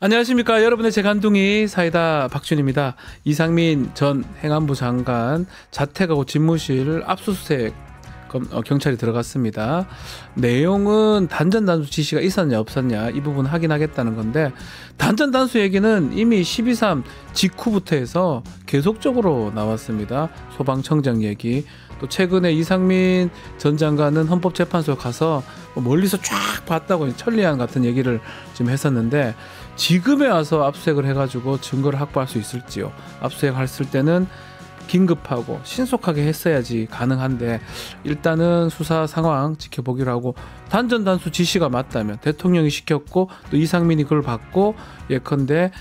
안녕하십니까. 여러분의 재간둥이 사이다 박준입니다. 이상민 전 행안부 장관 자택하고 집무실 압수수색 경찰이 들어갔습니다. 내용은 단전단수 지시가 있었냐 없었냐 이 부분 확인하겠다는 건데, 단전단수 얘기는 이미 12.3 직후부터 해서 계속적으로 나왔습니다. 소방청장 얘기, 또 최근에 이상민 전 장관은 헌법재판소 가서 멀리서 쫙 봤다고 천리안 같은 얘기를 지금 했었는데, 지금에 와서 압수수색을 해가지고 증거를 확보할 수 있을지요. 압수수색 했을 때는 긴급하고 신속하게 했어야지 가능한데, 일단은 수사 상황 지켜보기로 하고, 단전단수 지시가 맞다면 대통령이 시켰고 또 이상민이 그걸 받고 예컨대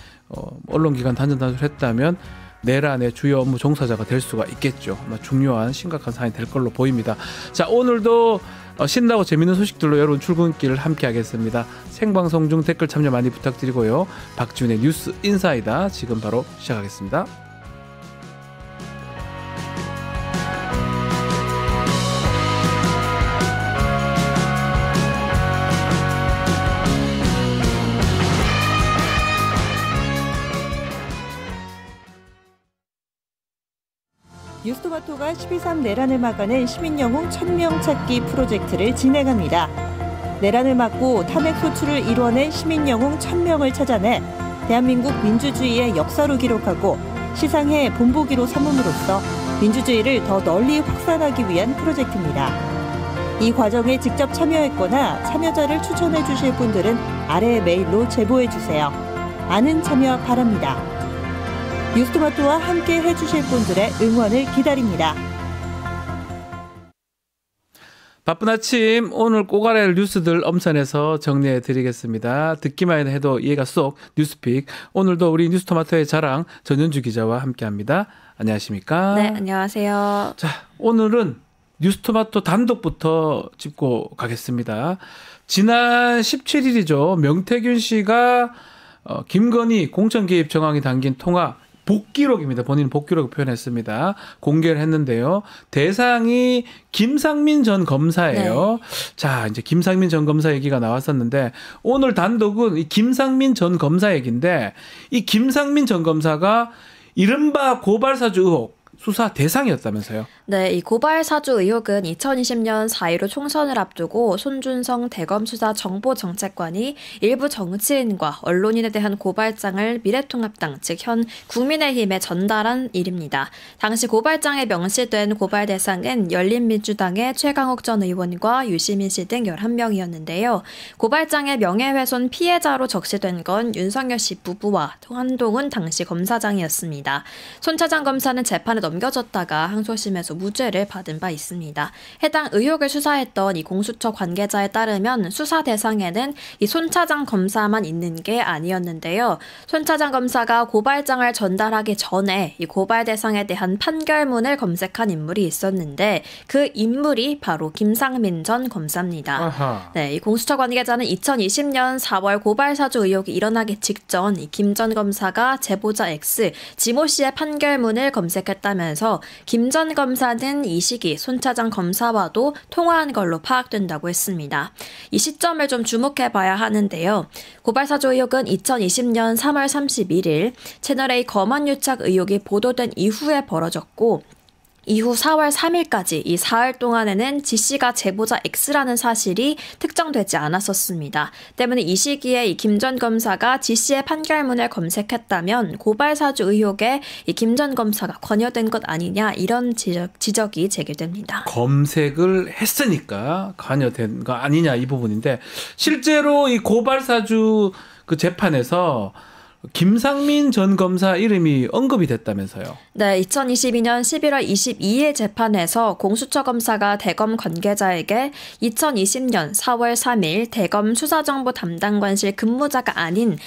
언론기관 단전단수를 했다면 내란의 주요 업무 종사자가 될 수가 있겠죠. 중요한 심각한 사안이 될 걸로 보입니다. 자, 오늘도 신나고 재밌는 소식들로 여러분 출근길 함께 하겠습니다. 생방송 중 댓글 참여 많이 부탁드리고요. 박지훈의 뉴스 인사이다 지금 바로 시작하겠습니다. 뉴스토마토가 12.3 내란을 막아낸 시민영웅 1000명 찾기 프로젝트를 진행합니다. 내란을 막고 탄핵 소추를 이뤄낸 시민영웅 1000명을 찾아내 대한민국 민주주의의 역사로 기록하고 시상회 본보기로 삼음으로써 민주주의를 더 널리 확산하기 위한 프로젝트입니다. 이 과정에 직접 참여했거나 참여자를 추천해 주실 분들은 아래 메일로 제보해 주세요. 많은 참여 바랍니다. 뉴스토마토와 함께 해주실 분들의 응원을 기다립니다. 바쁜 아침, 오늘 꼬가랄 뉴스들 엄선해서 정리해 드리겠습니다. 듣기만 해도 이해가 쏙 뉴스픽. 오늘도 우리 뉴스토마토의 자랑 전현주 기자와 함께합니다. 안녕하십니까? 네, 안녕하세요. 자, 오늘은 뉴스토마토 단독부터 짚고 가겠습니다. 지난 17일이죠. 명태균 씨가 김건희 공천 개입 정황이 담긴 통화 복기록입니다. 본인 복기록을 표현했습니다. 공개를 했는데요. 대상이 김상민 전 검사예요. 네. 자, 이제 김상민 전 검사 얘기가 나왔었는데, 오늘 단독은 이 김상민 전 검사 얘기인데, 이 김상민 전 검사가 이른바 고발사주 의혹 수사 대상이었다면서요? 네, 이 고발 사주 의혹은 2020년 4.15 총선을 앞두고 손준성 대검수사정보정책관이 일부 정치인과 언론인에 대한 고발장을 미래통합당, 즉 현 국민의힘에 전달한 일입니다. 당시 고발장에 명시된 고발 대상은 열린민주당의 최강욱 전 의원과 유시민 씨 등 11명이었는데요. 고발장에 명예훼손 피해자로 적시된 건 윤석열 씨 부부와 한동훈 당시 검사장이었습니다. 손 차장 검사는 재판에 넘겨졌다가 항소심에서 무죄를 받은 바 있습니다. 해당 의혹을 수사했던 이 공수처 관계자에 따르면 수사 대상에는 이 손 차장 검사만 있는 게 아니었는데요. 손 차장 검사가 고발장을 전달하기 전에 이 고발 대상에 대한 판결문을 검색한 인물이 있었는데, 그 인물이 바로 김상민 전 검사입니다. 아하. 네, 이 공수처 관계자는 2020년 4월 고발 사주 의혹이 일어나기 직전 이 김 전 검사가 제보자 X, 지모 씨의 판결문을 검색했다면서 김 전 검사는 이 시기 손 차장 검사와도 통화한 걸로 파악된다고 했습니다. 이 시점을 좀 주목해 봐야 하는데요. 고발사주 의혹은 2020년 3월 31일 채널A 검언유착 의혹이 보도된 이후에 벌어졌고, 이후 4월 3일까지 이 사흘 동안에는 G씨가 제보자 X라는 사실이 특정되지 않았었습니다. 때문에 이 시기에 이 김 전 검사가 G씨의 판결문을 검색했다면 고발사주 의혹에 이 김 전 검사가 관여된 것 아니냐, 이런 지적이 제기됩니다. 검색을 했으니까 관여된 거 아니냐 이 부분인데, 실제로 이 고발사주 그 재판에서 김상민 전 검사 이름이 언급이 됐다면서요? 네, 2022년 11월 22일 재판에서 공수처 검사가 대검 관계자에게 2020년 4월 3일 대검 수사정보 담당관실 근무자가 아닌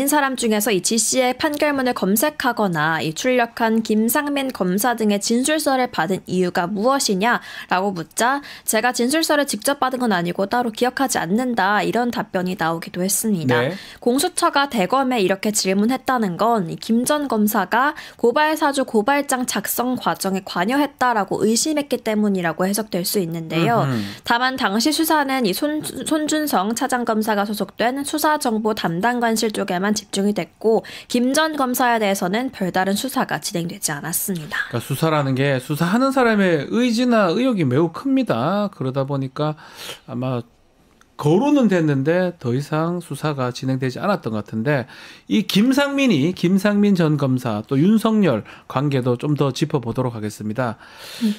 사람 중에서 이 G씨의 판결문을 검색하거나 이 출력한 김상민 검사 등의 진술서를 받은 이유가 무엇이냐라고 묻자, 제가 진술서를 직접 받은 건 아니고 따로 기억하지 않는다, 이런 답변이 나오기도 했습니다. 네. 공수처가 대검에 이렇게 질문했다는 건 김 전 검사가 고발사주 고발장 작성 과정에 관여했다라고 의심했기 때문이라고 해석될 수 있는데요. 다만 당시 수사는 이 손준성 차장검사가 소속된 수사정보 담당관실 쪽에만 집중이 됐고 김 전 검사에 대해서는 별다른 수사가 진행되지 않았습니다. 그러니까 수사라는 게 수사하는 사람의 의지나 의욕이 매우 큽니다. 그러다 보니까 아마 거론은 됐는데 더 이상 수사가 진행되지 않았던 것 같은데 이 김상민 전 검사 또 윤석열 관계도 좀 더 짚어보도록 하겠습니다.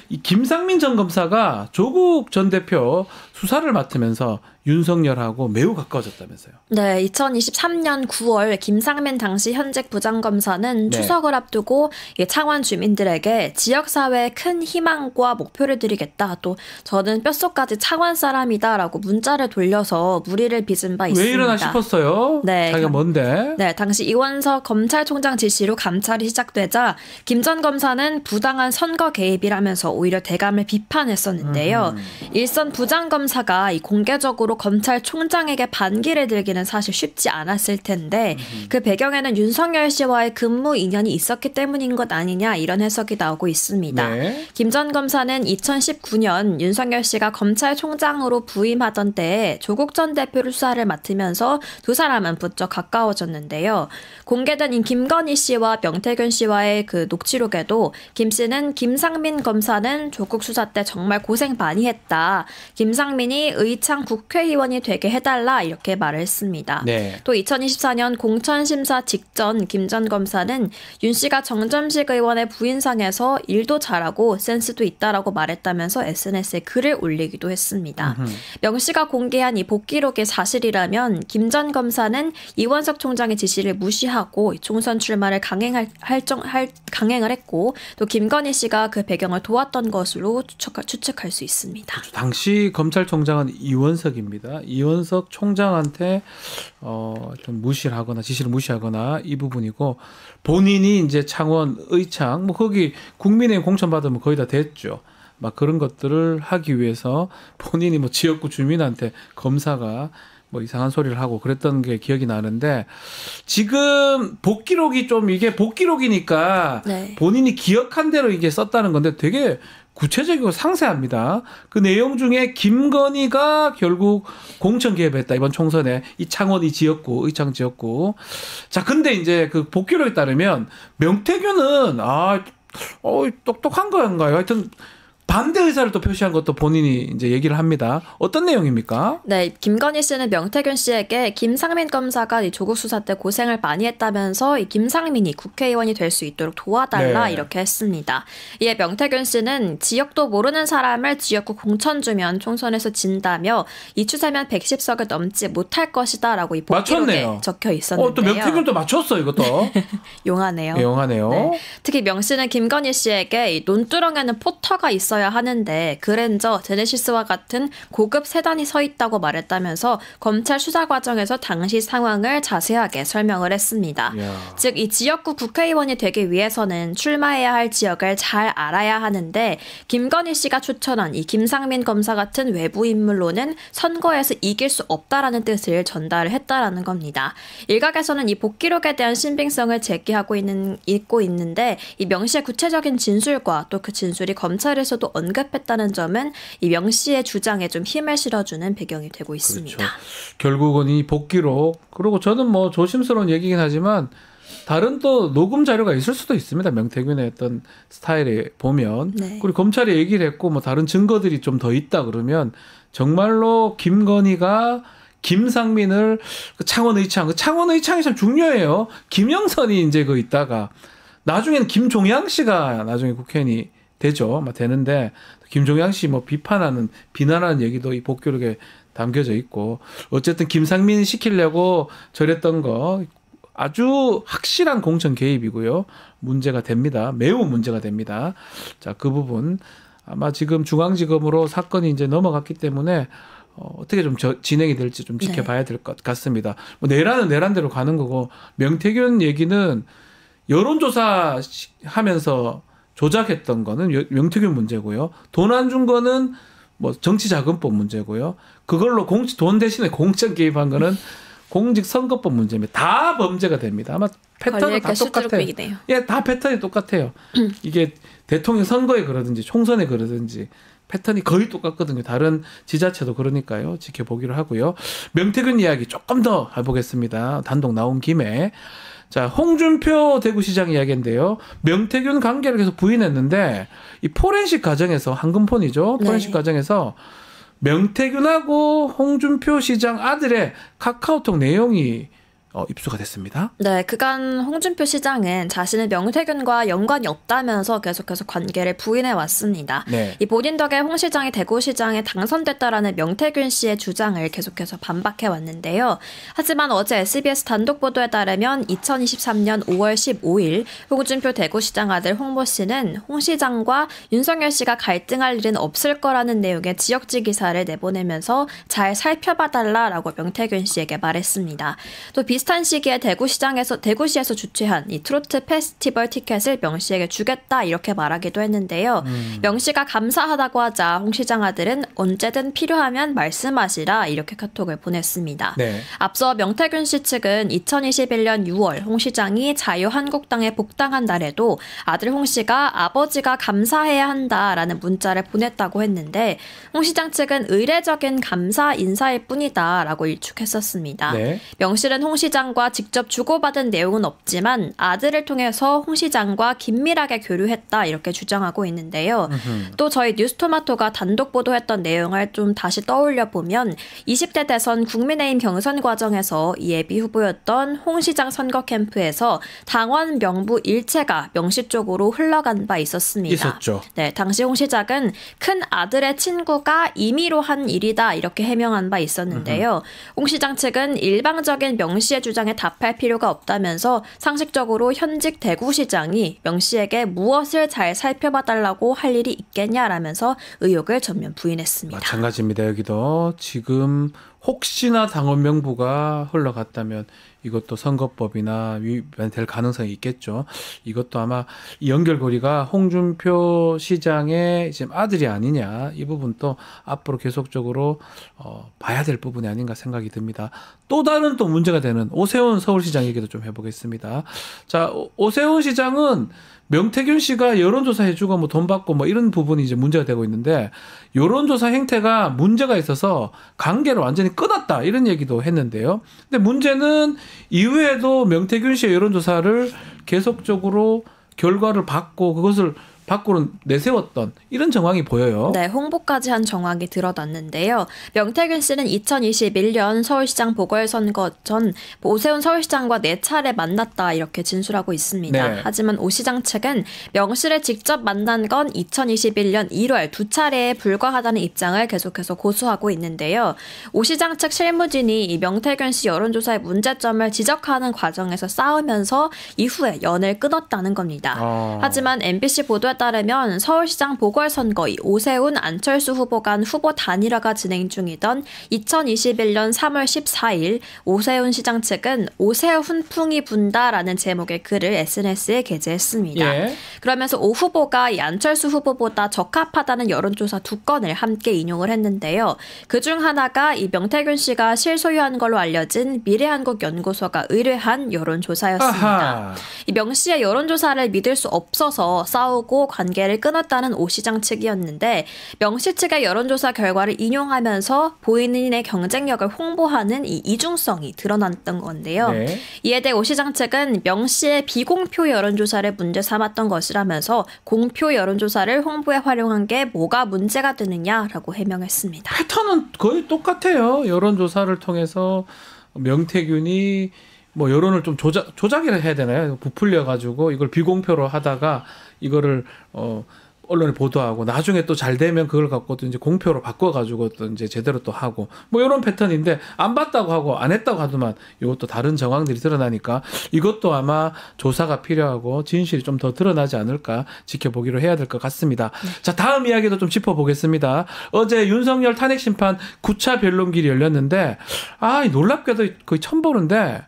이 김상민 전 검사가 조국 전 대표 수사를 맡으면서 윤석열하고 매우 가까워졌다면서요. 네, 2023년 9월 김상민 당시 현직 부장검사는 네. 추석을 앞두고 창원 주민들에게 지역사회에 큰 희망과 목표를 드리겠다. 또 저는 뼛속까지 창원 사람이다라고 문자를 돌려서 무리를 빚은 바 있습니다. 왜 이러나 싶었어요. 네, 자기가 뭔데? 네, 당시 이원석 검찰총장 지시로 감찰이 시작되자 김 전 검사는 부당한 선거 개입이라면서 오히려 대감을 비판했었는데요. 일선 부장검사가 공개적으로 검찰총장에게 반기를 들기는 사실 쉽지 않았을 텐데 그 배경에는 윤석열 씨와의 근무 인연이 있었기 때문인 것 아니냐 이런 해석이 나오고 있습니다. 네. 김 전 검사는 2019년 윤석열 씨가 검찰총장으로 부임하던 때에 조국 전 대표를 수사를 맡으면서 두 사람은 부쩍 가까워졌는데요. 공개된 김건희 씨와 명태균 씨와의 그 녹취록에도 김 씨는 김상민 검사는 조국 수사 때 정말 고생 많이 했다. 김상민이 의창 국회의원이 되게 해달라 이렇게 말을 했습니다. 네. 또 2024년 공천심사 직전 김 전 검사는 윤 씨가 정점식 의원의 부인상에서 일도 잘하고 센스도 있다라고 말했다면서 SNS에 글을 올리기도 했습니다. 명 씨가 공개한 이 복기록이 사실이라면 김 전 검사는 이원석 총장의 지시를 무시하고 총선 출마를 강행을 했고 또 김건희 씨가 그 배경을 도왔던 것으로 추측할 수 있습니다. 그렇죠. 당시 검찰총장은 이원석입니다. 이원석 총장한테 무시를 하거나 지시를 무시하거나 이 부분이고 본인이 이제 창원 의창 뭐 거기 국민의힘 공천 받으면 거의 다 됐죠. 막 그런 것들을 하기 위해서 본인이 뭐 지역구 주민한테 검사가 뭐 이상한 소리를 하고 그랬던 게 기억이 나는데 지금 복기록이 좀 이게 복기록이니까 네. 본인이 기억한 대로 이게 썼다는 건데 되게 구체적이고 상세합니다. 그 내용 중에 김건희가 결국 공천 개입했다. 이번 총선에 이 창원 이 지역구, 의창 지역구. 자, 근데 이제 그 복기록에 따르면 명태균은 똑똑한 건가요? 하여튼 반대 의사를 또 표시한 것도 본인이 이제 얘기를 합니다. 어떤 내용입니까? 네, 김건희 씨는 명태균 씨에게 김상민 검사가 이 조국 수사 때 고생을 많이 했다면서 이 김상민이 국회의원이 될 수 있도록 도와달라 네. 이렇게 했습니다. 이에 명태균 씨는 지역도 모르는 사람을 지역구 공천 주면 총선에서 진다며 이 추세면 110석을 넘지 못할 것이다라고 이 복기록에 맞췄네요. 적혀 있었는데요. 또 명태균도 맞췄어 이것도. 용하네요. 용하네요. 네. 특히 명 씨는 김건희 씨에게 이 논두렁에는 포터가 있어야 하는데 그랜저, 제네시스와 같은 고급 세단이 서 있다고 말했다면서 검찰 수사 과정에서 당시 상황을 자세하게 설명을 했습니다. 이야. 즉 이 지역구 국회의원이 되기 위해서는 출마해야 할 지역을 잘 알아야 하는데 김건희 씨가 추천한 이 김상민 검사 같은 외부 인물로는 선거에서 이길 수 없다라는 뜻을 전달을 했다라는 겁니다. 일각에서는 이 복기록에 대한 신빙성을 제기하고 있는데 이 명 씨의 구체적인 진술과 또 그 진술이 검찰에서도 언급했다는 점은 이 명 씨의 주장에 좀 힘을 실어주는 배경이 되고 있습니다. 그렇죠. 결국은 이 복기록 그리고 저는 뭐 조심스러운 얘기긴 하지만 다른 또 녹음 자료가 있을 수도 있습니다. 명태균의 어떤 스타일에 보면 네. 그리고 검찰이 얘기를 했고 뭐 다른 증거들이 좀 더 있다 그러면 정말로 김건희가 김상민을 창원 의창이 참 중요해요. 김영선이 이제 그 있다가 나중에는 김종양 씨가 나중에 국회의원이 되죠. 막 되는데 김종양 씨 뭐 비난하는 얘기도 이 복기록에 담겨져 있고 어쨌든 김상민 시키려고 저랬던 거 아주 확실한 공천 개입이고요. 문제가 됩니다. 매우 문제가 됩니다. 자, 그 부분 아마 지금 중앙지검으로 사건이 이제 넘어갔기 때문에 어떻게 좀 진행이 될지 좀 지켜봐야 될 것 같습니다. 뭐 내란은 내란대로 가는 거고 명태균 얘기는 여론조사 하면서 조작했던 거는 명태균 문제고요. 돈 안 준 거는 뭐 정치자금법 문제고요. 그걸로 돈 대신에 공천 개입한 거는 공직선거법 문제입니다. 다 범죄가 됩니다. 아마 패턴은 다 똑같아요. 예, 다 패턴이 똑같아요. 이게 대통령 선거에 그러든지 총선에 그러든지 패턴이 거의 똑같거든요. 다른 지자체도 그러니까요. 지켜보기로 하고요. 명태균 이야기 조금 더 해보겠습니다. 단독 나온 김에. 자, 홍준표 대구시장 이야기인데요. 명태균 관계를 계속 부인했는데 이 포렌식 과정에서 한금폰이죠. 포렌식 과정에서 명태균하고 홍준표 시장 아들의 카카오톡 내용이 입수가 됐습니다. 네, 그간 홍준표 시장은 자신의 명태균과 연관이 없다면서 계속해서 관계를 부인해 왔습니다. 네. 이 본인 덕에 홍 시장이 대구시장에 당선됐다라는 명태균 씨의 주장을 계속해서 반박해 왔는데요. 하지만 어제 SBS 단독 보도에 따르면 2023년 5월 15일 홍준표 대구시장 아들 홍모 씨는 홍 시장과 윤석열 씨가 갈등할 일은 없을 거라는 내용의 지역지 기사를 내보내면서 잘 살펴봐달라라고 명태균 씨에게 말했습니다. 또 비슷한 시기에 대구시에서 주최한 이 트로트 페스티벌 티켓을 명 씨에게 주겠다 이렇게 말하기도 했는데요. 명 씨가 감사하다고 하자 홍 시장 아들은 언제든 필요하면 말씀하시라 이렇게 카톡을 보냈습니다. 네. 앞서 명태균 씨 측은 2021년 6월 홍 시장이 자유한국당에 복당한 날에도 아들 홍 씨가 아버지가 감사해야 한다라는 문자를 보냈다고 했는데 홍 시장 측은 의례적인 감사 인사일 뿐이다라고 일축했었습니다. 네. 명 씨는 홍 시장과 직접 주고받은 내용은 없지만 아들을 통해서 홍 시장과 긴밀하게 교류했다 이렇게 주장하고 있는데요. 또 저희 뉴스토마토가 단독 보도했던 내용을 좀 다시 떠올려 보면 20대 대선 국민의힘 경선 과정에서 예비 후보였던 홍 시장 선거 캠프에서 당원 명부 일체가 명 씨 쪽으로 흘러간 바 있었습니다. 있었죠. 네, 당시 홍 시장은 큰 아들의 친구가 임의로 한 일이다 이렇게 해명한 바 있었는데요. 홍 시장 측은 일방적인 명 씨의 주장에 답할 필요가 없다면서 상식적으로 현직 대구시장이 명 씨에게 무엇을 잘 살펴봐달라고 할 일이 있겠냐라면서 의혹을 전면 부인했습니다. 마찬가지입니다. 여기도 지금 혹시나 당원 명부가 흘러갔다면 이것도 선거법이나 위반될 가능성이 있겠죠. 이것도 아마 연결고리가 홍준표 시장의 지금 아들이 아니냐 이 부분도 앞으로 계속적으로 봐야 될 부분이 아닌가 생각이 듭니다. 또 다른 또 문제가 되는 오세훈 서울시장 얘기도 좀 해보겠습니다. 자, 오세훈 시장은 명태균 씨가 여론조사 해주고 뭐 돈 받고 뭐 이런 부분이 이제 문제가 되고 있는데 여론조사 행태가 문제가 있어서 관계를 완전히 끊었다 이런 얘기도 했는데요. 근데 문제는 이후에도 명태균 씨의 여론조사를 계속적으로 결과를 받고 그것을 밖으로 내세웠던 이런 정황이 보여요. 네, 홍보까지 한 정황이 드러났는데요. 명태균 씨는 2021년 서울시장 보궐선거 전 오세훈 서울시장과 4차례 만났다 이렇게 진술하고 있습니다. 네. 하지만 오 시장 측은 명 씨를 직접 만난 건 2021년 1월 2차례에 불과하다는 입장을 계속해서 고수하고 있는데요. 오 시장 측 실무진이 이 명태균 씨 여론조사의 문제점을 지적하는 과정에서 싸우면서 이후에 연을 끊었다는 겁니다. 하지만 MBC 보도에 따르면 서울시장 보궐선거 오세훈 안철수 후보 간 후보 단일화가 진행 중이던 2021년 3월 14일 오세훈 시장 측은 오세훈풍이 분다라는 제목의 글을 SNS에 게재했습니다. 예. 그러면서 오 후보가 이 안철수 후보보다 적합하다는 여론조사 2건을 함께 인용을 했는데요. 그중 하나가 이 명태균 씨가 실소유한 걸로 알려진 미래한국연구소가 의뢰한 여론조사였습니다. 이 명 씨의 여론조사를 믿을 수 없어서 싸우고 관계를 끊었다는 오 시장 측이었는데 명 씨 측의 여론조사 결과를 인용하면서 본인의 경쟁력을 홍보하는 이 이중성이 드러났던 건데요. 네. 이에 대해 오 시장 측은 명 씨의 비공표 여론조사를 문제 삼았던 것이라면서 공표 여론조사를 홍보에 활용한 게 뭐가 문제가 되느냐라고 해명했습니다. 패턴은 거의 똑같아요. 여론조사를 통해서 명태균이 뭐 여론을 좀 조작이라 해야 되나요? 부풀려 가지고 이걸 비공표로 하다가 이거를 언론에 보도하고 나중에 또 잘 되면 그걸 갖고 또 이제 공표로 바꿔가지고 또 이제 제대로 또 하고 뭐 이런 패턴인데 안 봤다고 하고 안 했다고 하더만 이것도 다른 정황들이 드러나니까 이것도 아마 조사가 필요하고 진실이 좀 더 드러나지 않을까 지켜보기로 해야 될 것 같습니다. 자, 다음 이야기도 좀 짚어보겠습니다. 어제 윤석열 탄핵 심판 9차 변론길이 열렸는데 놀랍게도 거의 처음 보는데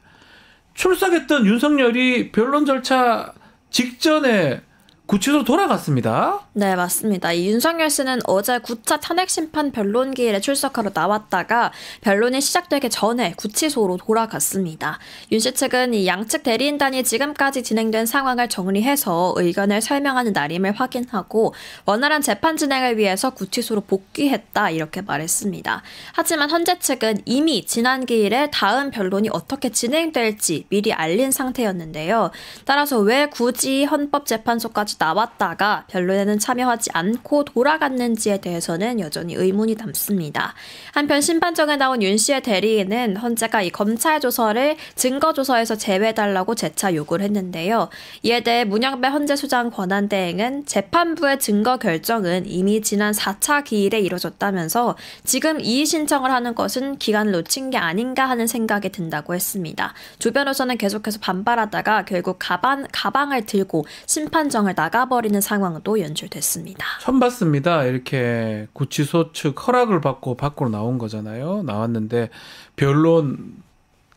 출석했던 윤석열이 변론 절차 직전에 구치소로 돌아갔습니다. 네, 맞습니다. 이 윤석열 씨는 어제 9차 탄핵심판 변론기일에 출석하러 나왔다가 변론이 시작되기 전에 구치소로 돌아갔습니다. 윤 씨 측은 이 양측 대리인단이 지금까지 진행된 상황을 정리해서 의견을 설명하는 날임을 확인하고 원활한 재판 진행을 위해서 구치소로 복귀했다 이렇게 말했습니다. 하지만 헌재 측은 이미 지난 기일에 다음 변론이 어떻게 진행될지 미리 알린 상태였는데요. 따라서 왜 굳이 헌법재판소까지 나왔다가 변론에는 참여하지 않고 돌아갔는지에 대해서는 여전히 의문이 남습니다. 한편 심판정에 나온 윤 씨의 대리인은 헌재가 이 검찰 조서를 증거조서에서 제외해달라고 재차 요구를 했는데요. 이에 대해 문영배 헌재소장 권한대행은 재판부의 증거 결정은 이미 지난 4차 기일에 이뤄졌다면서 지금 이의 신청을 하는 것은 기간을 놓친 게 아닌가 하는 생각이 든다고 했습니다. 조 변호사는 계속해서 반발하다가 결국 가방을 들고 심판정을 나가버리는 상황도 연출됐습니다. 처음 봤습니다. 이렇게 구치소 측 허락을 받고 밖으로 나온 거잖아요. 나왔는데 변론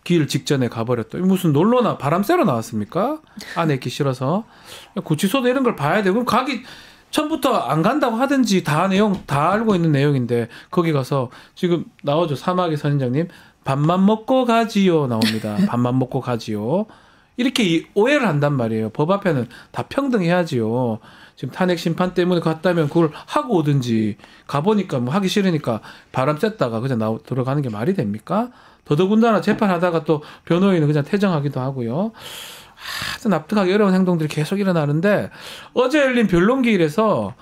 길 직전에 가버렸다. 무슨 놀러나 바람 쐬러 나왔습니까? 안에 있기 싫어서. 구치소도 이런 걸 봐야 되고 가기 처음부터 안 간다고 하든지 다 알고 있는 내용인데 거기 가서 지금 나오죠. 사마귀 선인장님 밥만 먹고 가지요 나옵니다. 밥만 먹고 가지요. 이렇게 오해를 한단 말이에요. 법 앞에는 다 평등해야지요. 지금 탄핵 심판 때문에 갔다면 그걸 하고 오든지 가보니까 뭐 하기 싫으니까 바람 쐈다가 그냥 들어가는 게 말이 됩니까? 더더군다나 재판하다가 또 변호인은 그냥 퇴정하기도 하고요. 납득하기 어려운 행동들이 계속 일어나는데 어제 열린 변론기일에서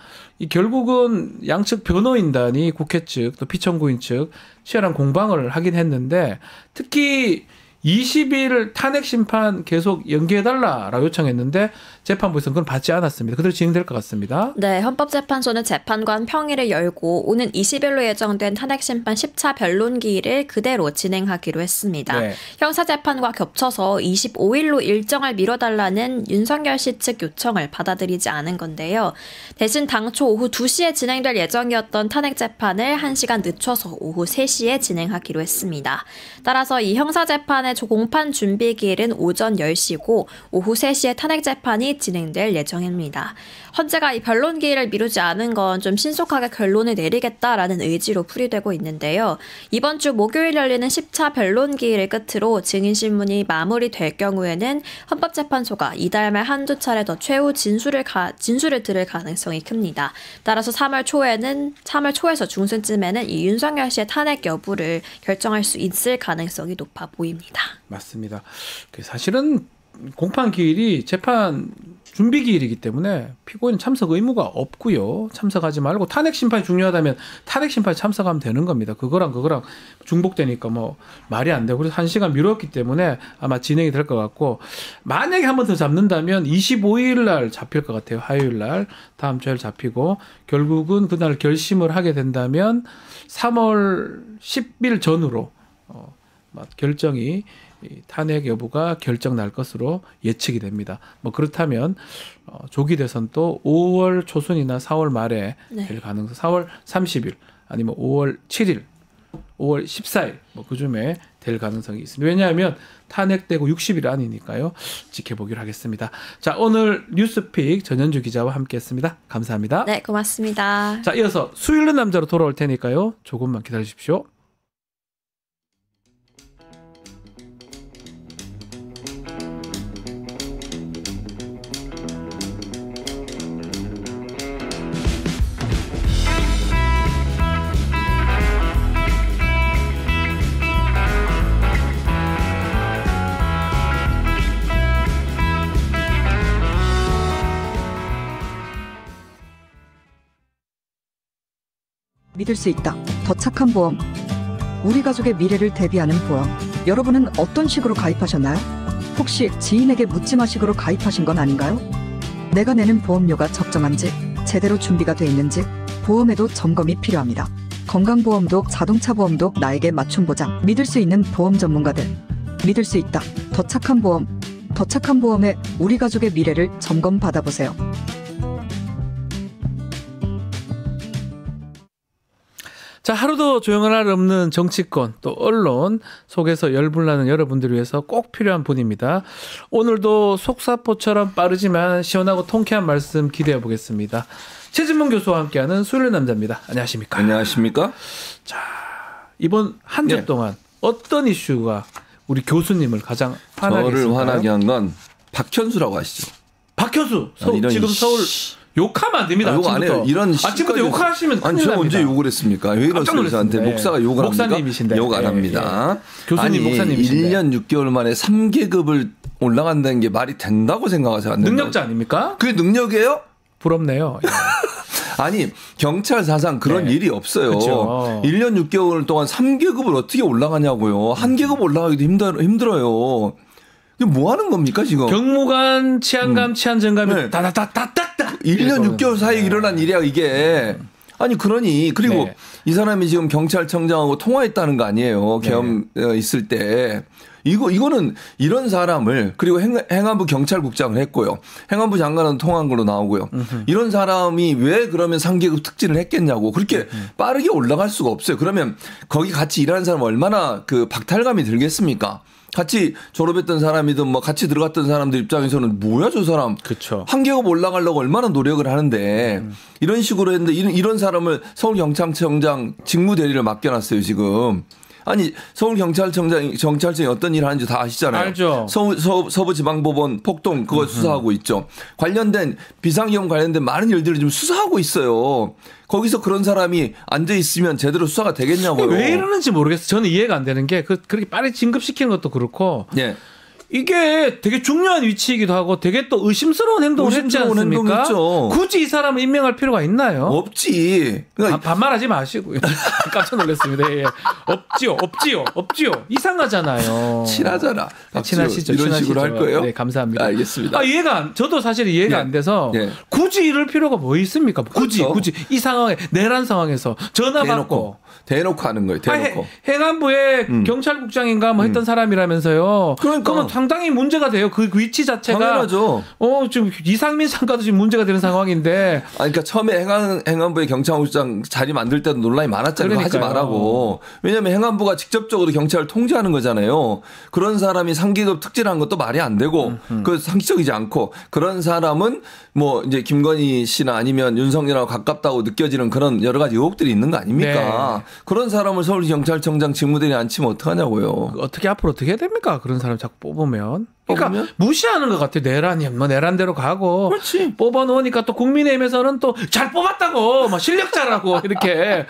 결국은 양측 변호인단이 국회 측 또 피청구인 측 치열한 공방을 하긴 했는데 특히 20일 탄핵 심판 계속 연기해달라라고 요청했는데 재판부에서는 그건 받지 않았습니다. 그대로 진행될 것 같습니다. 네, 헌법재판소는 재판관 평일을 열고 오는 20일로 예정된 탄핵 심판 10차 변론기일을 그대로 진행하기로 했습니다. 네. 형사재판과 겹쳐서 25일로 일정을 미뤄달라는 윤석열 씨 측 요청을 받아들이지 않은 건데요. 대신 당초 오후 2시에 진행될 예정이었던 탄핵 재판을 1시간 늦춰서 오후 3시에 진행하기로 했습니다. 따라서 이 형사재판의 공판 준비 기일은 오전 10시고 오후 3시에 탄핵 재판이 진행될 예정입니다. 헌재가 이 변론 기일을 미루지 않은 건 좀 신속하게 결론을 내리겠다라는 의지로 풀이되고 있는데요. 이번 주 목요일 열리는 10차 변론 기일을 끝으로 증인신문이 마무리될 경우에는 헌법재판소가 이달 말 한두 차례 더 최후 진술을 들을 가능성이 큽니다. 따라서 3월 초에서 중순쯤에는 이 윤석열 씨의 탄핵 여부를 결정할 수 있을 가능성이 높아 보입니다. 맞습니다. 사실은 공판 기일이 재판 준비 기일이기 때문에 피고인 참석 의무가 없고요. 참석하지 말고 탄핵 심판이 중요하다면 탄핵 심판에 참석하면 되는 겁니다. 그거랑 중복되니까 뭐 말이 안 되고 그래서 1시간 미뤘기 때문에 아마 진행이 될 것 같고 만약에 한 번 더 잡는다면 25일 날 잡힐 것 같아요. 화요일 날 다음 주에 잡히고 결국은 그날 결심을 하게 된다면 3월 10일 전후로 결정이 탄핵 여부가 결정 날 것으로 예측이 됩니다. 뭐 그렇다면 조기 대선도 5월 초순이나 4월 말에 될 가능성, 4월 30일 아니면 5월 7일, 5월 14일 뭐 그쯤에 될 가능성이 있습니다. 왜냐하면 탄핵되고 60일 아니니까요. 지켜보기로 하겠습니다. 자, 오늘 뉴스픽 전현주 기자와 함께했습니다. 감사합니다. 네, 고맙습니다. 자, 이어서 수요일은 남자로 돌아올 테니까요. 조금만 기다려주십시오. 믿을 수 있다. 더 착한 보험. 우리 가족의 미래를 대비하는 보험. 여러분은 어떤 식으로 가입하셨나요? 혹시 지인에게 묻지마식으로 가입하신 건 아닌가요? 내가 내는 보험료가 적정한지, 제대로 준비가 돼 있는지 보험에도 점검이 필요합니다. 건강보험도 자동차보험도 나에게 맞춤 보장. 믿을 수 있는 보험 전문가들. 믿을 수 있다. 더 착한 보험. 더 착한 보험에 우리 가족의 미래를 점검 받아보세요. 자, 자, 하루도 조용할 날 없는 정치권 또 언론 속에서 열불나는 여러분들을 위해서 꼭 필요한 분입니다. 오늘도 속사포처럼 빠르지만 시원하고 통쾌한 말씀 기대해 보겠습니다. 최진문 교수와 함께하는 수요일 남자입니다. 안녕하십니까? 안녕하십니까? 자, 이번 한 주 동안 어떤 이슈가 우리 교수님을 가장 화나게 했을까요? 저를 화나게 한 건 박현수라고 아시죠? 박현수 지금 서울 욕하면 안 됩니다. 욕 안 해요. 이런 아침부터 욕하시면 큰일 납니다. 제가 언제 욕을 했습니까? 왜 이러세요? 저한테 목사가 욕을 목사님이신데. 합니까? 욕 안 합니다. 교수님 목사님이신데. 1년 6개월 만에 3계급을 올라간다는 게 말이 된다고 생각하세요? 안 능력자 아닙니까? 그게 능력이에요? 부럽네요. 아니 경찰 사상 그런 일이 없어요. 그렇죠. 1년 6개월 동안 3계급을 어떻게 올라가냐고요. 한 계급 올라가기도 힘들어요. 이게 뭐 하는 겁니까 지금? 경무관 치안감 치안정감이 네. 따다다다다다 1년 6개월 사이에 일어난 일이야 이게. 아니 그러니 그리고 네. 이 사람이 지금 경찰청장하고 통화했다는 거 아니에요. 계엄 있을 때. 이거는 이런 사람을 그리고 행안부 경찰국장을 했고요. 행안부 장관은 통화한 걸로 나오고요. 이런 사람이 왜 그러면 3계급 특진을 했겠냐고. 그렇게 빠르게 올라갈 수가 없어요. 그러면 거기 같이 일하는 사람 얼마나 그 박탈감이 들겠습니까? 같이 졸업했던 사람이든 뭐 같이 들어갔던 사람들 입장에서는 뭐야 저 사람. 그렇죠. 한 계급 올라가려고 얼마나 노력을 하는데 이런 식으로 했는데 이런 사람을 서울경찰청장 직무대리를 맡겨놨어요 지금. 아니 서울경찰청장이 어떤 일을 하는지 다 아시잖아요. 알죠. 서부지방법원 폭동 그거 수사하고 있죠. 관련된 비상계엄 관련된 많은 일들을 지금 수사하고 있어요. 거기서 그런 사람이 앉아 있으면 제대로 수사가 되겠냐고요. 왜 이러는지 모르겠어요. 저는 이해가 안 되는 게 그렇게 빨리 진급시키는 것도 그렇고 예. 이게 되게 중요한 위치이기도 하고 되게 또 의심스러운 행동을 했지 않습니까? 행동했죠. 굳이 이 사람을 임명할 필요가 있나요? 없지. 그러니까 반말하지 마시고요. 깜짝 놀랐습니다. 예. 없지요. 이상하잖아요. 친하잖아. 친하시죠. 이런 식으로 할 거예요? 네, 감사합니다. 알겠습니다. 저도 사실 이해가 안 돼서 굳이 이럴 필요가 뭐 있습니까? 굳이 이 상황에 내란 상황에서 전화 받고 대놓고 하는 거예요. 대놓고. 행안부의 경찰국장인가 뭐 했던 사람이라면서요. 그러면 상당히 문제가 돼요. 그 위치 자체가. 당연하죠. 지금 이상민 상가도 지금 문제가 되는 상황인데. 그러니까 처음에 행안부의 경찰국장 자리 만들 때도 논란이 많았잖아요. 하지 말라고. 왜냐하면 행안부가 직접적으로 경찰을 통제하는 거잖아요. 그런 사람이 3계급 특진한 것도 말이 안 되고 그 상식적이지 않고 그런 사람은 뭐 이제 김건희 씨나 아니면 윤석열하고 가깝다고 느껴지는 그런 여러 가지 의혹들이 있는 거 아닙니까? 네. 그런 사람을 서울경찰청장 직무대리에 앉히면 어떡하냐고요. 앞으로 어떻게 해야 됩니까? 그런 사람 자꾸 뽑으면. 그러니까 무시하는 것 같아요. 내란이 뭐 내란대로 가고. 그렇지. 뽑아놓으니까 또 국민의힘에서는 또 잘 뽑았다고 막 실력자라고 이렇게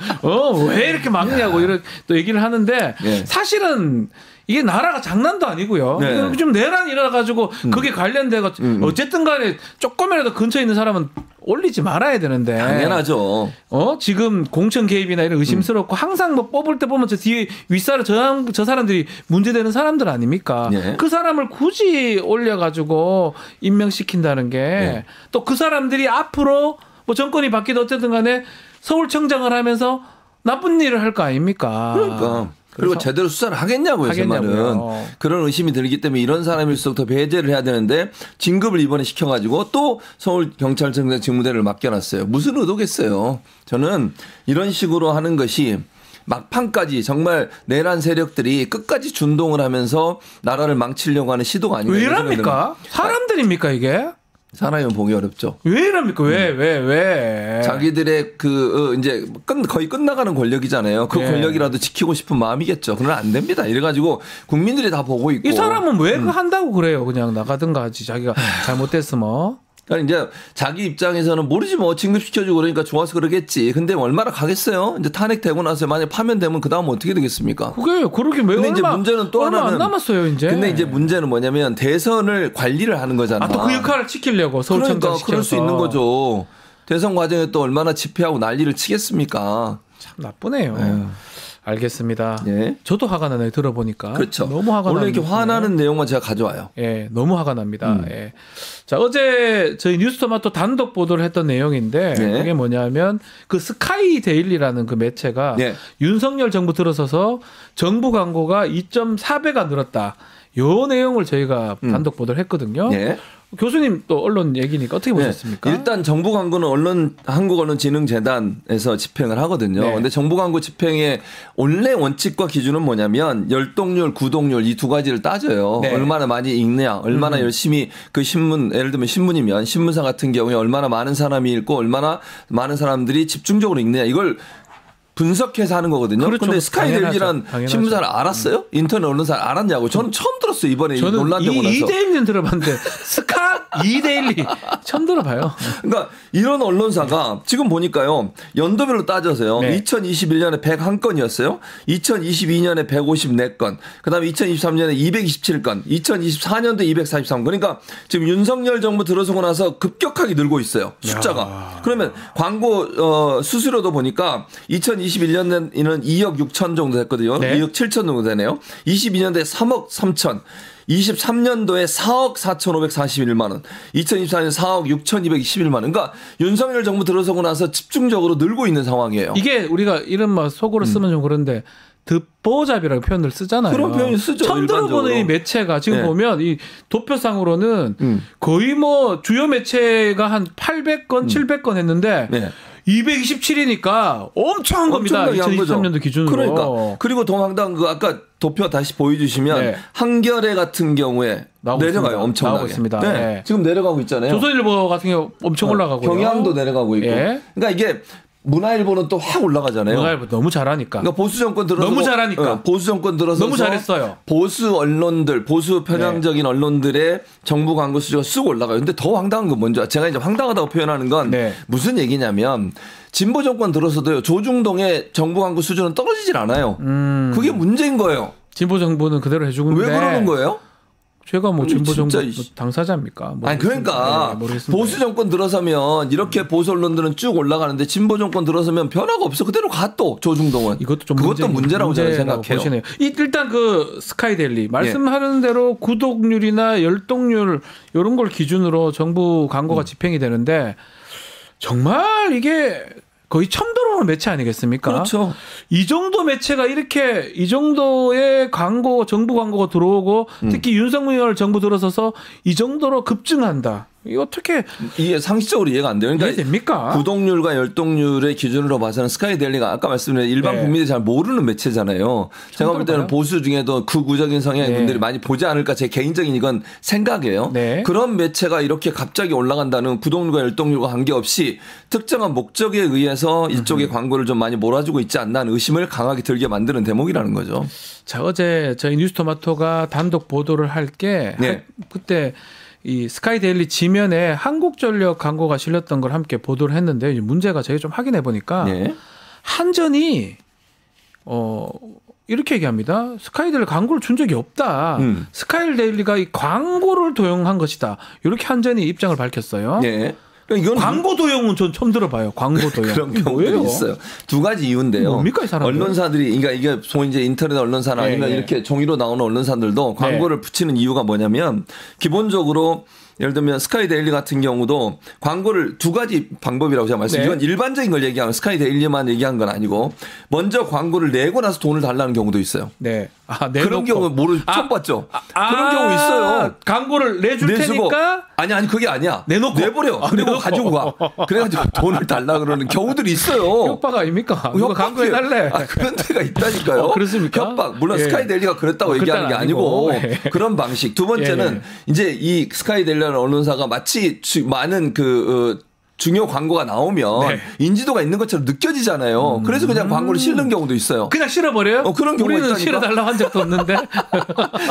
왜 이렇게 막냐고 이렇게 또 얘기를 하는데 사실은 이게 나라가 장난도 아니고요. 좀 내란이 일어나가지고 그게 관련돼서 어쨌든 간에 조금이라도 근처에 있는 사람은 올리지 말아야 되는데. 당연하죠. 지금 공천 개입이나 이런 의심스럽고 항상 뭐 뽑을 때 보면 저 뒤에 윗사람 저 사람들이 문제되는 사람들 아닙니까? 그 사람을 굳이 올려가지고 임명시킨다는 게 또 그 사람들이 앞으로 뭐 정권이 바뀌든 어쨌든 간에 서울청장을 하면서 나쁜 일을 할 거 아닙니까? 그러니까. 그리고 제대로 수사를 하겠냐고요, 제 말은. 그런 의심이 들기 때문에 이런 사람일수록 더 배제를 해야 되는데 진급을 이번에 시켜가지고 또 서울경찰청장 직무대리를 맡겨놨어요. 무슨 의도겠어요. 저는 이런 식으로 하는 것이 막판까지 정말 내란 세력들이 끝까지 준동을 하면서 나라를 망치려고 하는 시도가 아닌가. 왜 이럽니까? 사람들입니까 이게? 사람이면 보기 어렵죠. 왜 이럽니까? 왜? 자기들의 이제 거의 끝나가는 권력이잖아요. 그 권력이라도 지키고 싶은 마음이겠죠. 그러나 안 됩니다. 이래가지고 국민들이 다 보고 있고. 이 사람은 왜 한다고 그래요? 그냥 나가든가 하지. 자기가 잘못됐으면. 그러니까 이제 자기 입장에서는 모르지 뭐 진급시켜주고 그러니까 좋아서 그러겠지. 근데 얼마나 가겠어요? 이제 탄핵되고 나서 만약 파면되면 그 다음 어떻게 되겠습니까? 그러게 왜 근데 이제 문제는 또 얼마 하나는 안 남았어요 이제. 근데 이제 문제는 뭐냐면 대선을 관리를 하는 거잖아. 또 그 역할을 지키려고 서울청장 그러니까 시켜서. 그럴 수 있는 거죠. 대선 과정에 또 얼마나 집회하고 난리를 치겠습니까? 참 나쁘네요. 알겠습니다. 예. 저도 화가 나네요. 들어보니까. 그렇죠. 너무 화가 나요. 원래 이렇게 화나는 내용만 제가 가져와요. 예, 너무 화가 납니다. 예. 자, 어제 저희 뉴스토마토 단독 보도를 했던 내용인데 그게 뭐냐면 그 스카이 데일리라는 그 매체가 윤석열 정부 들어서서 정부 광고가 2.4배가 늘었다. 요 내용을 저희가 단독 보도를 했거든요. 예. 교수님 또 언론 얘기니까 어떻게 보셨습니까? 일단 정부 광고는 한국언론진흥재단에서 집행을 하거든요. 네. 근데 정부 광고 집행의 원래 원칙과 기준은 뭐냐면 열독률, 구독률 이 두 가지를 따져요. 네. 얼마나 많이 읽느냐, 얼마나 열심히 그 신문, 예를 들면 신문이면 신문사 같은 경우에 얼마나 많은 사람이 읽고 얼마나 많은 사람들이 집중적으로 읽느냐 이걸 분석해서 하는 거거든요. 그런데 그렇죠. 스카이데일리란 당연하죠. 신문사를 알았어요? 인터넷 언론사를 알았냐고. 저는 처음 들었어요. 이번에 저는 논란되고 나서. 이데일리는 들어봤는데 이데일리 처음 들어봐요. 그러니까 이런 언론사가 지금 보니까요. 연도별로 따져서요. 네. 2021년에 101건이었어요. 2022년에 154건. 그다음에 2023년에 227건. 2024년도 243건. 그러니까 지금 윤석열 정부 들어서고 나서 급격하게 늘고 있어요. 숫자가. 그러면 광고 수수료도 보니까 2021년에는 2억 6천 정도 됐거든요. 네. 2억 7천 정도 되네요. 22년도에 3억 3천. 23년도에 4억 4,541만 원, 2024년 4억 6,221만 원. 그러니까 윤석열 정부 들어서고 나서 집중적으로 늘고 있는 상황이에요. 이게 우리가 이런 말 속으로 쓰면 좀 그런데 듣보잡이라고 표현을 쓰잖아요. 그런 표현이 쓰죠. 처음 들어보는 이 매체가 지금 네. 보면 이 도표상으로는 거의 뭐 주요 매체가 한 800건, 700건 했는데 네. 227이니까 엄청 한 겁니다. 2023년도 기준으로. 그러니까. 그리고 더 황당한 거 아까 도표 다시 보여주시면 네. 한겨레 같은 경우에 나오고 내려가요. 있습니다. 엄청나게. 나오고 있습니다. 네. 네. 지금 내려가고 있잖아요. 조선일보 같은 경우 엄청 올라가고요. 경향도 내려가고 있고. 예. 그러니까 이게 문화일보는 또 확 올라가잖아요. 문화일보 너무 잘하니까. 그러니까 보수 정권 들어서 너무 잘하니까. 보수 정권 들어서 너무 잘했어요. 보수 언론들, 보수 편향적인 언론들의 정부 광고 수주가 쑥 올라가요. 근데 더 황당한 건 뭔지 제가 이제 황당하다고 표현하는 건 네. 무슨 얘기냐면 진보 정권 들어서도요. 조중동의 정부 광고 수준은 떨어지질 않아요. 그게 문제인 거예요. 진보 정부는 그대로 해주고 있는데 왜 그러는 거예요? 제가 뭐 진보 정부 진짜 당사자입니까? 아니 그러니까 보수 정권 들어서면 이렇게 보수 언론들은 쭉 올라가는데 진보 정권 들어서면 변화가 없어. 그대로 가 또 조중동은. 그것도 문제라고 저는 생각해요. 보시네요. 일단 그 스카이데일리 말씀하는 대로 구독률이나 열독률 이런 걸 기준으로 정부 광고가 집행이 되는데 정말 이게 거의 처음 들어오는 매체 아니겠습니까? 그렇죠. 이 정도 매체가 이렇게 이 정도의 광고, 정부 광고가 들어오고 특히 윤석열 정부 들어서서 이 정도로 급증한다. 이게 어떻게 이게 상식적으로 이해가 안 돼요. 그러니까 이해됩니까? 구독률과 열독률의 기준으로 봐서는 스카이데일리가 아까 말씀드린 일반 네. 국민들이 잘 모르는 매체잖아요. 제가 볼 때는 보수 중에도 극우적인 성향의 네. 분들이 많이 보지 않을까 제 개인적인 이건 생각이에요. 네. 그런 매체가 이렇게 갑자기 올라간다는 구독률과 열독률과 관계없이 특정한 목적에 의해서 이쪽에 광고를 좀 많이 몰아주고 있지 않나 하는 의심을 강하게 들게 만드는 대목이라는 거죠. 자, 어제 저희 뉴스토마토가 단독 보도를 할 게 네. 그때 이 스카이데일리 지면에 한국전력 광고가 실렸던 걸 함께 보도를 했는데 문제가 제가 좀 확인해 보니까 네. 한전이 이렇게 얘기합니다. 스카이데일리 광고를 준 적이 없다. 스카이데일리가 이 광고를 도용한 것이다. 이렇게 한전이 입장을 밝혔어요. 네. 이건 광고 도용은 전 처음 들어봐요. 광고 도용. 그런 경우들이 뭐예요? 있어요. 두 가지 이유인데요. 뭡니까, 이 사람들? 언론사들이 그러니까 이게 소위 이제 인터넷 언론사나 아니면 네, 네. 이렇게 종이로 나오는 언론사들도 광고를 붙이는 이유가 뭐냐면 기본적으로 예를 들면 스카이데일리 같은 경우도 광고를 두 가지 방법이라고 제가 말씀드린 이건 일반적인 걸 얘기하는 스카이데일리만 얘기한 건 아니고 먼저 광고를 내고 나서 돈을 달라는 경우도 있어요. 네. 그런 경우 처음 봤죠. 그런 경우 있어요. 광고를 내줄 테니까 아니 그게 아니야. 내버려. 그리고 가지고 가. 그래가지고 돈을 달라 그러는 경우들이 있어요. 협박 아닙니까? 누가 광고해 달래. 그런 데가 있다니까요. 그렇습니까? 협박. 물론 예. 스카이데일리가 그랬다고 얘기하는 게 아니고 예. 그런 방식. 두 번째는 이제 이 스카이데일리라는 언론사가 마치 많은 중요 광고가 나오면 인지도가 있는 것처럼 느껴지잖아요. 그래서 그냥 광고를 실는 경우도 있어요. 그냥 실어버려요? 그런 경우가 우리는 있다니까. 실어달라고 한 적도 없는데.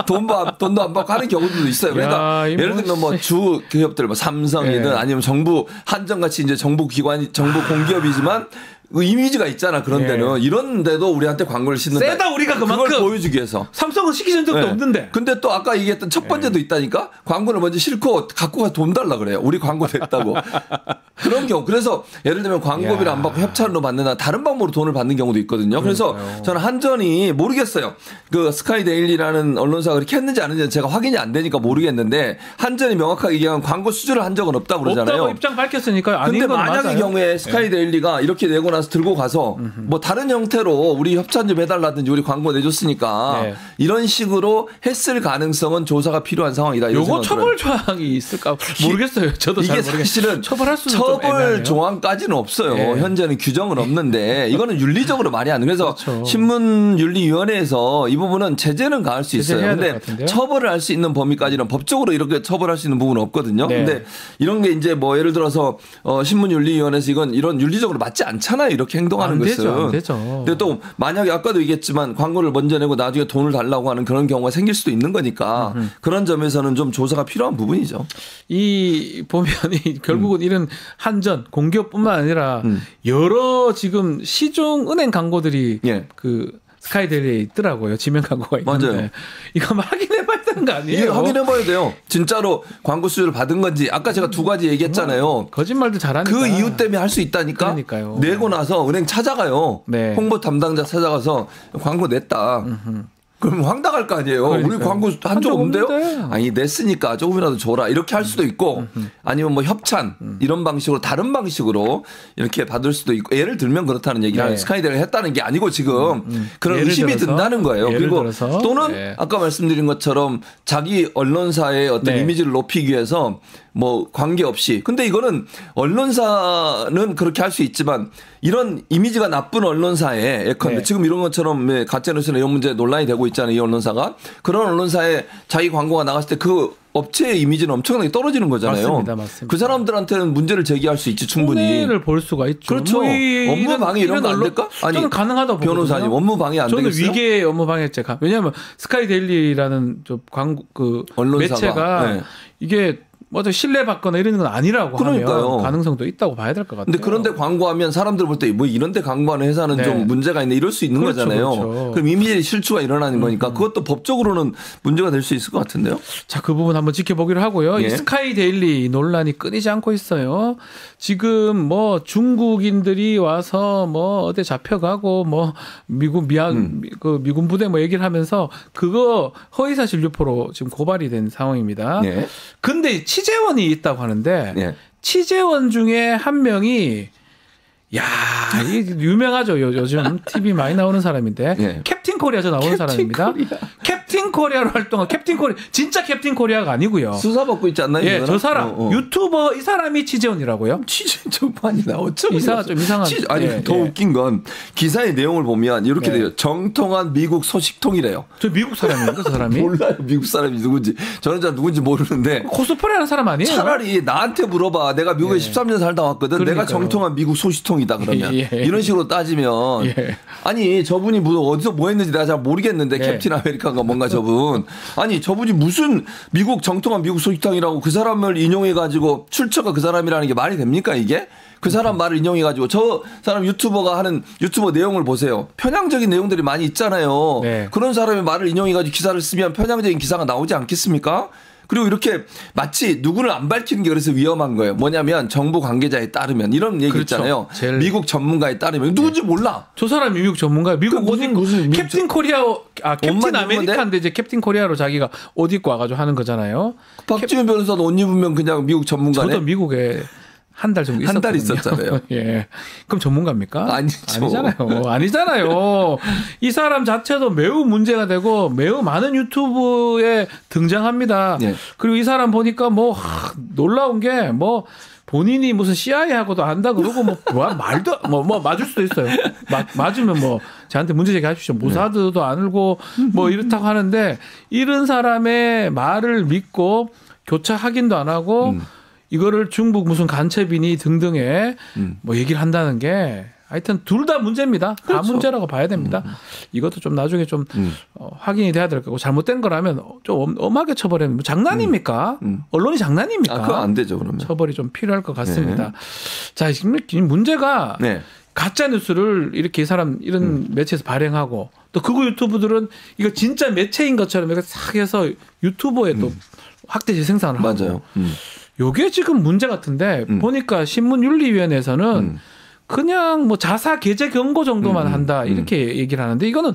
돈도 안 받고 하는 경우들도 있어요. 그러니까 예를 들면 뭐 주 기업들 뭐 삼성이든 아니면 정부 한전같이 이제 정부 기관이 정부 공기업이지만 그 이미지가 있잖아. 그런 데는 이런 데도 우리한테 광고를 싣는다. 세다 우리가 그만큼. 그걸 보여주기 위해서. 삼성은 시키는 적도 없는데. 근데 또 아까 얘기했던 첫 번째도 있다니까. 광고를 먼저 싣고 갖고 가서 돈 달라 그래요. 우리 광고 됐다고. 그런 경우. 그래서 예를 들면 광고비를 안 받고 협찬으로 받는다. 다른 방법으로 돈을 받는 경우도 있거든요. 그래서 저는 한전이 모르겠어요. 그 스카이데일리라는 언론사가 그렇게 했는지 안 했는지 제가 확인이 안 되니까 모르겠는데 한전이 명확하게 얘기하면 광고 수주를 한 적은 없다고 그러잖아요. 없다고 입장 밝혔으니까 아닌 근데 건 만약의 맞아요. 경우에 스카이데일리가 이렇게 내고 나서 들고 가서 뭐 다른 형태로 우리 협찬 좀 해달라든지 우리 광고 내줬으니까 이런 식으로 했을 가능성은 조사가 필요한 상황이다. 요거 처벌 조항이 있을까 모르겠어요. 저도 잘 모르겠어요. 사실은 처벌할 수는 처벌 조항까지는 없어요. 현재는 규정은 없는데 이거는 윤리적으로 말이 안 돼. 그래서 그렇죠. 신문윤리위원회에서 이 부분은 제재는 가할 수 있어요. 근데 처벌을 할 수 있는 범위까지는 법적으로 이렇게 처벌할 수 있는 부분은 없거든요. 근데 이런 게 이제 뭐 예를 들어서 신문윤리위원회에서 이런 윤리적으로 맞지 않잖아요. 이렇게 행동하는 것은. 안 되죠. 근데 또 만약에 아까도 얘기했지만 광고를 먼저 내고 나중에 돈을 달라고 하는 그런 경우가 생길 수도 있는 거니까 그런 점에서는 좀 조사가 필요한 부분이죠. 이 보면이 결국은 이런 한전 공기업뿐만 아니라 여러 지금 시중 은행 광고들이 그 스카이데일리에 있더라고요. 지명 광고가 있는데. 맞아요. 이거 확인해봐야 되는 거 아니에요? 이게 확인해봐야 돼요. 진짜로 광고 수주를 받은 건지. 아까 제가 두 가지 얘기했잖아요. 거짓말도 잘하니까. 그 이유 때문에 할 수 있다니까. 그러니까요. 내고 나서 은행 찾아가요. 홍보 담당자 찾아가서 광고 냈다. 그럼 황당할 거 아니에요. 그러니까요. 우리 광고 한 적 없는데요? 아니 냈으니까 조금이라도 줘라. 이렇게 할 수도 있고 아니면 뭐 협찬 이런 방식으로 다른 방식으로 이렇게 받을 수도 있고 예를 들면 그렇다는 얘기를 스카이데일리가 했다는 게 아니고 지금 그런 의심이 든다는 거예요. 그리고 또는 아까 말씀드린 것처럼 자기 언론사의 어떤 이미지를 높이기 위해서 뭐 관계없이 근데 이거는 언론사는 그렇게 할 수 있지만 이런 이미지가 나쁜 언론사에 예컨대 지금 이런 것처럼 가짜뉴스나 이런 문제 논란이 되고 있잖아요. 이 언론사가 그런 언론사에 자기 광고가 나갔을 때 그 업체의 이미지는 엄청나게 떨어지는 거잖아요. 맞습니다. 그 사람들한테는 문제를 제기할 수 있지 충분히. 손해를 볼 수가 있죠. 그렇죠. 뭐 업무 방해 이런 거 안 될까? 아니, 저는 가능하다고 변호사님 보거든요. 업무 방해 안 되겠어요? 저는 위계 업무 방해죄. 왜냐하면 스카이데일리라는 광고 그 언론사가 매체가 이게 맞아 신뢰받거나 이런 건 아니라고 하면 가능성도 있다고 봐야 될 것 같아요. 근데 그런데 광고하면 사람들 볼 때 뭐 이런데 광고하는 회사는 좀 문제가 있네 이럴 수 있는 거잖아요. 그럼 이미지 실추가 일어나는 거니까 그것도 법적으로는 문제가 될 수 있을 것 같은데요. 자, 그 부분 한번 지켜보기로 하고요. 이 스카이데일리 논란이 끊이지 않고 있어요. 지금 뭐 중국인들이 와서 뭐 어디 잡혀가고 뭐 미군 부대 뭐 얘기를 하면서 그거 허위사실 유포로 지금 고발이 된 상황입니다. 근데 취재원이 있다고 하는데 취재원 중에 한 명이 이게 유명하죠. 요즘 TV 많이 나오는 사람인데 캡틴 코리아에서 나오는 사람입니다. 캡틴 코리아로 활동한 캡틴 코리아 진짜 캡틴 코리아가 아니고요. 수사 받고 있지 않나요? 저 사람 유튜버 이 사람이 취재원이라고요. 취재 좀 많이 나왔죠. 좀 이상한. 더 웃긴 건 기사의 내용을 보면 이렇게 돼요. 정통한 미국 소식통이래요. 저 미국 사람인가 그 사람이? 몰라요. 미국 사람이 누군지. 저는 잘 누군지 모르는데. 코스프레하는 사람 아니에요? 차라리 나한테 물어봐. 내가 미국에 13년 살다 왔거든. 그러니까요. 내가 정통한 미국 소식통이다 그러면. 이런 식으로 따지면 아니 저분이 어디서 뭐 했는지 내가 잘 모르겠는데 캡틴 아메리카가 뭔가 저분 아니 저분이 무슨 미국 정통한 미국 소식통이라고 그 사람을 인용해가지고 출처가 그 사람이라는 게 말이 됩니까 이게? 그 사람 말을 인용해가지고 저 사람 유튜버가 하는 유튜버 내용을 보세요. 편향적인 내용들이 많이 있잖아요. 그런 사람의 말을 인용해가지고 기사를 쓰면 편향적인 기사가 나오지 않겠습니까? 그리고 이렇게 마치 누구를 안 밝히는 게 그래서 위험한 거예요. 뭐냐면 정부 관계자에 따르면 이런 얘기 있잖아요. 미국 전문가에 따르면 누군지 몰라. 저 사람이 미국 전문가예요. 미국 무슨 캡틴 코리아 캡틴 아메리카인데 이제 캡틴 코리아로 자기가 옷 입고 와가지고 하는 거잖아요. 박지훈 변호사는 옷 입으면 그냥 미국 전문가네. 저도 미국에 한 달 정도 있었거든요. 한 달 있었잖아요. 그럼 전문가입니까? 아니죠. 아니잖아요. 이 사람 자체도 매우 문제가 되고 매우 많은 유튜브에 등장합니다. 그리고 이 사람 보니까 뭐 놀라운 게 뭐 본인이 무슨 CIA하고도 안다 그러고 말도 맞을 수도 있어요. 맞으면 뭐 저한테 문제 제기하십시오. 모사드도 안 울고 뭐 이렇다고 하는데 이런 사람의 말을 믿고 교차 확인도 안 하고 이거를 중국 무슨 간첩이니 등등의 뭐 얘기를 한다는 게 하여튼 둘 다 문제입니다. 다 문제라고 봐야 됩니다. 이것도 좀 나중에 좀 확인이 돼야 될 거고 잘못된 거라면 좀 엄하게 처벌하면 뭐 장난입니까? 언론이 장난입니까? 그거 안 되죠 그러면. 처벌이 좀 필요할 것 같습니다. 자, 지금 문제가 가짜 뉴스를 이렇게 이런 매체에서 발행하고 또 그거 유튜브들은 이거 진짜 매체인 것처럼 이렇게 싹 해서 유튜버에 또 확대 재생산을 하고. 맞아요. 요게 지금 문제 같은데 보니까 신문윤리위원회에서는 그냥 뭐 자사 게재 경고 정도만 한다 이렇게 얘기를 하는데 이거는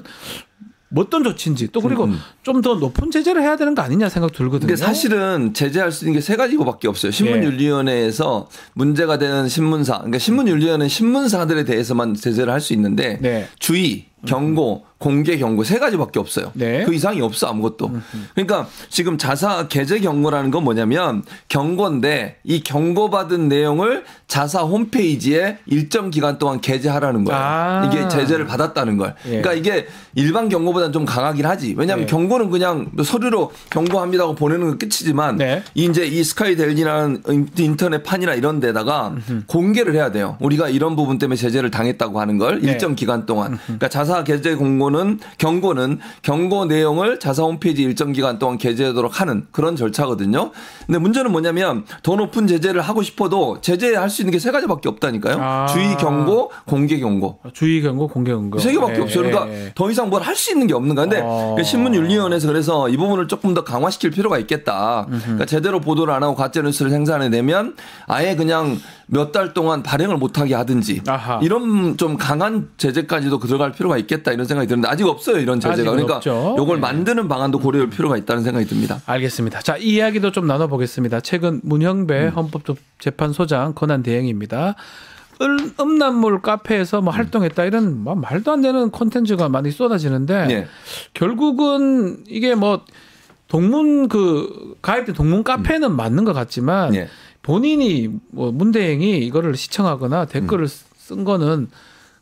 어떤 조치인지 또 그리고 좀 더 높은 제재를 해야 되는 거 아니냐 생각 들거든요. 근데 사실은 제재할 수 있는 게 세 가지밖에 없어요. 신문윤리위원회에서 문제가 되는 신문사, 그러니까 신문윤리위원회는 신문사들에 대해서만 제재를 할 수 있는데 네. 주의, 경고, 공개 경고 세 가지밖에 없어요. 네. 그 이상이 없어 아무것도. 그러니까 지금 자사 게재 경고라는 건 뭐냐면 경고인데 이 경고받은 내용을 자사 홈페이지에 일정 기간 동안 게재하라는 거예요. 이게 제재를 받았다는 걸. 그러니까 이게 일반 경고보다는 좀 강하긴 하지. 왜냐하면 경고는 그냥 서류로 경고합니다고 보내는 건 끝이지만 이제 이 스카이데일리라는 인터넷 판이나 이런 데다가 공개를 해야 돼요. 우리가 이런 부분 때문에 제재를 당했다고 하는 걸 일정 기간 동안. 그러니까 자사 게재 경고는 경고 내용을 자사 홈페이지 일정 기간 동안 게재하도록 하는 그런 절차거든요. 근데 문제는 뭐냐면 더 높은 제재를 하고 싶어도 제재할 수 있는 게 세 가지밖에 없다니까요. 주의 경고, 공개 경고. 주의 경고, 공개 경고. 세 개밖에 없어요. 그러니까 더 이상 뭘 할 수 있는 게 없는 건데 신문윤리위원회에서 그래서 이 부분을 조금 더 강화시킬 필요가 있겠다. 그러니까 제대로 보도를 안 하고 가짜 뉴스를 생산해내면 아예 그냥 몇 달 동안 발행을 못하게 하든지 이런 좀 강한 제재까지도 들어갈 필요가 있겠다 이런 생각이 드는데 아직 없어요 이런 제재가. 그러니까 이걸 만드는 방안도 고려할 필요가 있다는 생각이 듭니다. 알겠습니다. 자, 이 이야기도 좀 나눠보겠습니다. 최근 문형배 헌법재판소장 권한 대행입니다. 음란물 카페에서 뭐 활동했다 이런 뭐 말도 안 되는 콘텐츠가 많이 쏟아지는데 결국은 이게 뭐 동문 가입된 동문 카페는 맞는 것 같지만 본인이 뭐 문대행이 이거를 시청하거나 댓글을 쓴 거는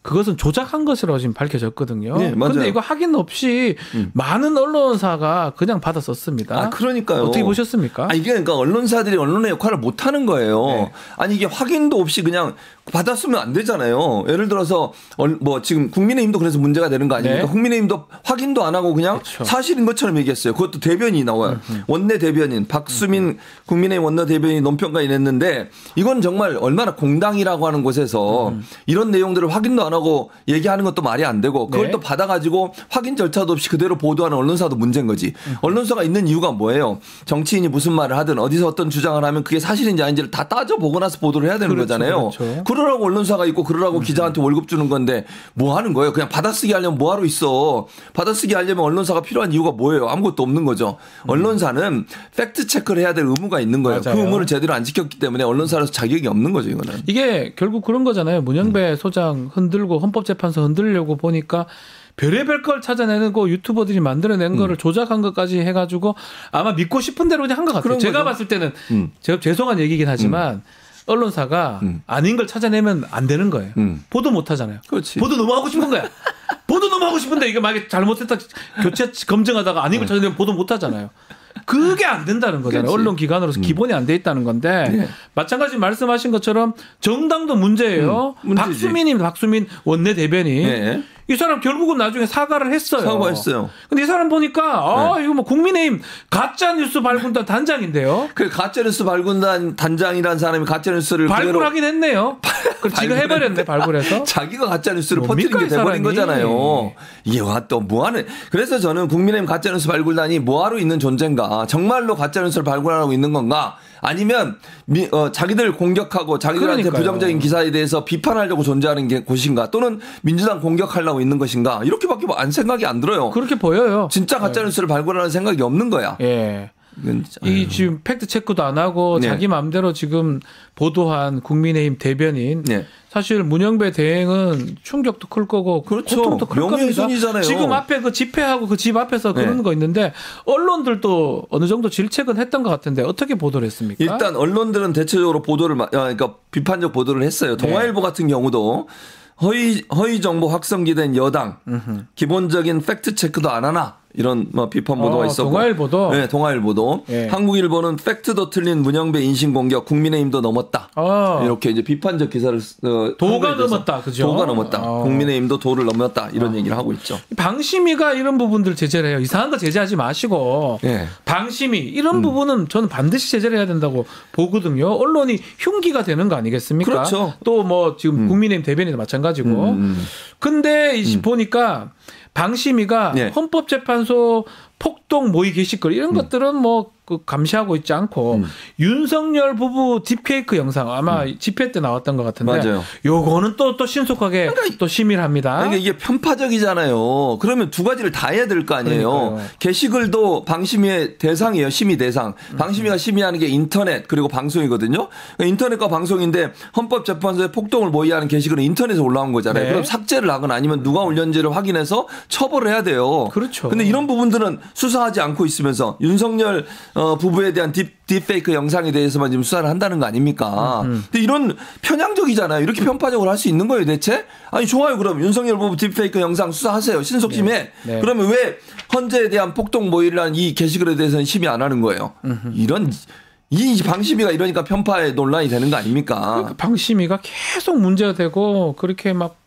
그것은 조작한 것이라고 지금 밝혀졌거든요. 그런데 이거 확인 없이 많은 언론사가 그냥 받아 썼습니다. 그러니까요. 어떻게 보셨습니까? 이게 그러니까 언론사들이 언론의 역할을 못 하는 거예요. 아니 이게 확인도 없이 그냥 받았으면 안 되잖아요. 예를 들어서 뭐 지금 국민의힘도 그래서 문제가 되는 거 아닙니까? 국민의힘도 확인도 안 하고 그냥 사실인 것처럼 얘기했어요. 그것도 대변인이 나와요. 원내 대변인 박수민 국민의힘 원내 대변인이 논평가에 냈는데 이건 정말 얼마나 공당이라고 하는 곳에서 이런 내용들을 확인도 안 하고 얘기하는 것도 말이 안 되고 그걸 또 받아가지고 확인 절차도 없이 그대로 보도하는 언론사도 문제인 거지. 언론사가 있는 이유가 뭐예요? 정치인이 무슨 말을 하든 어디서 어떤 주장을 하면 그게 사실인지 아닌지를 다 따져보고 나서 보도를 해야 되는 거잖아요. 그러라고 언론사가 있고 그러라고 기자한테 월급 주는 건데 뭐 하는 거예요? 그냥 받아쓰기 하려면 뭐하러 있어. 받아쓰기 하려면 언론사가 필요한 이유가 뭐예요? 아무것도 없는 거죠. 언론사는 팩트 체크를 해야 될 의무가 있는 거예요. 그 의무를 제대로 안 지켰기 때문에 언론사로서 자격이 없는 거죠. 이거는. 이게 결국 그런 거잖아요. 문형배 소장 흔들고 헌법재판소 흔들려고 보니까 별의별 걸 찾아내고 유튜버들이 만들어낸 거를 조작한 것까지 해가지고 아마 믿고 싶은 대로 그냥 한 것 같아요. 제가 봤을 때는 제가 죄송한 얘기긴 하지만 언론사가 아닌 걸 찾아내면 안 되는 거예요. 보도 못 하잖아요. 그렇지. 보도 너무 하고 싶은 거야. 보도 너무 하고 싶은데 이게 만약에 잘못했다 교체 검증하다가 아닌 걸 찾아내면 보도 못 하잖아요. 그게 안 된다는 거잖아요. 그렇지. 언론 기관으로서 기본이 안 돼 있다는 건데 마찬가지 말씀하신 것처럼 정당도 문제예요. 박수민 원내 대변인 이 사람 결국은 나중에 사과를 했어요. 사과했어요. 근데 이 사람 보니까 이거 뭐 국민의힘 가짜 뉴스 발굴단 단장인데요. 그 가짜 뉴스 발굴단 단장이라는 사람이 가짜 뉴스를 발굴하긴 했네요. 지가 해버렸네 발굴해서. 자기가 가짜 뉴스를 퍼뜨린 게 돼버린 거잖아요. 이게 와 또 뭐하는. 그래서 저는 국민의힘 가짜 뉴스 발굴단이 뭐하러 있는 존재인가. 정말로 가짜 뉴스를 발굴하고 있는 건가. 아니면 자기들 공격하고 자기들한테 부정적인 기사에 대해서 비판하려고 존재하는 게 곳인가 또는 민주당 공격하려고 있는 것인가 이렇게밖에 생각이 안 들어요. 그렇게 보여요. 진짜 가짜뉴스를 발굴하는 생각이 없는 거야. 이 지금 팩트 체크도 안 하고 자기 마음대로 지금 보도한 국민의힘 대변인 사실 문형배 대행은 충격도 클 거고 고통도 클 겁니다. 명예훼손이잖아요. 지금 앞에 그 집회하고 그 집 앞에서 그러는 거 있는데 언론들도 어느 정도 질책은 했던 것 같은데 어떻게 보도를 했습니까? 일단 언론들은 대체적으로 그러니까 비판적 보도를 했어요. 동아일보 같은 경우도 허위 정보 확성기된 여당 기본적인 팩트 체크도 안 하나 이런 비판 보도가 있었고 동아일보도 네, 동아일보도 한국일보는 팩트도 틀린 문형배 인신 공격 국민의힘도 넘었다 이렇게 이제 비판적 기사를 도가 넘었다 그죠? 도가 넘었다 국민의힘도 도를 넘었다 이런 얘기를 하고 있죠. 방심위가 이런 부분들 제재를 해요. 이상한 거 제재하지 마시고 방심위 이런 부분은 저는 반드시 제재를 해야 된다고 보거든요. 언론이 흉기가 되는 거 아니겠습니까? 그렇죠. 또 뭐 지금 국민의힘 대변인도 마찬가지고. 근데 보니까 방심위가 헌법재판소 폭동 모의 게시글 이런 것들은 뭐 감시하고 있지 않고 윤석열 부부 딥페이크 영상 아마 집회 때 나왔던 것 같은데 맞아요. 요거는 또 신속하게 또 심의합니다. 그러니까 이게 편파적이잖아요. 그러면 두 가지를 다 해야 될 거 아니에요. 그러니까요. 게시글도 방심위의 대상이에요. 심의 대상. 방심위가 심의하는 게 인터넷 그리고 방송이거든요. 그러니까 인터넷과 방송인데 헌법재판소에 폭동을 모의하는 게시글은 인터넷에 올라온 거잖아요. 네. 그럼 삭제를 하거나 아니면 누가 올렸는지를 확인해서 처벌을 해야 돼요. 그렇죠. 근데 이런 부분들은 수사하지 않고 있으면서 윤석열 부부에 대한 딥페이크 영상에 대해서만 지금 수사를 한다는 거 아닙니까? 근데 이런 편향적이잖아요. 이렇게 편파적으로 할 수 있는 거예요, 대체? 아니 좋아요. 그럼 윤석열 부부 딥페이크 영상 수사하세요. 신속심해. 네. 그러면 왜 헌재에 대한 폭동 모의를 한 이 게시글에 대해서는 심의 안 하는 거예요? 이런 이 방심위가 이러니까 편파의 논란이 되는 거 아닙니까? 그러니까 방심위가 계속 문제가 되고 그렇게 막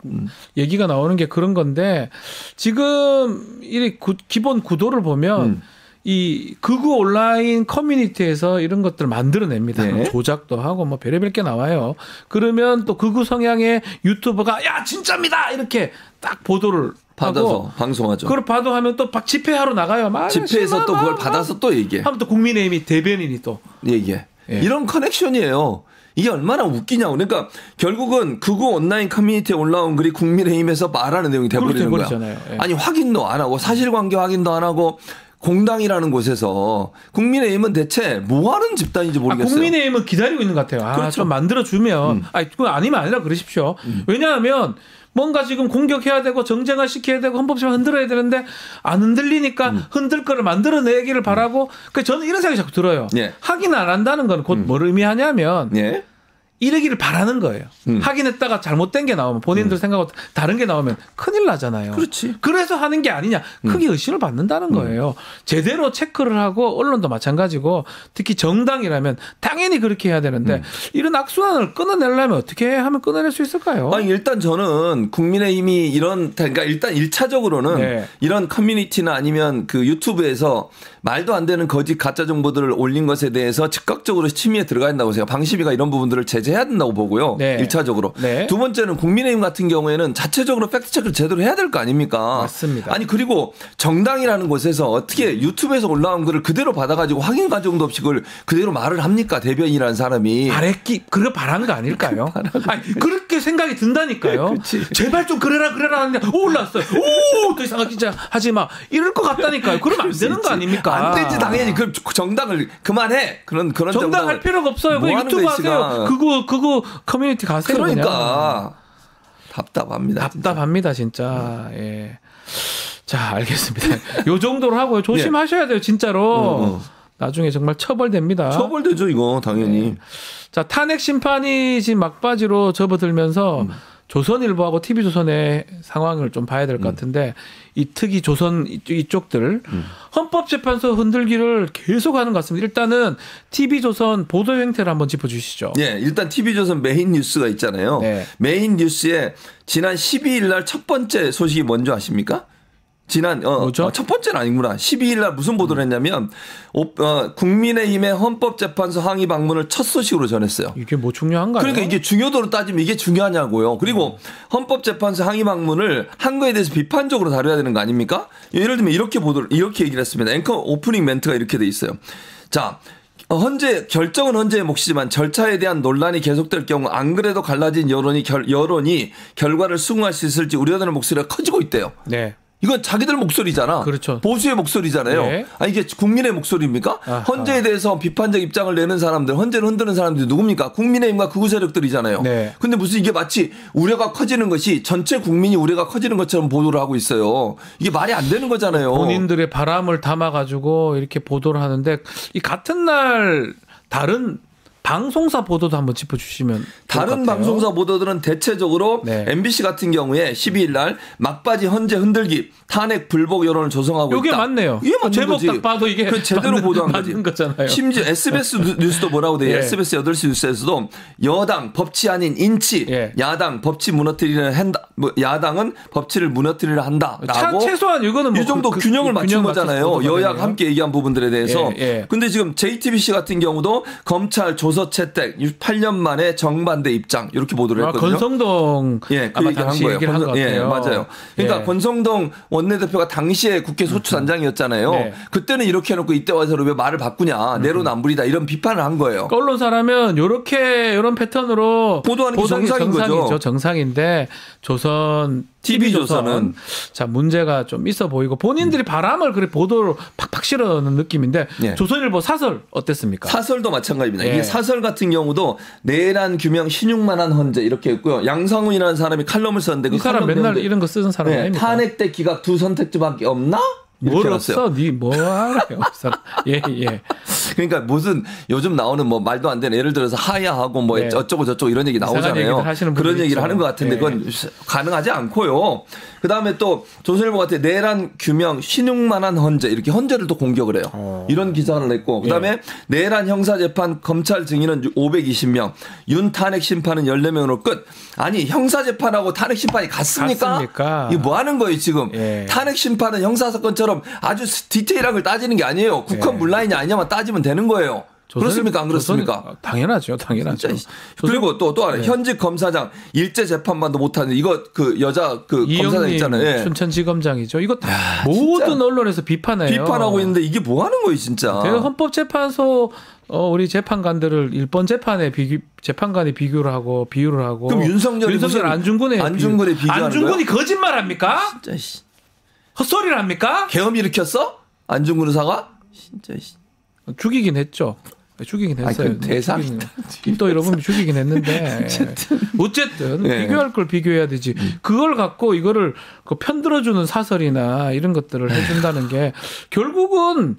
얘기가 나오는 게 그런 건데 지금 이 기본 구도를 보면 이 극우 온라인 커뮤니티에서 이런 것들을 만들어냅니다. 네. 조작도 하고 뭐 별의별 게 나와요. 그러면 또 극우 성향의 유튜버가 야 진짜입니다 이렇게 딱 보도를 받아서 하고 방송하죠. 그걸 받아하면 또 집회하러 나가요. 집회에서 또 그걸 받아서 또 얘기해. 하면 또 국민의힘이 대변인이 또 얘기해. 예. 이런 커넥션이에요. 이게 얼마나 웃기냐고. 그러니까 결국은 극우 온라인 커뮤니티에 올라온 글이 국민의힘에서 말하는 내용이 돼버리는 거야. 돼버리잖아요. 예. 아니 확인도 안 하고 사실관계 확인도 안 하고 공당이라는 곳에서 국민의힘은 대체 뭐 하는 집단인지 모르겠어요. 국민의힘은 기다리고 있는 것 같아요. 그렇죠. 좀 만들어주면. 아니, 그건 아니면 아니라 그러십시오. 왜냐하면 뭔가 지금 공격해야 되고 정쟁화 시켜야 되고 헌법심을 흔들어야 되는데 안 흔들리니까 흔들 거를 만들어내기를 바라고 저는 이런 생각이 자꾸 들어요. 예. 확인 안 한다는 건 곧 뭘 의미하냐면 예. 이러기를 바라는 거예요. 확인했다가 잘못된 게 나오면 본인들 생각하고 다른 게 나오면 큰일 나잖아요. 그렇지. 그래서 하는 게 아니냐. 크게 의심을 받는다는 거예요. 제대로 체크를 하고 언론도 마찬가지고 특히 정당이라면 당연히 그렇게 해야 되는데 이런 악순환을 끊어내려면 어떻게 하면 끊어낼 수 있을까요? 아니 일단 저는 국민의힘이 그러니까 일단 1차적으로는 네. 이런 커뮤니티나 아니면 그 유튜브에서 말도 안 되는 거짓 가짜 정보들을 올린 것에 대해서 즉각적으로 심의에 들어가야 된다고 생각해요. 방심위가 이런 부분들을 제재해야 된다고 보고요. 네. 1차적으로. 네. 두 번째는 국민의힘 같은 경우에는 자체적으로 팩트체크를 제대로 해야 될 거 아닙니까? 맞습니다. 아니 그리고 정당이라는 곳에서 어떻게 유튜브에서 올라온 글을 그대로 받아가지고 확인 과정도 없이 그걸 그대로 말을 합니까? 대변인이라는 사람이. 그거 바란 거 아닐까요? 아니, 그렇게 생각이 든다니까요. 제발 좀 그래라 하는데 올랐어요. 더 이상하게 진짜 하지 마. 이럴 것 같다니까요. 그러면 안 되는 거 아닙니까? 안 되지 당연히. 그 정당을 그만해. 그런 정당 할 필요가 없어요. 그 유튜브 하세요. 그거 커뮤니티 가세요. 그러니까 그냥. 답답합니다. 답답합니다 진짜. 예. 자 알겠습니다. 요 정도로 하고요. 조심하셔야 돼요 진짜로. 나중에 정말 처벌됩니다. 처벌되죠 이거 당연히. 네. 자 탄핵 심판이 지금 막바지로 접어들면서 조선일보하고 TV조선의 상황을 좀 봐야 될 것 같은데 이 특히 조선 이쪽들 헌법재판소 흔들기를 계속하는 것 같습니다. 일단은 TV조선 보도 형태를 한번 짚어주시죠. 예, 일단 TV조선 메인 뉴스가 있잖아요. 네. 메인 뉴스에 지난 12일 날 첫 번째 소식이 뭔지 아십니까? 뭐죠? 첫 번째는 아니구나. 12일 날 무슨 보도를 했냐면 국민의힘의 헌법재판소 항의 방문을 첫 소식으로 전했어요. 이게 뭐 중요한가요? 그러니까 이게 중요도로 따지면 이게 중요하냐고요. 그리고 헌법재판소 항의 방문을 한 거에 대해서 비판적으로 다뤄야 되는 거 아닙니까? 예를 들면 이렇게 얘기를 했습니다. 앵커 오프닝 멘트가 이렇게 돼 있어요. 자, 결정은 헌재의 몫이지만 절차에 대한 논란이 계속될 경우 안 그래도 갈라진 여론이 결과를 수긍할 수 있을지 우려되는 목소리가 커지고 있대요. 네. 이건 자기들 목소리잖아. 그렇죠. 보수의 목소리잖아요. 네. 아니 이게 국민의 목소리입니까? 아하. 헌재에 대해서 비판적 입장을 내는 사람들, 헌재를 흔드는 사람들이 누굽니까? 국민의힘과 극우 세력들이잖아요. 네. 근데 무슨 이게 마치 우려가 커지는 것이 전체 국민이 우려가 커지는 것처럼 보도를 하고 있어요. 이게 말이 안 되는 거잖아요. 본인들의 바람을 담아가지고 이렇게 보도를 하는데 이 같은 날 다른 방송사 보도도 한번 짚어주시면 다른 방송사 보도들은 대체적으로 네. MBC 같은 경우에 12일 날 막바지 헌재 흔들기 탄핵 불복 여론을 조성하고 이게 있다. 맞네요. 이게 맞는 제목 거지. 딱 봐도 이게 그 제대로 보도한 거지. 맞는 거잖아요. 심지어 SBS 뉴스도 뭐라고 돼요? 예. SBS 8시 뉴스에서도 여당 법치 아닌 인치, 예. 야당 법치 무너뜨리려 한다. 야당은 법치를 무너뜨리려 한다라고. 최소한 이거는 이 정도 균형을 맞춘 거잖아요. 여야가 함께 얘기한 부분들에 대해서. 예. 근데 지금 JTBC 같은 경우도 검찰 조사 조서 채택 8년 만에 정반대 입장 이렇게 보도를 했거든요. 권성동 예, 그 아마 얘기를 한 당시 거예요. 얘기를 한 것 같아요. 예, 맞아요. 그러니까 예. 권성동 원내대표가 당시에 국회 소추단장이었잖아요. 네. 그때는 이렇게 해놓고 이때 와서 왜 말을 바꾸냐 내로남불이다 이런 비판을 한 거예요. 그러니까 언론사라면 이런 패턴으로 보도하는 게 정상인 거죠. 정상인데 조선 TV조선은 자 문제가 좀 있어 보이고 본인들이 바람을 그렇게 보도로 팍팍 실어넣는 느낌인데 예. 조선일보 사설 어땠습니까? 사설도 마찬가지입니다. 예. 이게 사설 같은 경우도 내란 규명 신용만한 헌재 이렇게 했고요. 양상훈이라는 사람이 칼럼을 썼는데 이 사람 맨날 이런 거 쓰는 사람 아닙니까? 탄핵 때 기각 두 선택지밖에 없나? 뭘 없어? 니 뭐 알아요? 예. 그러니까 무슨 요즘 나오는 뭐 말도 안 되는 예를 들어서 하야하고 뭐 네. 어쩌고 저쩌고 이런 얘기 나오잖아요. 그런 얘기를 하는 것 같은데 그건 가능하지 않고요. 그다음에 또 조선일보 같은 내란 규명 신용만한 헌재 이렇게 헌재를 또 공격을 해요. 이런 기사를 냈고 그다음에 내란 형사재판 검찰 증인은 520명 윤 탄핵 심판은 14명으로 끝. 아니 형사재판하고 탄핵 심판이 같습니까? 이거 뭐 하는 거예요 지금. 탄핵 심판은 형사사건처럼 아주 디테일한 걸 따지는 게 아니에요. 국헌 문라인이 아니냐만 따지면 되는 거예요. 그렇습니까? 안 그렇습니까? 당연하죠. 그리고 또 하나 현직 검사장 일제 재판반도 못하는 이거 그 여자 그 검사장 있잖아요. 예. 춘천지검장이죠. 이거 모든 진짜. 언론에서 비판하고 있는데 이게 뭐 하는 거예요, 진짜? 헌법재판소 우리 재판관들을 일본 재판관에 비유를 하고 그럼 윤석열이 안중근에 비교하는 안중근이 거짓말합니까? 진짜 헛소리를 합니까? 계엄 일으켰어? 안중근 의사가? 진짜 죽이긴 했죠. 죽이긴 했어요. 대상이다. 또 여러분 죽이긴 했는데 어쨌든 비교할 걸 비교해야 되지. 그걸 갖고 이거를 편들어주는 사설이나 이런 것들을 해준다는 게 결국은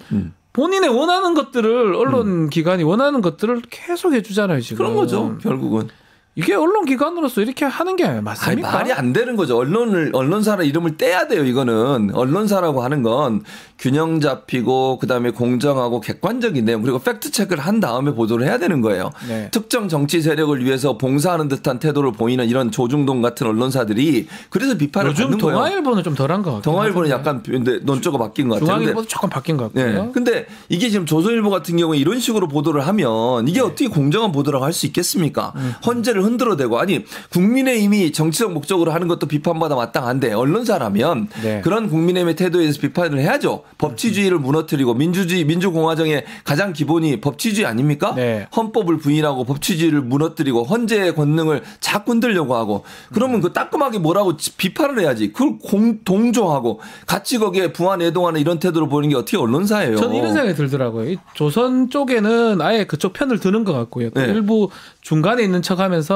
본인의 원하는 것들을 언론 기관이 원하는 것들을 계속 해주잖아요. 지금 그런 거죠. 결국은. 이게 언론기관으로서 이렇게 하는 게 맞습니까? 말이 안 되는 거죠. 언론사라 이름을 떼야 돼요. 이거는 언론사라고 하는 건 균형 잡히고 그다음에 공정하고 객관적인 내용 그리고 팩트 체크를 한 다음에 보도를 해야 되는 거예요. 네. 특정 정치 세력을 위해서 봉사하는 듯한 태도를 보이는 이런 조중동 같은 언론사들이 그래서 비판을 받는 거예요. 동아일보는 좀 덜한 것 같아요. 동아일보는 약간 논조가 바뀐 것 같아요. 중앙일보도 조금 바뀐 것 같고요. 네. 근데 이게 지금 조선일보 같은 경우에 이런 식으로 보도를 하면 이게 어떻게 공정한 보도라고 할 수 있겠습니까? 헌재를 흔들어대고 아니 국민의힘이 정치적 목적으로 하는 것도 비판받아 마땅한데 언론사라면 그런 국민의힘의 태도에 대해서 비판을 해야죠. 법치주의를 무너뜨리고 민주주의 민주공화정의 가장 기본이 법치주의 아닙니까? 헌법을 부인하고 법치주의를 무너뜨리고 헌재의 권능을 자꾸 흔들려고 하고 그러면 그 따끔하게 뭐라고 비판을 해야지. 그걸 동조하고 같이 거기에 부안애동하는 이런 태도를 보이는 게 어떻게 언론사예요? 저는 이런 생각이 들더라고요. 조선 쪽에는 아예 그쪽 편을 드는 것 같고요. 일부 중간에 있는 척하면서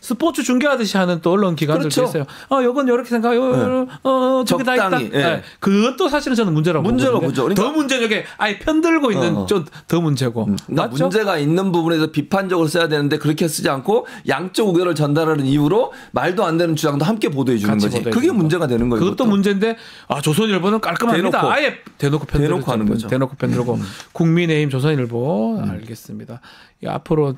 스포츠 중계하듯이 하는 또 언론 기관들도 있어요. 이건 이렇게 생각해요. 저기 다 있다. 그것도 사실은 저는 문제라고 보죠. 그러니까 더 문제는 게 아예 편들고 있는 좀 더 문제고. 그러니까 문제가 있는 부분에서 비판적으로 써야 되는데 그렇게 쓰지 않고 양쪽 의견을 전달하는 이유로 말도 안 되는 주장도 함께 보도해 주는 거지. 그게 문제가 되는 거예요. 그것도 문제인데 조선일보는 깔끔합니다. 대놓고. 아예 대놓고 하는 거죠. 대놓고 편들고 국민의힘 조선일보 알겠습니다. 앞으로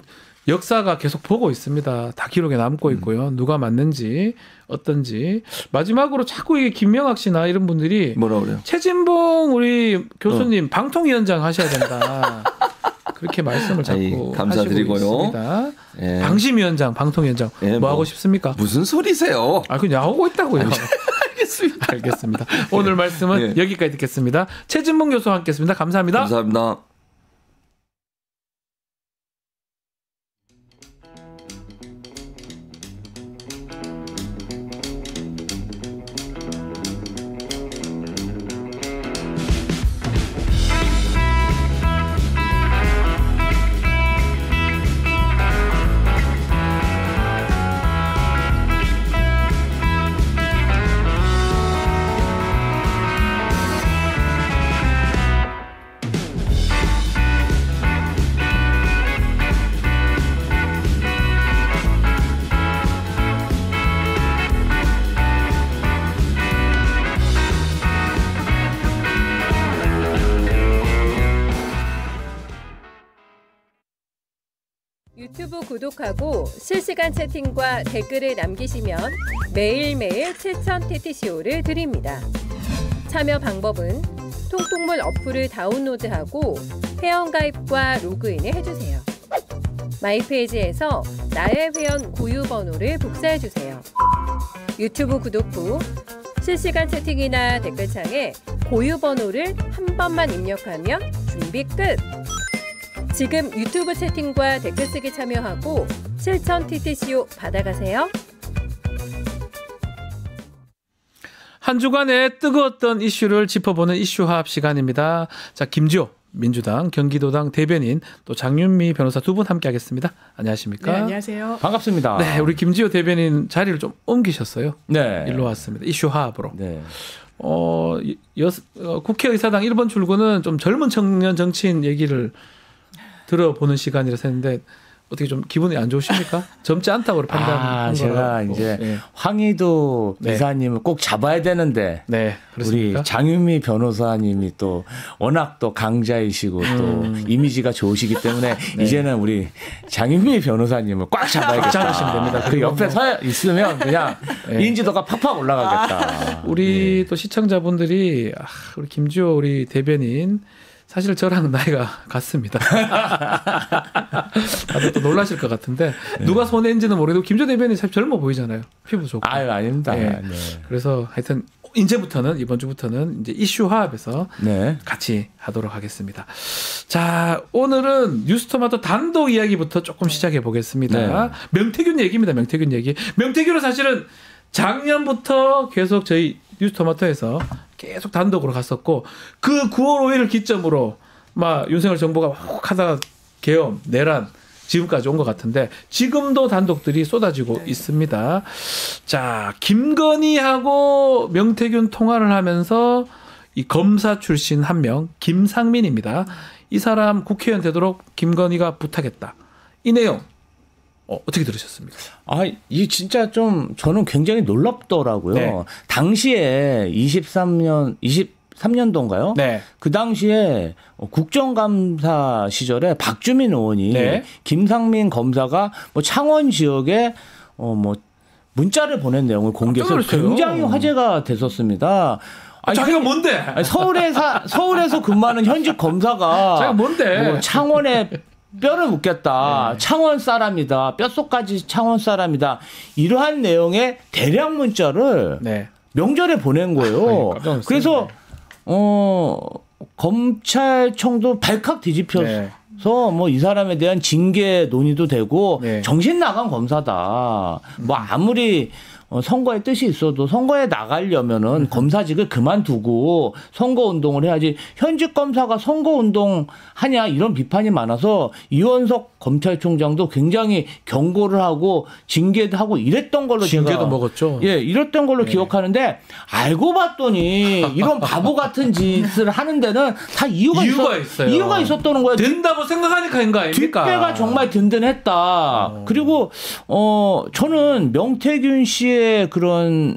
역사가 계속 보고 있습니다. 다 기록에 남고 있고요. 누가 맞는지 어떤지. 마지막으로 자꾸 이게 김명학 씨나 이런 분들이 뭐라 그래요? 최진봉 우리 교수님 방통위원장 하셔야 된다. 그렇게 말씀을 자꾸 감사드리고요. 하시고 있습니다. 방심위원장, 방통위원장 뭐 하고 싶습니까? 무슨 소리세요? 그냥 나오고 있다고요. 알겠습니다. 오늘 말씀은 여기까지 듣겠습니다. 최진봉 교수와 함께했습니다. 감사합니다. 감사합니다. 유튜브 구독하고 실시간 채팅과 댓글을 남기시면 매일매일 7천 TTCO를 드립니다. 참여 방법은 통통물 어플을 다운로드하고 회원가입과 로그인을 해주세요. 마이페이지에서 나의 회원 고유 번호를 복사해 주세요. 유튜브 구독 후 실시간 채팅이나 댓글창에 고유 번호를 한 번만 입력하면 준비 끝! 지금 유튜브 채팅과 댓글 쓰기 참여하고 실천 TTCO 받아가세요. 한 주간의 뜨거웠던 이슈를 짚어보는 이슈화합 시간입니다. 자, 김지호 민주당 경기도당 대변인 또 장윤미 변호사 두 분 함께하겠습니다. 안녕하십니까? 네, 안녕하세요. 반갑습니다. 네, 우리 김지호 대변인 자리를 좀 옮기셨어요. 네. 일로 왔습니다. 이슈화합으로. 네. 국회의사당 1번 출구는 좀 젊은 청년 정치인 얘기를 들어보는 시간이라서 했는데 어떻게 좀 기분이 안 좋으십니까? 젊지 않다고 판단한 제가 거라고. 이제 네. 황희도 네. 기사님을 꼭 잡아야 되는데 네, 그렇습니까? 우리 장윤미 변호사님이 또 워낙 또 강자이시고 또 이미지가 좋으시기 때문에 네. 이제는 우리 장윤미 변호사님을 꽉 잡아야겠다. 잡으시면 됩니다. 그 옆에 서 있으면 그냥 네. 인지도가 팍팍 올라가겠다. 우리 또 시청자분들이 우리 김지호 우리 대변인 사실 저랑 나이가 같습니다. 다들 또 놀라실 것 같은데 누가 손해인지는 모르겠고 김지호 대변인이 참 젊어 보이잖아요. 피부 좋고. 아유, 아닙니다. 네. 네. 그래서 하여튼 이번 주부터는 이제 이슈 화합에서 네. 같이 하도록 하겠습니다. 자, 오늘은 뉴스토마토 단독 이야기부터 조금 시작해 보겠습니다. 네. 명태균 얘기입니다. 명태균 얘기. 명태균은 사실은 작년부터 계속 저희 뉴스토마토에서 계속 단독으로 갔었고 그 9월 5일을 기점으로 막 윤석열 정부가 혹 하다가 계엄, 내란 지금까지 온 것 같은데 지금도 단독들이 쏟아지고 있습니다. 자, 김건희하고 명태균 통화를 하면서 이 검사 출신 한 명 김상민입니다. 이 사람 국회의원 되도록 김건희가 부탁했다. 이 내용 어떻게 들으셨습니까? 이 진짜 좀 저는 굉장히 놀랍더라고요. 네. 당시에 23년도인가요? 네. 그 당시에 국정감사 시절에 박주민 의원이 네. 김상민 검사가 뭐 창원 지역에 뭐 문자를 보낸 내용을 공개해서 깜짝 놀랐어요. 굉장히 화제가 됐었습니다. 자기가 뭔데? 서울에서 근무하는 현직 검사가 자기가 뭔데? 뭐 창원에 뼈를 묻겠다. 네. 창원 사람이다. 뼛속까지 창원 사람이다. 이러한 내용의 대량 문자를 네. 명절에 보낸 거예요. 깜짝 놀랐어요. 그래서 검찰청도 발칵 뒤집혀서 네. 뭐 이 사람에 대한 징계 논의도 되고 네. 정신 나간 검사다. 뭐 아무리 선거에 뜻이 있어도 선거에 나가려면은 검사직을 그만두고 선거운동을 해야지 현직 검사가 선거운동 하냐 이런 비판이 많아서 이원석 검찰총장도 굉장히 경고를 하고 징계도 하고 이랬던 걸로 징계도 제가 먹었죠. 예, 이랬던 걸로 기억하는데 알고 봤더니 이런 바보 같은 짓을 하는 데는 다 이유가 있어요. 이유가 있었다는 거예요. 된다고 생각하니까 인 거 아닙니까? 뒷배가 정말 든든했다. 그리고 저는 명태균 씨의 그런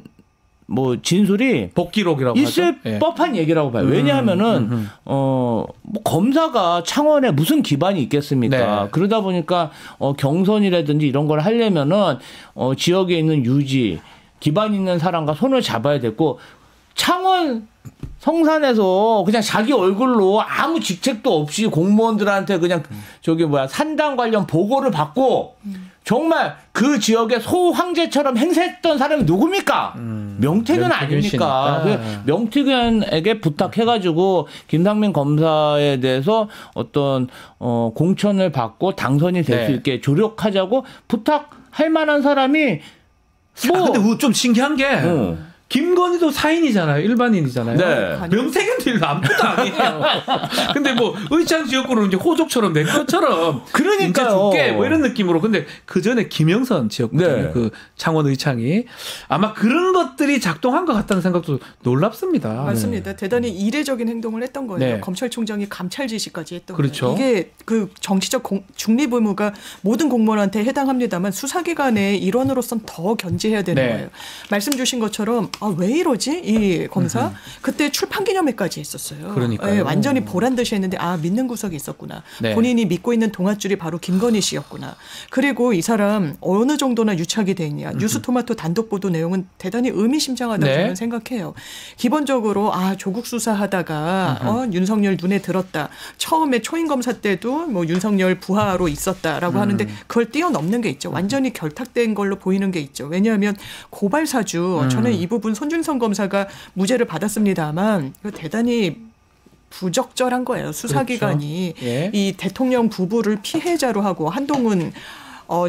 뭐 진술이 복기록이라고 있을 하죠. 예. 법한 얘기라고 봐요. 왜냐하면은 뭐 검사가 창원에 무슨 기반이 있겠습니까? 네. 그러다 보니까 경선이라든지 이런 걸 하려면은 지역에 있는 유지 기반 있는 사람과 손을 잡아야 됐고 창원 성산에서 그냥 자기 얼굴로 아무 직책도 없이 공무원들한테 그냥 산당 관련 보고를 받고 정말 그 지역의 소황제처럼 행세했던 사람이 누굽니까? 명태균 아닙니까? 명태균에게 부탁해가지고 김상민 검사에 대해서 어떤 공천을 받고 당선이 될 수 있게 조력하자고 부탁할 만한 사람이 근데 좀 신기한 게 김건희도 사인이잖아요. 일반인이잖아요. 네. 명태균도 일도 아무것도 아니에요. 근데 뭐 의창 지역구로 이제 호족처럼 내 것처럼 그러니까요. 줄게 뭐 이런 느낌으로. 근데 그 전에 김영선 지역구 네. 그 창원 의창이 아마 그런 것들이 작동한 것 같다는 생각도 놀랍습니다. 맞습니다. 대단히 이례적인 행동을 했던 거예요. 네. 검찰총장이 감찰 지시까지 했던 그렇죠. 거예요. 이게 그 정치적 중립 의무가 모든 공무원한테 해당합니다만 수사기관의 일원으로서는 더 견제해야 되는 네. 거예요. 말씀 주신 것처럼 왜 이러지 이 검사? 그때 출판 기념회까지 했었어요. 그러니까요. 네, 완전히 보란 듯이 했는데 믿는 구석이 있었구나. 네. 본인이 믿고 있는 동아줄이 바로 김건희 씨였구나. 그리고 이 사람 어느 정도나 유착이 돼 있냐. 뉴스토마토 단독 보도 내용은 대단히 의미심장하다고 네. 저는 생각해요. 기본적으로 조국 수사하다가 윤석열 눈에 들었다. 처음에 초임 검사 때도 뭐 윤석열 부하로 있었다라고 하는데 그걸 뛰어넘는 게 있죠. 완전히 결탁된 걸로 보이는 게 있죠. 왜냐하면 고발 사주 저는 이 부분 손준성 검사가 무죄를 받았습니다만 이거 대단히 부적절한 거예요. 수사기관이. 그렇죠. 예. 이 대통령 부부를 피해자로 하고 한동훈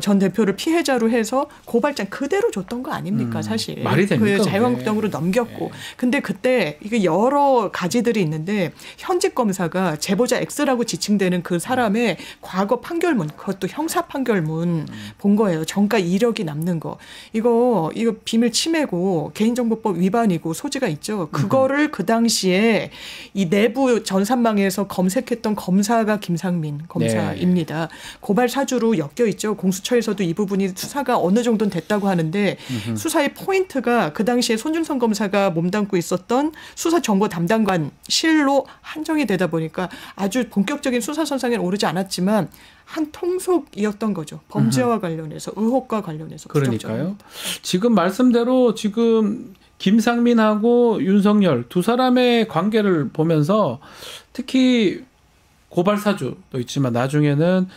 전 대표를 피해자로 해서 고발장 그대로 줬던 거 아닙니까 사실. 말이 됩니까? 그 자유한국당으로 넘겼고. 네. 근데 그때 이게 여러 가지들이 있는데 현직 검사가 제보자 X라고 지칭되는 그 사람의 과거 판결문 그것도 형사 판결문 본 거예요. 정가 이력이 남는 거. 이거 비밀 침해고 개인정보법 위반이고 소지가 있죠. 그거를 그 당시에 이 내부 전산망에서 검색했던 검사가 김상민 검사입니다. 고발 사주로 엮여 있죠. 공수처에서도 이 부분이 수사가 어느 정도는 됐다고 하는데 수사의 포인트가 그 당시에 손준성 검사가 몸담고 있었던 수사정보 담당관 실로 한정이 되다 보니까 아주 본격적인 수사 선상에 오르지 않았지만 한 통속이었던 거죠. 범죄와 관련해서 의혹과 관련해서. 그러니까요. 지금 말씀대로 지금 김상민하고 윤석열 두 사람의 관계를 보면서 특히 고발 사주도 있지만 나중에는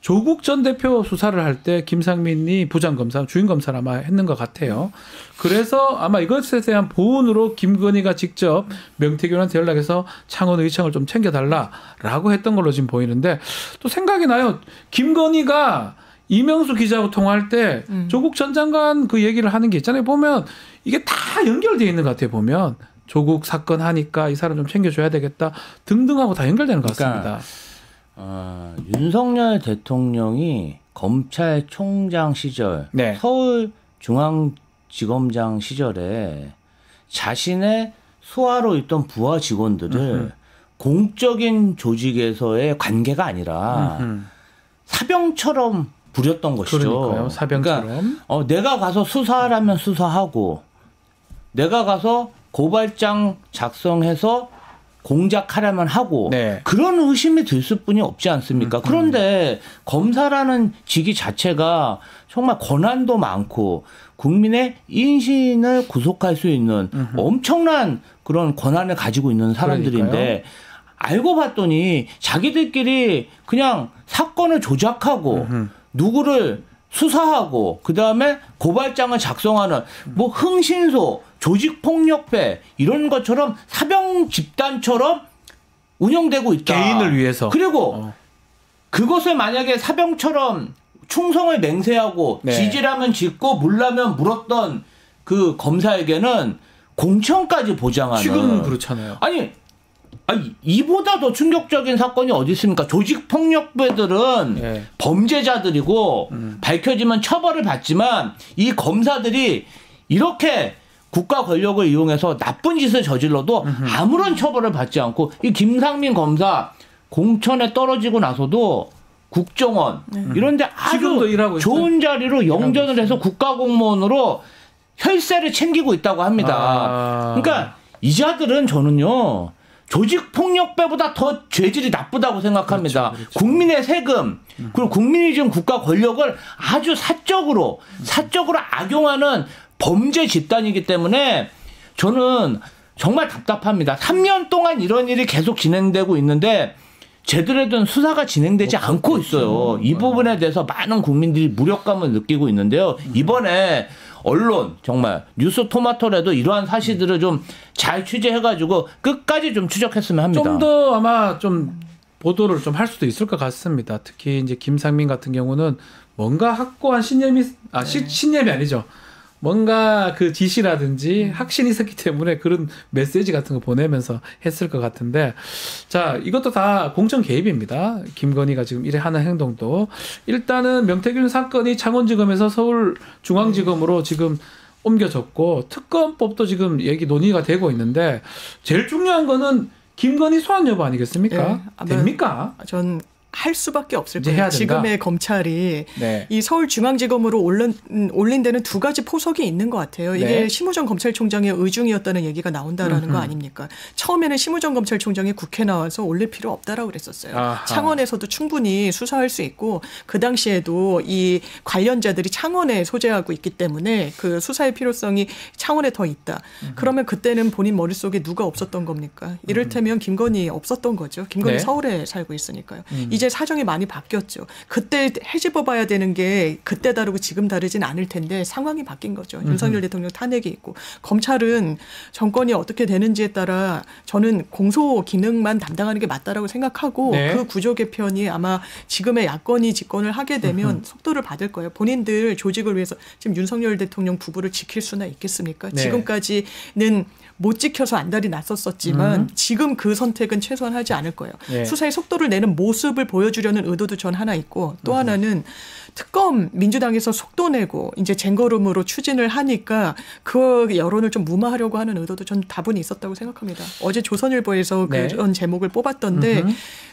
조국 전 대표 수사를 할 때 김상민이 부장검사, 주임검사를 아마 했는 것 같아요. 그래서 아마 이것에 대한 보훈으로 김건희가 직접 명태균한테 연락해서 창원 의청을 좀 챙겨달라라고 했던 걸로 지금 보이는데 또 생각이 나요. 김건희가 이명수 기자하고 통화할 때 조국 전 장관 그 얘기를 하는 게 있잖아요. 보면 이게 다 연결되어 있는 것 같아요. 보면 조국 사건 하니까 이 사람 좀 챙겨줘야 되겠다 등등하고 다 연결되는 것 같습니다. 윤석열 대통령이 검찰총장 시절, 네. 서울중앙지검장 시절에 자신의 수하로 있던 부하 직원들을 공적인 조직에서의 관계가 아니라 사병처럼 부렸던 것이죠. 그러니까요. 사병처럼. 그러니까 내가 가서 수사하라면 수사하고 내가 가서 고발장 작성해서 공작하려면 하고 네. 그런 의심이 들을 뿐이 없지 않습니까? 그런데 검사라는 직위 자체가 정말 권한도 많고 국민의 인신을 구속할 수 있는 엄청난 그런 권한을 가지고 있는 사람들인데 그러니까요. 알고 봤더니 자기들끼리 그냥 사건을 조작하고 누구를 수사하고 그다음에 고발장을 작성하는 뭐 흥신소, 조직폭력배 이런 것처럼 사병 집단처럼 운영되고 있다. 개인을 위해서. 그리고 그것을 만약에 사병처럼 충성을 맹세하고 네. 지지라면 짓고 물라면 물었던 그 검사에게는 공천까지 보장하는. 지금 그렇잖아요. 아니 이보다 더 충격적인 사건이 어디 있습니까? 조직폭력배들은 네. 범죄자들이고 밝혀지면 처벌을 받지만 이 검사들이 이렇게 국가 권력을 이용해서 나쁜 짓을 저질러도 아무런 처벌을 받지 않고 이 김상민 검사 공천에 떨어지고 나서도 국정원 이런 데 아주 지금도 일하고 좋은 자리로 영전을 해서 국가공무원으로 혈세를 챙기고 있다고 합니다. 그러니까 이 자들은 저는요. 조직폭력배보다 더 죄질이 나쁘다고 생각합니다. 그렇죠. 국민의 세금 그리고 국민이 준 국가 권력을 아주 사적으로 악용하는 범죄 집단이기 때문에 저는 정말 답답합니다. 3년 동안 이런 일이 계속 진행되고 있는데 제대로 된 수사가 진행되지 않고 있어요. 이 부분에 대해서 많은 국민들이 무력감을 느끼고 있는데요. 이번에 언론 정말 뉴스토마토라도 이러한 사실들을 좀 잘 취재해가지고 끝까지 좀 추적했으면 합니다. 좀 더 아마 좀 보도를 좀 할 수도 있을 것 같습니다. 특히 이제 김상민 같은 경우는 뭔가 확고한 신념이 신념이 아니죠. 뭔가 그 지시라든지 확신이 있었기 때문에 그런 메시지 같은 거 보내면서 했을 것 같은데 자 이것도 다 공천 개입입니다. 김건희가 지금 이래 하는 행동도 일단은 명태균 사건이 창원지검에서 서울중앙지검으로 지금 옮겨졌고 특검법도 지금 얘기 논의가 되고 있는데 제일 중요한 거는 김건희 소환 여부 아니겠습니까? 네, 됩니까? 전 할 수밖에 없을 이제 거예요. 해야 된다. 지금의 검찰이 네. 이 서울중앙지검으로 올린 데는 두 가지 포석이 있는 것 같아요. 이게 네. 심우정 검찰총장의 의중이었다는 얘기가 나온다라는 거 아닙니까? 처음에는 심우정 검찰총장이 국회 나와서 올릴 필요 없다라고 그랬었어요. 아하. 창원에서도 충분히 수사할 수 있고 그 당시에도 이 관련자들이 창원에 소재하고 있기 때문에 그 수사의 필요성이 창원에 더 있다. 그러면 그때는 본인 머릿속에 누가 없었던 겁니까? 이를테면 김건희 없었던 거죠. 김건희 네. 서울에 살고 있으니까요. 이제 사정이 많이 바뀌었죠. 그때 헤집어 봐야 되는 게 그때 다르고 지금 다르진 않을 텐데 상황이 바뀐 거죠. 윤석열 대통령 탄핵이 있고 검찰은 정권이 어떻게 되는지에 따라 저는 공소 기능만 담당하는 게 맞다라고 생각하고 네. 그 구조 개편이 아마 지금의 야권이 집권을 하게 되면 속도를 받을 거예요. 본인들 조직을 위해서 지금 윤석열 대통령 부부를 지킬 수나 있겠습니까? 네. 지금까지는 못 지켜서 안달이 났었지만 지금 그 선택은 최소한 하지 않을 거예요. 네. 수사의 속도를 내는 모습을 보여주려는 의도도 전 하나 있고 또 하나는 특검 민주당에서 속도 내고 이제 쟁거름으로 추진을 하니까 그 여론을 좀 무마하려고 하는 의도도 전 다분히 있었다고 생각합니다. 어제 조선일보에서 네. 그런 제목을 뽑았던데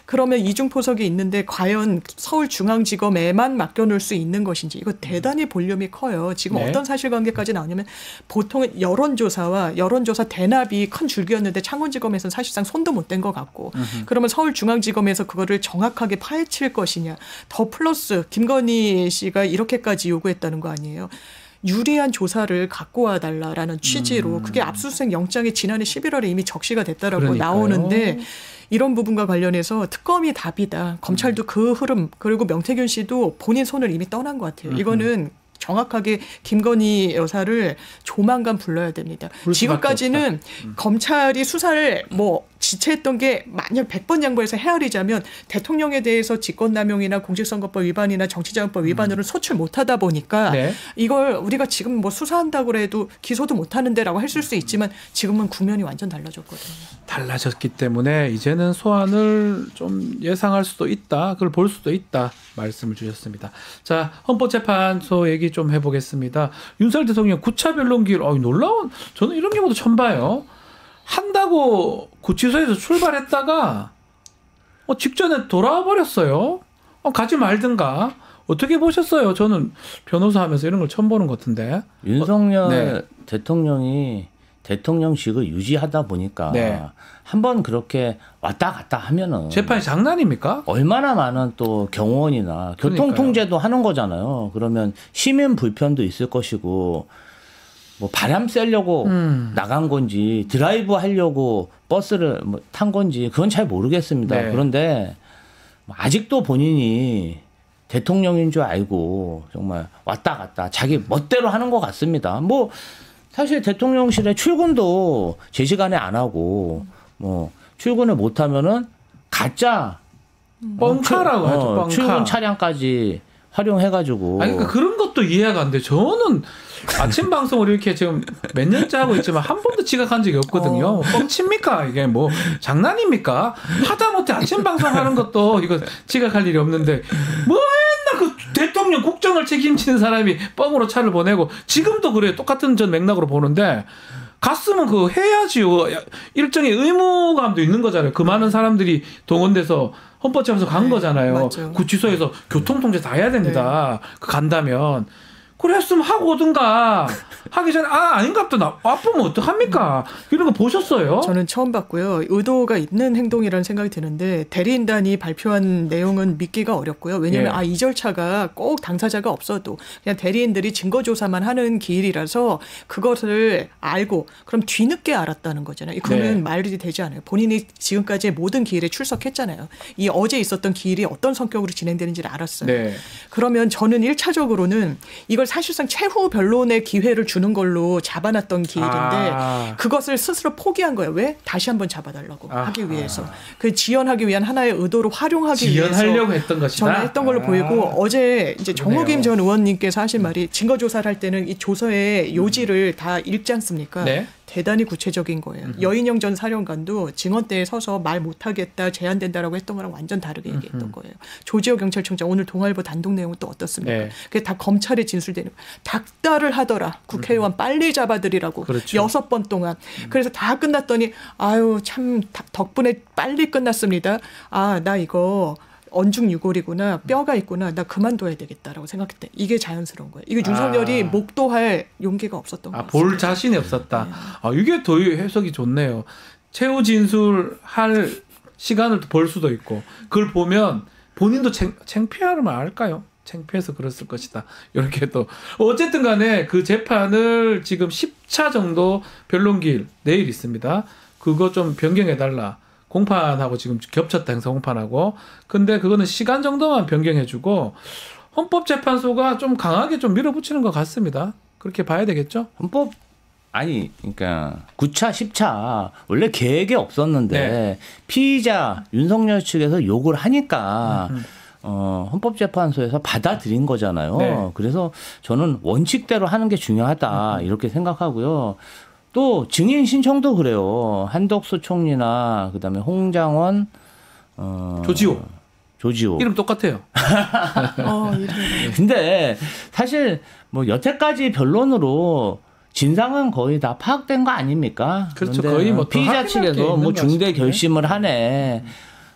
그러면 이중포석이 있는데 과연 서울중앙지검에만 맡겨놓을 수 있는 것인지 이거 대단히 볼륨이 커요. 지금 네. 어떤 사실관계까지 나오냐면 보통 여론조사와 여론조사 대납이 큰 줄기였는데 창원지검에서는 사실상 손도 못 댄 것 같고 그러면 서울중앙지검에서 그거를 정확하게 파헤칠 것이냐. 더 플러스 김건희 씨가 이렇게까지 요구했다는 거 아니에요. 유리한 조사를 갖고 와달라라는 취지로 그게 압수수색 영장이 지난해 11월에 이미 적시가 됐다라고 그러니까요. 나오는데 이런 부분과 관련해서 특검이 답이다. 검찰도 그 흐름 그리고 명태균 씨도 본인 손을 이미 떠난 것 같아요. 이거는 정확하게 김건희 여사를 조만간 불러야 됩니다. 지금까지는 검찰이 수사를 뭐 지체했던 게 만약 100번 양보해서 헤아리자면 대통령에 대해서 직권남용이나 공직선거법 위반이나 정치자금법 위반으로 소출 못하다 보니까 네. 이걸 우리가 지금 뭐 수사한다고 해도 기소도 못하는데라고 했을 수 있지만 지금은 국면이 완전 달라졌거든요. 달라졌기 때문에 이제는 소환을 좀 예상할 수도 있다. 그걸 볼 수도 있다. 말씀을 주셨습니다. 자, 헌법재판소 얘기 좀 해보겠습니다. 윤석열 대통령 구차 변론기일 놀라운 저는 이런 경우도 처음 봐요. 한다고 구치소에서 출발했다가 직전에 돌아와 버렸어요. 가지 말든가. 어떻게 보셨어요? 저는 변호사 하면서 이런 걸 처음 보는 것 같은데. 윤석열 네. 대통령이 대통령직을 유지하다 보니까 네. 한번 그렇게 왔다 갔다 하면은 재판이 장난입니까? 얼마나 많은 또 경호원이나 교통통제도 하는 거잖아요. 그러면 시민 불편도 있을 것이고 뭐 바람 쐬려고 나간 건지 드라이브 하려고 버스를 탄 건지 그건 잘 모르겠습니다. 네. 그런데 아직도 본인이 대통령인 줄 알고 정말 왔다 갔다 자기 멋대로 하는 것 같습니다. 뭐 사실 대통령실에 출근도 제 시간에 안 하고 뭐 출근을 못 하면은 가짜 뻥카라고 하죠. 뻥카. 출근 차량까지 활용해가지고. 아니 그러니까 그런 것도 이해가 안 돼. 저는 아침 방송을 이렇게 지금 몇 년째 하고 있지만 한 번도 지각한 적이 없거든요. 뻥칩니까? 이게 뭐 장난입니까? 하다못해 아침 방송하는 것도 이거 지각할 일이 없는데 뭐 맨날 그 대통령 국정을 책임지는 사람이 뻥으로 차를 보내고 지금도 그래요. 똑같은 전 맥락으로 보는데 갔으면 그거 해야지요. 일종의 의무감도 있는 거잖아요. 그 많은 사람들이 동원돼서 헌법재판소 간 거잖아요. 맞죠. 구치소에서 교통통제 다 해야 됩니다. 간다면. 그랬으면 하고 오든가 하기 전에 아닌갑다 아프면 어떡합니까? 이런 거 보셨어요? 저는 처음 봤고요. 의도가 있는 행동이라는 생각이 드는데 대리인단이 발표한 내용은 믿기가 어렵고요. 왜냐하면 예. 이 절차가 꼭 당사자가 없어도 그냥 대리인들이 증거조사만 하는 기일이라서 그것을 알고 그럼 뒤늦게 알았다는 거잖아요. 그거는 네. 말이 되지 않아요. 본인이 지금까지의 모든 기일에 출석했잖아요. 이 어제 있었던 기일이 어떤 성격으로 진행되는지를 알았어요. 네. 그러면 저는 1차적으로는 이걸 사실상 최후 변론의 기회를 주는 걸로 잡아놨던 기일인데 그것을 스스로 포기한 거예요. 왜? 다시 한번 잡아달라고 하기 위해서. 그 지연하기 위한 하나의 의도로 활용하기 위해서. 지연하려고 했던 것이다. 저는 했던 걸로 보이고 어제 이제 정호김 전 의원님께서 하신 말이 증거조사를 할 때는 이 조서의 요지를 다 읽지 않습니까? 네. 대단히 구체적인 거예요. 여인영 전 사령관도 증언대에 서서 말 못하겠다, 제한된다라고 했던 거랑 완전 다르게 얘기했던 거예요. 조지호 경찰청장 오늘 동아일보 단독 내용은 또 어떻습니까? 네. 그게 다 검찰에 진술되는 거예요. 닥달을 하더라. 국회의원 빨리 잡아들이라고. 그렇죠. 6번 동안. 그래서 다 끝났더니 아유 참 덕분에 빨리 끝났습니다. 나 이거 언중유골이구나, 뼈가 있구나, 나 그만둬야 되겠다라고 생각했대. 이게 자연스러운 거예요. 이게 윤석열이 목도할 용기가 없었던 거예요. 볼 자신이 없었다. 이게 더 해석이 좋네요. 최후 진술할 시간을 벌 수도 있고, 그걸 보면 본인도 창피하면 알까요? 창피해서 그랬을 것이다. 이렇게 또 어쨌든 간에 그 재판을 지금 10차 정도 변론기일 내일 있습니다. 그거 좀 변경해달라. 공판하고 지금 겹쳤다, 행사 공판하고. 근데 그거는 시간 정도만 변경해주고 헌법재판소가 좀 강하게 좀 밀어붙이는 것 같습니다. 그렇게 봐야 되겠죠? 그러니까 9차, 10차 원래 계획이 없었는데 피의자 윤석열 측에서 욕을 하니까 헌법재판소에서 받아들인 거잖아요. 그래서 저는 원칙대로 하는 게 중요하다 이렇게 생각하고요. 또 증인 신청도 그래요. 한덕수 총리나 그다음에 홍장원, 조지호 이름 똑같아요. 근데 사실 뭐 여태까지 변론으로 진상은 거의 다 파악된 거 아닙니까? 그렇죠. 거의 뭐 피의자 측에서 뭐 중대 결심을 하네.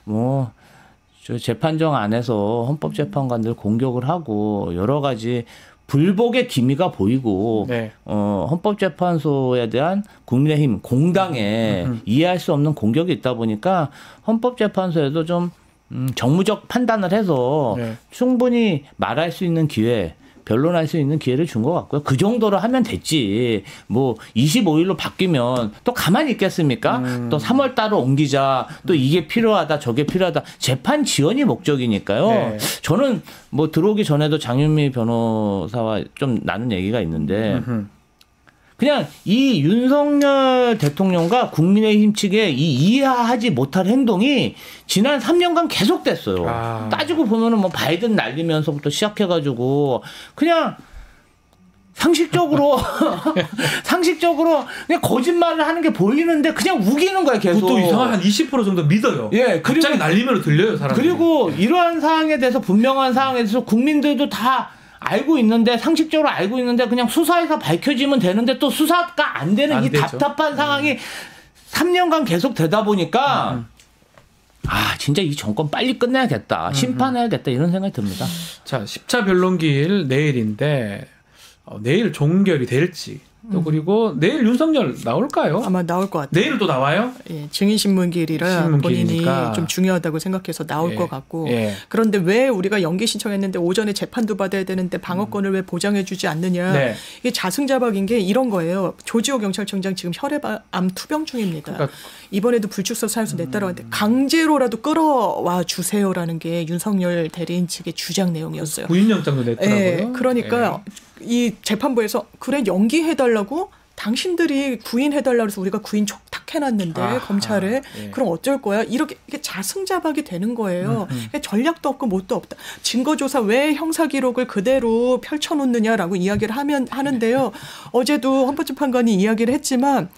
뭐 저 재판정 안에서 헌법재판관들 공격을 하고 여러 가지 불복의 기미가 보이고 헌법재판소에 대한 국민의힘 공당에 이해할 수 없는 공격이 있다 보니까 헌법재판소에도 좀 정무적 판단을 해서 충분히 말할 수 있는 기회, 변론할 수 있는 기회를 준 것 같고요. 그 정도로 하면 됐지. 뭐 25일로 바뀌면 또 가만히 있겠습니까? 또 3월 달로 옮기자. 또 이게 필요하다, 저게 필요하다. 재판 지연이 목적이니까요. 저는 뭐 들어오기 전에도 장윤미 변호사와 좀 나눈 얘기가 있는데 그냥 이 윤석열 대통령과 국민의힘 측의 이 이해하지 못할 행동이 지난 3년간 계속됐어요. 따지고 보면은 뭐 바이든 날리면서부터 시작해가지고 그냥 상식적으로 그냥 거짓말을 하는 게 보이는데 그냥 우기는 거야 계속. 또 이상한 한 20% 정도 믿어요. 갑자기 날리면 들려요 사람들이. 그리고 이러한 사항에 대해서 분명한 사항에 대해서 국민들도 다 알고 있는데 상식적으로 알고 있는데 그냥 수사에서 밝혀지면 되는데 또 수사가 안 되는 이 되죠. 답답한 상황이 3년간 계속 되다 보니까 진짜 이 정권 빨리 끝내야겠다. 심판해야겠다. 이런 생각이 듭니다. 자, 10차 변론기일 내일인데 내일 종결이 될지 또 그리고 내일 윤석열 나올까요? 아마 나올 것 같아요. 내일 또 나와요? 증인신문기일이라 본인이 좀 중요하다고 생각해서 나올 것 같고 그런데 왜 우리가 연기 신청했는데 오전에 재판도 받아야 되는데 방어권을 왜 보장해주지 않느냐. 이게 자승자박인 게 이런 거예요. 조지호 경찰청장 지금 혈액암 투병 중입니다. 그러니까 이번에도 불출석 사유서 냈다라고 하는데 강제로라도 끌어와 주세요라는 게 윤석열 대리인 측의 주장 내용이었어요. 구인영장도 냈더라고요. 그러니까 이 재판부에서 그래 연기해달라고 당신들이 구인해달라고 해서 우리가 구인 촉탁해놨는데 검찰에 그럼 어쩔 거야? 이렇게 자승자박이 되는 거예요. 전략도 없고 뭣도 없다. 증거조사 왜 형사기록을 그대로 펼쳐놓느냐라고 이야기를 하는데요. 어제도 헌법재판관이 이야기를 했지만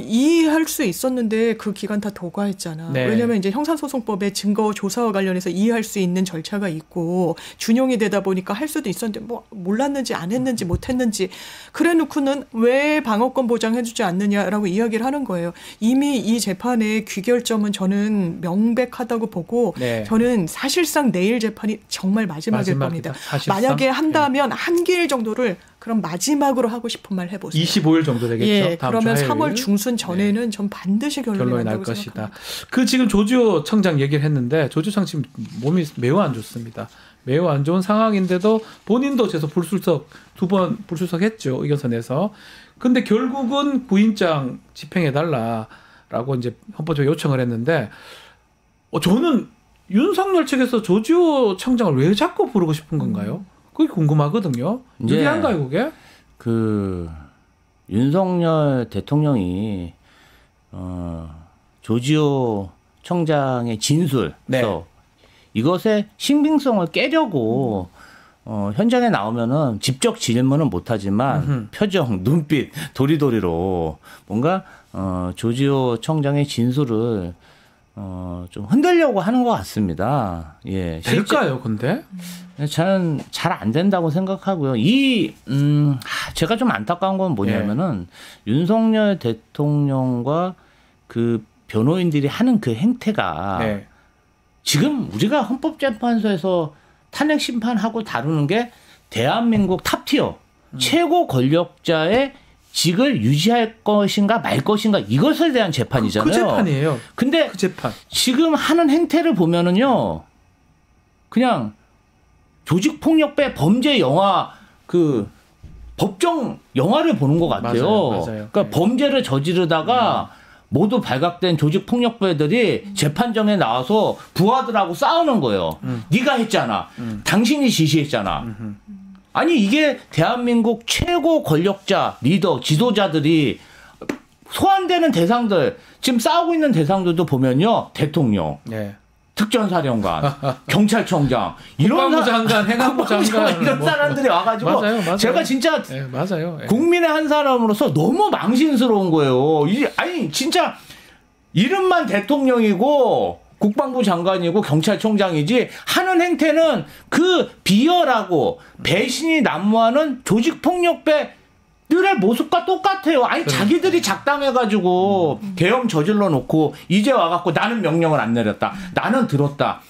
이해할 수 있었는데 그 기간 다 도과했잖아. 왜냐하면 이제 형사소송법에 증거 조사와 관련해서 이해할 수 있는 절차가 있고 준용이 되다 보니까 할 수도 있었는데 뭐 몰랐는지 안 했는지 못 했는지 그래놓고는 왜 방어권 보장해주지 않느냐라고 이야기를 하는 거예요. 이미 이 재판의 귀결점은 저는 명백하다고 보고 저는 사실상 내일 재판이 정말 마지막일 겁니다. 사실상? 만약에 한다면 한기일 정도를 그럼 마지막으로 하고 싶은 말 해보세요. 25일 정도 되겠죠. 그러면 3월 중순 전에는 전 반드시 결론이 날 것이다. 그 지금 조지호 청장 얘기를 했는데 조지호 청장 지금 몸이 매우 안 좋습니다. 매우 안 좋은 상황인데도 본인도 재소 불출석 2번 불출석했죠. 의견서 내서. 근데 결국은 구인장 집행해달라라고 이제 헌법적으로 요청을 했는데 저는 윤석열 측에서 조지호 청장을 왜 자꾸 부르고 싶은 건가요? 그게 궁금하거든요. 유리한가요, 그게? 윤석열 대통령이 조지호 청장의 진술, 이것의 신빙성을 깨려고 현장에 나오면은 직접 질문은 못하지만 표정, 눈빛, 도리도리로 뭔가 조지호 청장의 진술을 좀 흔들려고 하는 것 같습니다. 될까요, 근데? 저는 잘 안 된다고 생각하고요. 제가 좀 안타까운 건 뭐냐면은 윤석열 대통령과 그 변호인들이 하는 그 행태가 지금 우리가 헌법재판소에서 탄핵 심판하고 다루는 게 대한민국 탑티어 최고 권력자의 직을 유지할 것인가 말 것인가 이것에 대한 재판이잖아요. 그 재판이에요. 근데 그 재판. 지금 하는 행태를 보면은요. 그냥 조직폭력배 범죄 영화 그 법정 영화를 보는 것 같아요. 맞아요. 그러니까 범죄를 저지르다가 모두 발각된 조직폭력배들이 재판정에 나와서 부하들하고 싸우는 거예요. 네가 했잖아. 당신이 지시했잖아. 아니 이게 대한민국 최고 권력자, 리더, 지도자들이 소환되는 대상들 지금 싸우고 있는 대상들도 보면요. 대통령, 네. 특전사령관, 경찰청장 이런 국방부 장관, 행안부 장관 이런 사람들이 와가지고 맞아요. 제가 진짜 네, 맞아요. 국민의 한 사람으로서 너무 망신스러운 거예요. 아니 진짜 이름만 대통령이고 국방부 장관이고 경찰청장이지 하는 행태는 그 비열하고 배신이 난무하는 조직폭력배들의 모습과 똑같아요. 아니 자기들이 작당해가지고 계엄 저질러 놓고 이제 와갖고 나는 명령을 안 내렸다. 나는 들었다.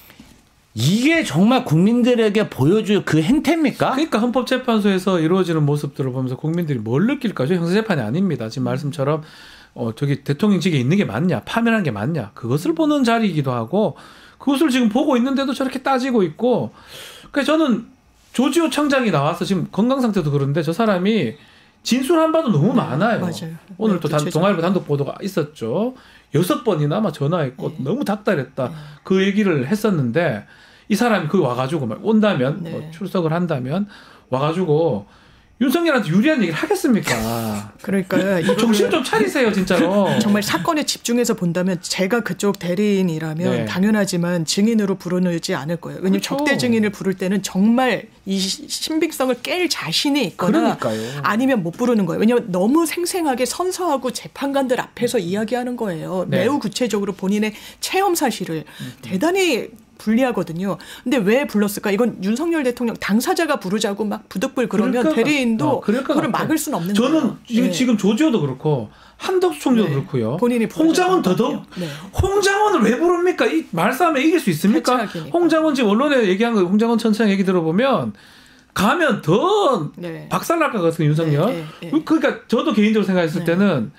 이게 정말 국민들에게 보여줄 그 행태입니까? 그러니까 헌법재판소에서 이루어지는 모습들을 보면서 국민들이 뭘 느낄까요? 형사재판이 아닙니다. 지금 말씀처럼 저기 대통령직에 있는 게 맞냐, 파면한 게 맞냐, 그것을 보는 자리이기도 하고, 그것을 지금 보고 있는데도 저렇게 따지고 있고, 그러니까 저는 조지호 청장이 나와서 지금 건강 상태도 그런데 저 사람이 진술한 바도 너무 많아요. 맞아요. 오늘 또 네, 동아일보 단독 보도가 있었죠. 6번이나 아마 전화했고 너무 닥달했다. 그 얘기를 했었는데 이 사람이 그 와가지고 막 온다면 뭐 출석을 한다면 와가지고 윤석열한테 유리한 얘기를 하겠습니까? 그러니까요. 정신 좀 차리세요, 진짜로. 정말 사건에 집중해서 본다면 제가 그쪽 대리인이라면 네. 당연하지만 증인으로 부르지 않을 거예요. 왜냐하면 그렇죠. 적대 증인을 부를 때는 정말 이 신빙성을 깰 자신이 있거나 그러니까요. 아니면 못 부르는 거예요. 왜냐하면 너무 생생하게 선서하고 재판관들 앞에서 이야기하는 거예요. 네. 매우 구체적으로 본인의 체험 사실을 대단히 불리하거든요. 근데 왜 불렀을까? 이건 윤석열 대통령 당사자가 부르자고 막 부득불 그러면 대리인도 그걸 막을 수는 없는 거예요. 저는 네. 지금 조지호도 그렇고 한덕수 총리도 네. 그렇고요. 본인이 홍장원 더더욱 네. 홍장원을 왜 부릅니까? 이 말싸움에 이길 수 있습니까? 해체하기니까. 홍장원 지금 언론에 얘기한 거 홍장원 천창 얘기 들어보면 가면 더 네. 박살날 것 같은 윤석열. 네, 네, 네. 그러니까 저도 개인적으로 생각했을 때는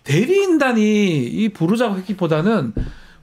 대리인단이 이 부르자고 했기보다는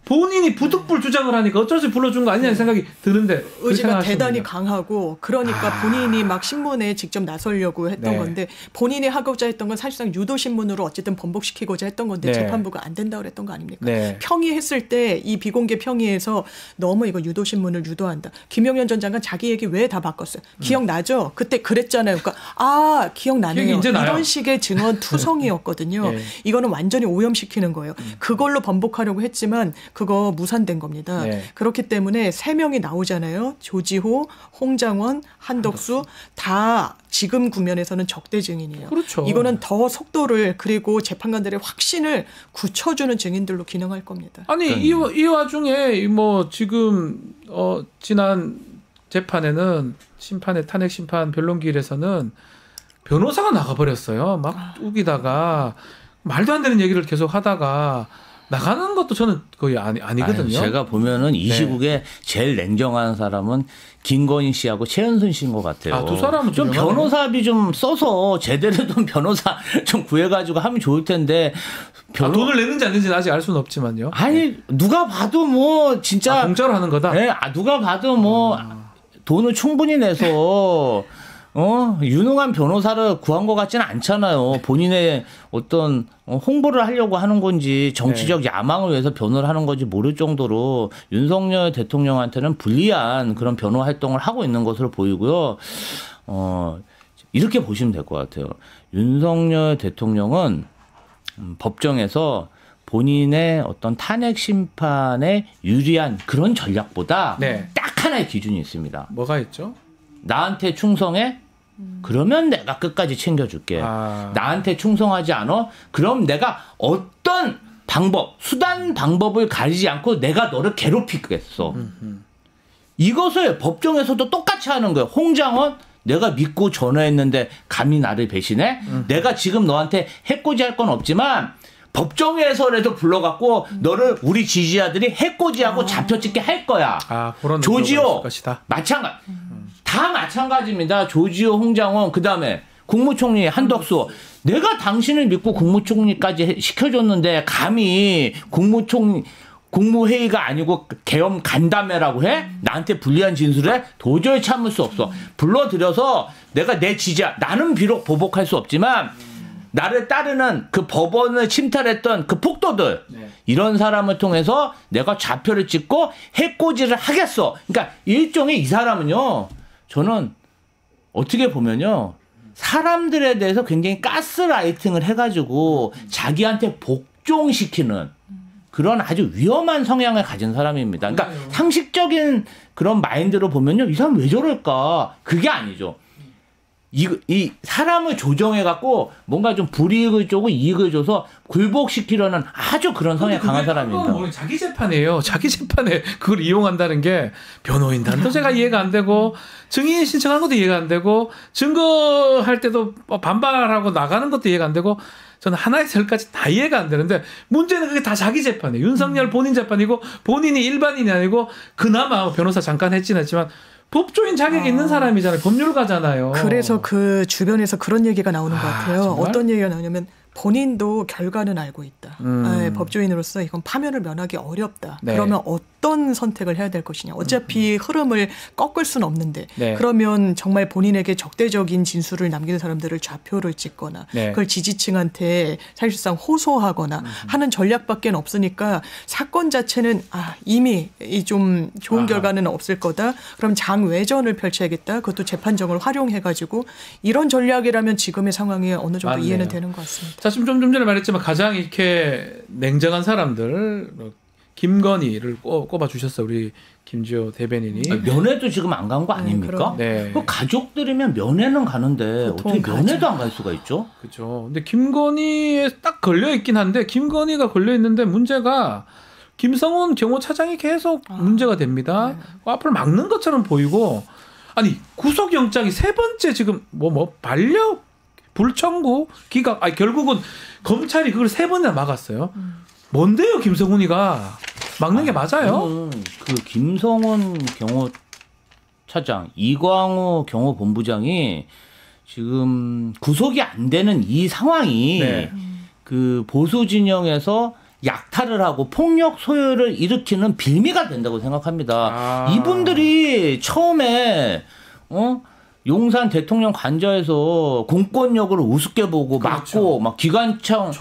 본인이 부득불 주장을 하니까 어쩔 수 없이 불러준 거 아니냐는 생각이 드는데 의지가 대단히 강하고 그러니까 본인이 막 신문에 직접 나서려고 했던 네. 건데 본인이 하고자 했던 건 사실상 유도신문으로 어쨌든 번복시키고자 했던 건데 네. 재판부가 안 된다고 그랬던 거 아닙니까? 네. 평의했을 때 이 비공개 평의에서 너무 이거 유도신문을 유도한다. 김용현 전 장관 자기 얘기 왜 다 바꿨어요? 기억나죠? 그때 그랬잖아요. 그러니까 기억나네요. 이제 나요. 이런 식의 증언 투성이었거든요. 네. 이거는 완전히 오염시키는 거예요. 그걸로 번복하려고 했지만 그거 무산된 겁니다. 네. 그렇기 때문에 3명이 나오잖아요. 조지호, 홍장원, 한덕수 다 지금 국면에서는 적대 증인이에요. 그렇죠. 이거는 더 속도를 그리고 재판관들의 확신을 굳혀주는 증인들로 기능할 겁니다. 아니 이 와중에 뭐 지금 지난 재판에는 심판의 탄핵 심판 변론기일에서는 변호사가 나가버렸어요. 막 우기다가 말도 안 되는 얘기를 계속 하다가 나가는 것도 저는 거의 아니거든요. 제가 보면은 이 네. 시국에 제일 냉정한 사람은 김건희 씨하고 최은순 씨인 것 같아요. 아, 두 사람은 좀 유명하네요. 변호사비 좀 써서 제대로 된 변호사 좀 구해가지고 하면 좋을 텐데 돈을 내는지 안 내는지는 아직 알 수는 없지만요. 아니 누가 봐도 뭐 진짜 공짜로 하는 거다. 네, 누가 봐도 뭐 돈을 충분히 내서 유능한 변호사를 구한 것 같지는 않잖아요. 본인의 어떤 홍보를 하려고 하는 건지 정치적 야망을 위해서 변호를 하는 건지 모를 정도로 윤석열 대통령한테는 불리한 그런 변호 활동을 하고 있는 것으로 보이고요. 이렇게 보시면 될 것 같아요. 윤석열 대통령은 법정에서 본인의 어떤 탄핵 심판에 유리한 그런 전략보다 네. 딱 하나의 기준이 있습니다. 뭐가 있죠? 나한테 충성해? 그러면 내가 끝까지 챙겨줄게. 나한테 충성하지 않아? 그럼 내가 어떤 방법, 수단 방법을 가리지 않고 내가 너를 괴롭히겠어. 이것을 법정에서도 똑같이 하는 거예요. 홍장원, 내가 믿고 전화했는데 감히 나를 배신해? 내가 지금 너한테 해코지 할 건 없지만 법정에서라도 불러갖고 너를 우리 지지자들이 해코지하고 잡혀찍게 할 거야. 그런 조지호 마찬가지. 다 마찬가지입니다. 조지호, 홍장원, 그다음에 국무총리 한덕수. 내가 당신을 믿고 국무총리까지 시켜줬는데 감히 국무회의가 아니고 계엄 간담회라고 해? 나한테 불리한 진술에 도저히 참을 수 없어. 불러들여서 내가 내 지지자, 나는 비록 보복할 수 없지만 나를 따르는 그 법원을 침탈했던 그 폭도들, 이런 사람을 통해서 내가 좌표를 찍고 해코지를 하겠어. 그러니까 일종의 이 사람은요, 저는 어떻게 보면요, 사람들에 대해서 굉장히 가스라이팅을 해가지고 자기한테 복종시키는 그런 아주 위험한 성향을 가진 사람입니다. 그러니까 상식적인 그런 마인드로 보면요, 이 사람 왜 저럴까? 그게 아니죠. 이 사람을 조정해갖고 뭔가 좀 불이익을 주고 이익을 줘서 굴복시키려는 아주 그런 성향이 강한 사람입니다. 자기 재판이에요. 자기 재판에 그걸 이용한다는 게 변호인단도 제가 이해가 안 되고 증인 신청한 것도 이해가 안 되고 증거할 때도 반발하고 나가는 것도 이해가 안 되고 저는 하나에서 열까지 다 이해가 안 되는데 문제는 그게 다 자기 재판이에요. 윤석열 본인 재판이고 본인이 일반인이 아니고 그나마 변호사 잠깐 했긴 했지만 법조인 자격이 있는 사람이잖아요. 법률가잖아요. 그래서 그 주변에서 그런 얘기가 나오는 것 같아요. 정말? 어떤 얘기가 나오냐면 본인도 결과는 알고 있다. 법조인으로서 이건 파면을 면하기 어렵다. 네. 그러면 어떤 선택을 해야 될 것이냐. 어차피 흐름을 꺾을 수는 없는데 네. 그러면 정말 본인에게 적대적인 진술을 남기는 사람들을 좌표를 찍거나 네. 그걸 지지층한테 사실상 호소하거나 하는 전략밖에 없으니까 사건 자체는 이미 좀 좋은 결과는 없을 거다. 그럼 장외전을 펼쳐야겠다. 그것도 재판정을 활용해가지고 이런 전략이라면 지금의 상황이 어느 정도 맞네요. 이해는 되는 것 같습니다. 자, 지금 좀 전에 말했지만 가장 이렇게 냉정한 사람들 김건희를 꼽아 주셨어요. 우리 김지호 대변인이. 면회도 지금 안 간 거 아닙니까? 네. 그 가족들이면 면회는 가는데 어떻게 면회도 안 갈 수가 있죠? 그렇죠. 근데 김건희에 딱 걸려 있긴 한데 김건희가 걸려 있는데 문제가 김성훈 경호차장이 계속 문제가 됩니다. 앞을 막는 것처럼 보이고 아니 구속영장이 세 번째 지금 반려 불청구 기각 결국은 검찰이 그걸 세 번이나 막았어요. 뭔데요, 김성훈이가 막는 게 맞아요? 그 김성훈 경호차장, 이광호 경호본부장이 지금 구속이 안 되는 이 상황이 네. 그 보수 진영에서 약탈을 하고 폭력 소요를 일으키는 빌미가 된다고 생각합니다. 이분들이 처음에 용산 대통령 관저에서 공권력을 우습게 보고 그렇죠. 막고 막 기관총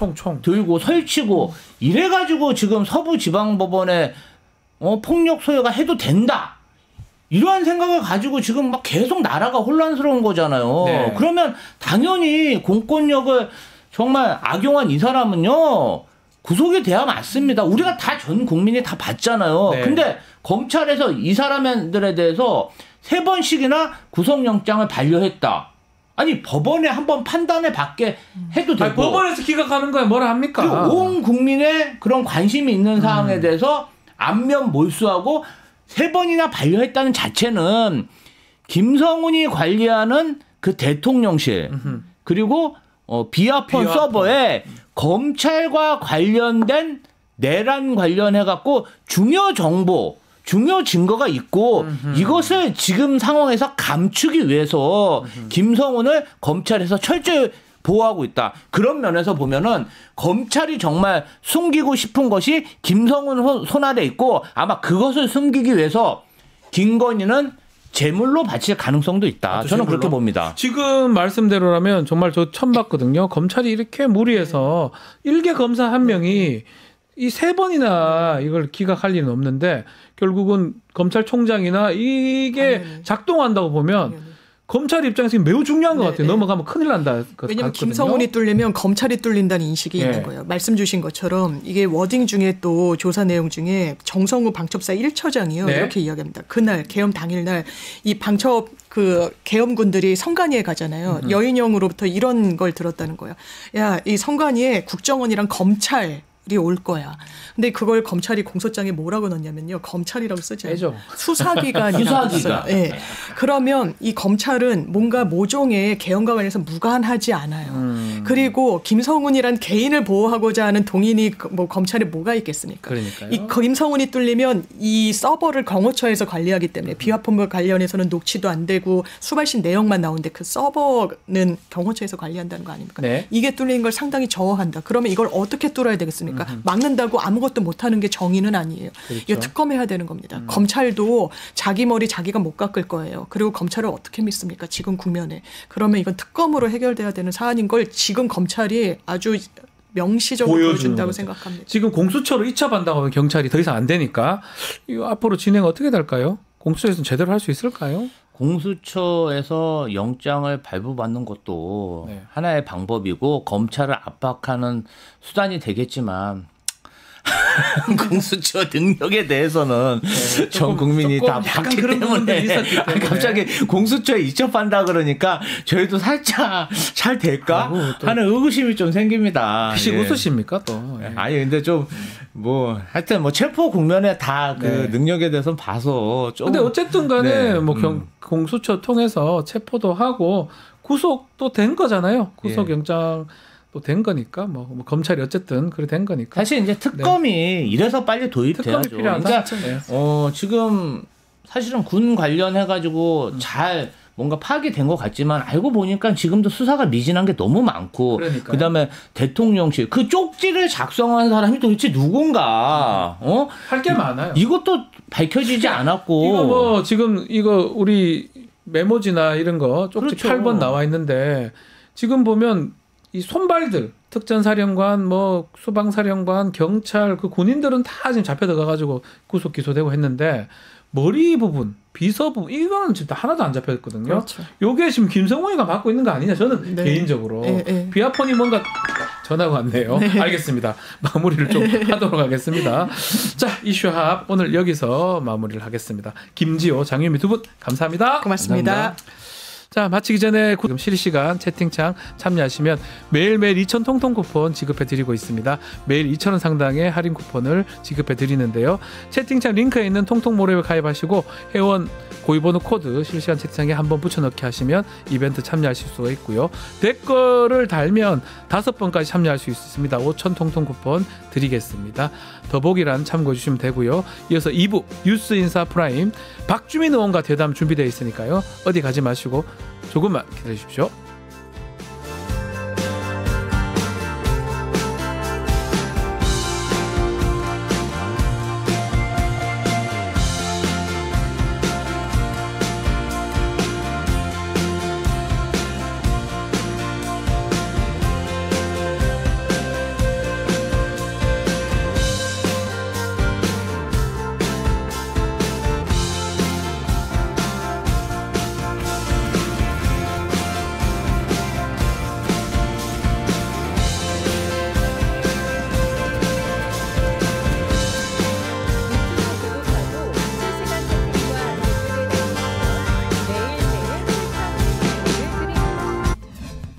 들고 설치고 이래가지고 지금 서부지방법원에 폭력 소요가 해도 된다. 이러한 생각을 가지고 지금 막 계속 나라가 혼란스러운 거잖아요. 네. 그러면 당연히 공권력을 정말 악용한 이 사람은요. 구속이 돼야 맞습니다. 우리가 다 전 국민이 다 봤잖아요. 네. 근데 검찰에서 이 사람들에 대해서 3번씩이나 구속영장을 반려했다. 아니 법원에 한번 판단을 받게 해도 되고. 아니, 법원에서 기각하는 거야 뭐라 합니까? 그리고 온 국민의 그런 관심이 있는 사항에 대해서 안면 몰수하고 3번이나 반려했다는 자체는 김성훈이 관리하는 그 대통령실 그리고 비아폰 서버에 검찰과 관련된 내란 관련해갖고 중요 정보 중요 증거가 있고 이것을 지금 상황에서 감추기 위해서 김성훈을 검찰에서 철저히 보호하고 있다. 그런 면에서 보면은 검찰이 정말 숨기고 싶은 것이 김성훈 손 아래 있고 아마 그것을 숨기기 위해서 김건희는 제물로 바칠 가능성도 있다. 저는 그렇게 봅니다. 지금 말씀대로라면 정말 저 처음 봤거든요. 검찰이 이렇게 무리해서 일개 검사 한 명이 이 3번이나 이걸 기각할 리는 없는데 결국은 검찰총장이나 이게 작동한다고 보면 검찰 입장에서 매우 중요한 것 같아요. 넘어가면 큰일 난다. 왜냐하면 김성훈이 뚫리면 검찰이 뚫린다는 인식이 있는 거예요. 말씀 주신 것처럼 이게 워딩 중에 또 조사 내용 중에 정성우 방첩사 1처장이요. 네. 이렇게 이야기합니다. 그날 계엄 당일날 이 방첩 그 계엄군들이 성관위에 가잖아요. 여인영으로부터 이런 걸 들었다는 거예요. 야, 이 성관위에 국정원이랑 검찰 올 거야. 근데 그걸 검찰이 공소장에 뭐라고 넣냐면요. 검찰이라고 쓰지 않아요. 수사기관이라고 써요. 네. 그러면 이 검찰은 뭔가 모종의 계엄과 관련해서 무관하지 않아요. 그리고 김성훈이란 개인을 보호하고자 하는 동인이 뭐 검찰에 뭐가 있겠습니까? 그러니까요. 이 김성훈이 뚫리면 이 서버를 경호처에서 관리하기 때문에 비화폰물 관련해서는 녹취도 안 되고 수발신 내용만 나오는데 그 서버는 경호처에서 관리한다는 거 아닙니까? 네. 이게 뚫린 걸 상당히 저어한다. 그러면 이걸 어떻게 뚫어야 되겠습니까? 막는다고 아무것도 못하는 게 정의는 아니에요. 그렇죠. 이거 특검해야 되는 겁니다. 검찰도 자기 머리 자기가 못 깎을 거예요. 그리고 검찰을 어떻게 믿습니까? 지금 국면에. 그러면 이건 특검으로 해결돼야 되는 사안인 걸 지금 검찰이 아주 명시적으로 보여준다고 거죠. 생각합니다. 지금 공수처로 이첩한다고 하면 경찰이 더 이상 안 되니까 이거 앞으로 진행 어떻게 될까요? 공수처에서는 제대로 할 수 있을까요? 공수처에서 영장을 발부받는 것도 네. 하나의 방법이고 검찰을 압박하는 수단이 되겠지만 공수처 능력에 대해서는 전 국민이 다 봤기 때문에 갑자기 공수처에 이첩한다 그러니까 저희도 살짝 잘 될까 하는 의구심이 좀 생깁니다. 혹시 예. 웃으십니까 또? 예. 아니 근데 좀 뭐 하여튼 뭐 체포 국면에 다 그 네. 능력에 대해서 봐서 좀 근데 어쨌든 간에 네. 뭐 공수처 통해서 체포도 하고 구속도 된 거잖아요. 구속영장 또 된 거니까 뭐 검찰이 어쨌든 그래 된 거니까. 사실 이제 특검이 이래서 빨리 특검이 도입돼야죠. 필요하다. 그러니까 네. 지금 사실은 군 관련해가지고 잘 뭔가 파악이 된 것 같지만 알고 보니까 지금도 수사가 미진한 게 너무 많고 그러니까요. 그다음에 대통령실 그 쪽지를 작성한 사람이 도대체 누군가 할 게 많아요. 이것도 밝혀지지 않았고 이거 뭐 지금 이거 우리 메모지나 이런 거 쪽지 그렇죠. 8번 나와 있는데 지금 보면 이 손발들 특전사령관 뭐 수방사령관 경찰 그 군인들은 다 지금 잡혀 들어가가지고 구속 기소되고 했는데 머리 부분 비서 부분 이거는 지금 하나도 안 잡혀있거든요. 그렇죠. 요게 지금 김성훈이가 맡고 있는 거 아니냐 저는 네. 개인적으로 네. 비아폰이 뭔가 전화가 왔네요. 알겠습니다. 마무리를 좀 하도록 하겠습니다. 자 이슈합 오늘 여기서 마무리를 하겠습니다. 김지호 장유미 두 분 감사합니다. 고맙습니다. 감사합니다. 자 마치기 전에 지금 실시간 채팅창 참여하시면 매일매일 2,000 통통 쿠폰 지급해 드리고 있습니다. 매일 2,000원 상당의 할인 쿠폰을 지급해 드리는데요. 채팅창 링크에 있는 통통모래에 가입하시고 회원 고유번호 코드 실시간 채팅창에 한번 붙여넣기 하시면 이벤트 참여하실 수가 있고요. 댓글을 달면 5번까지 참여할 수 있습니다. 5,000 통통 쿠폰 드리겠습니다. 더보기란 참고해 주시면 되고요. 이어서 2부 뉴스 인사 프라임 박주민 의원과 대담 준비되어 있으니까요. 어디 가지 마시고 조금만 기다려 주십시오.